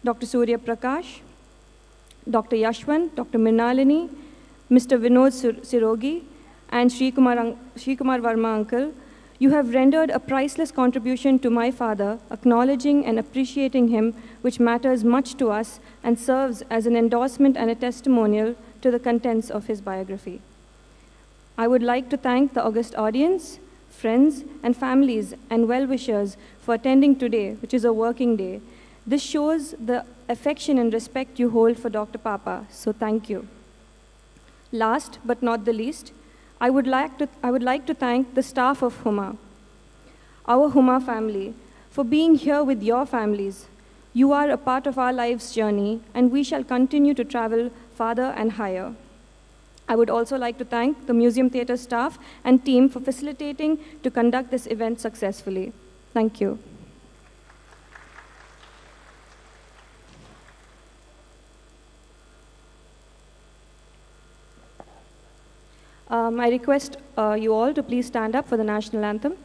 Dr. Surya Prakash, Dr. Yashwant, Dr. Mrinalini, Mr. Vinod Sirogi, and Sri Kumar Varma uncle. You have rendered a priceless contribution to my father, acknowledging and appreciating him, which matters much to us and serves as an endorsement and a testimonial to the contents of his biography. I would like to thank the august audience, friends and families and well-wishers for attending today, which is a working day. This shows the affection and respect you hold for Dr. Papa, so thank you. Last but not the least, I would like to thank the staff of Huma, our Huma family, for being here with your families. You are a part of our life's journey, and we shall continue to travel farther and higher. I would also like to thank the Museum Theatre staff and team for facilitating to conduct this event successfully. Thank you. I request you all to please stand up for the national anthem.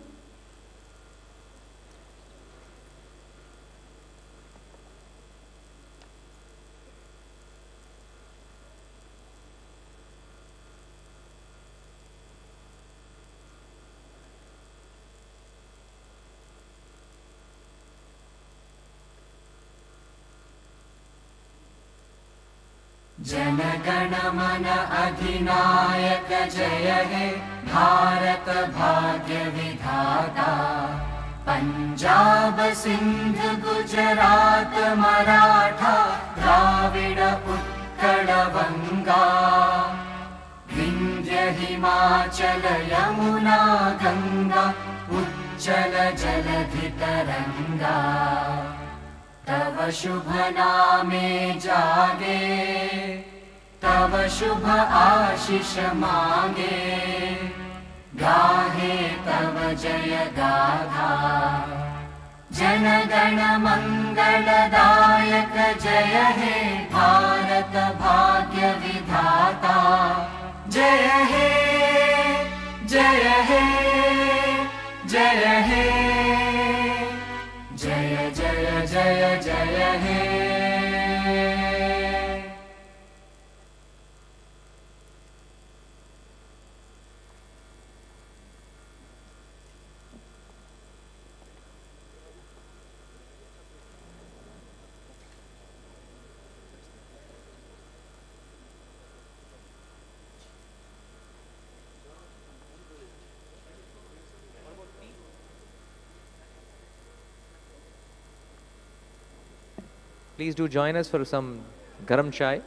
जनगण मन अधिनायक जय हे भारत भाग्य विधाता पंजाब सिंध गुजरात मराठा द्राविड उत्कल बंगा विंध्य हिमाचल यमुना गंगा उज्जल जलधि तरंगा तव शुभ नामे जागे तव शुभ आशीष मांगे गाहे तव जय गाथा जनगण मंगलदायक जय हे भारत भाग्य विधाता जय हे जय हे जय हे जय जय जय जय हे Please do join us for some garam chai.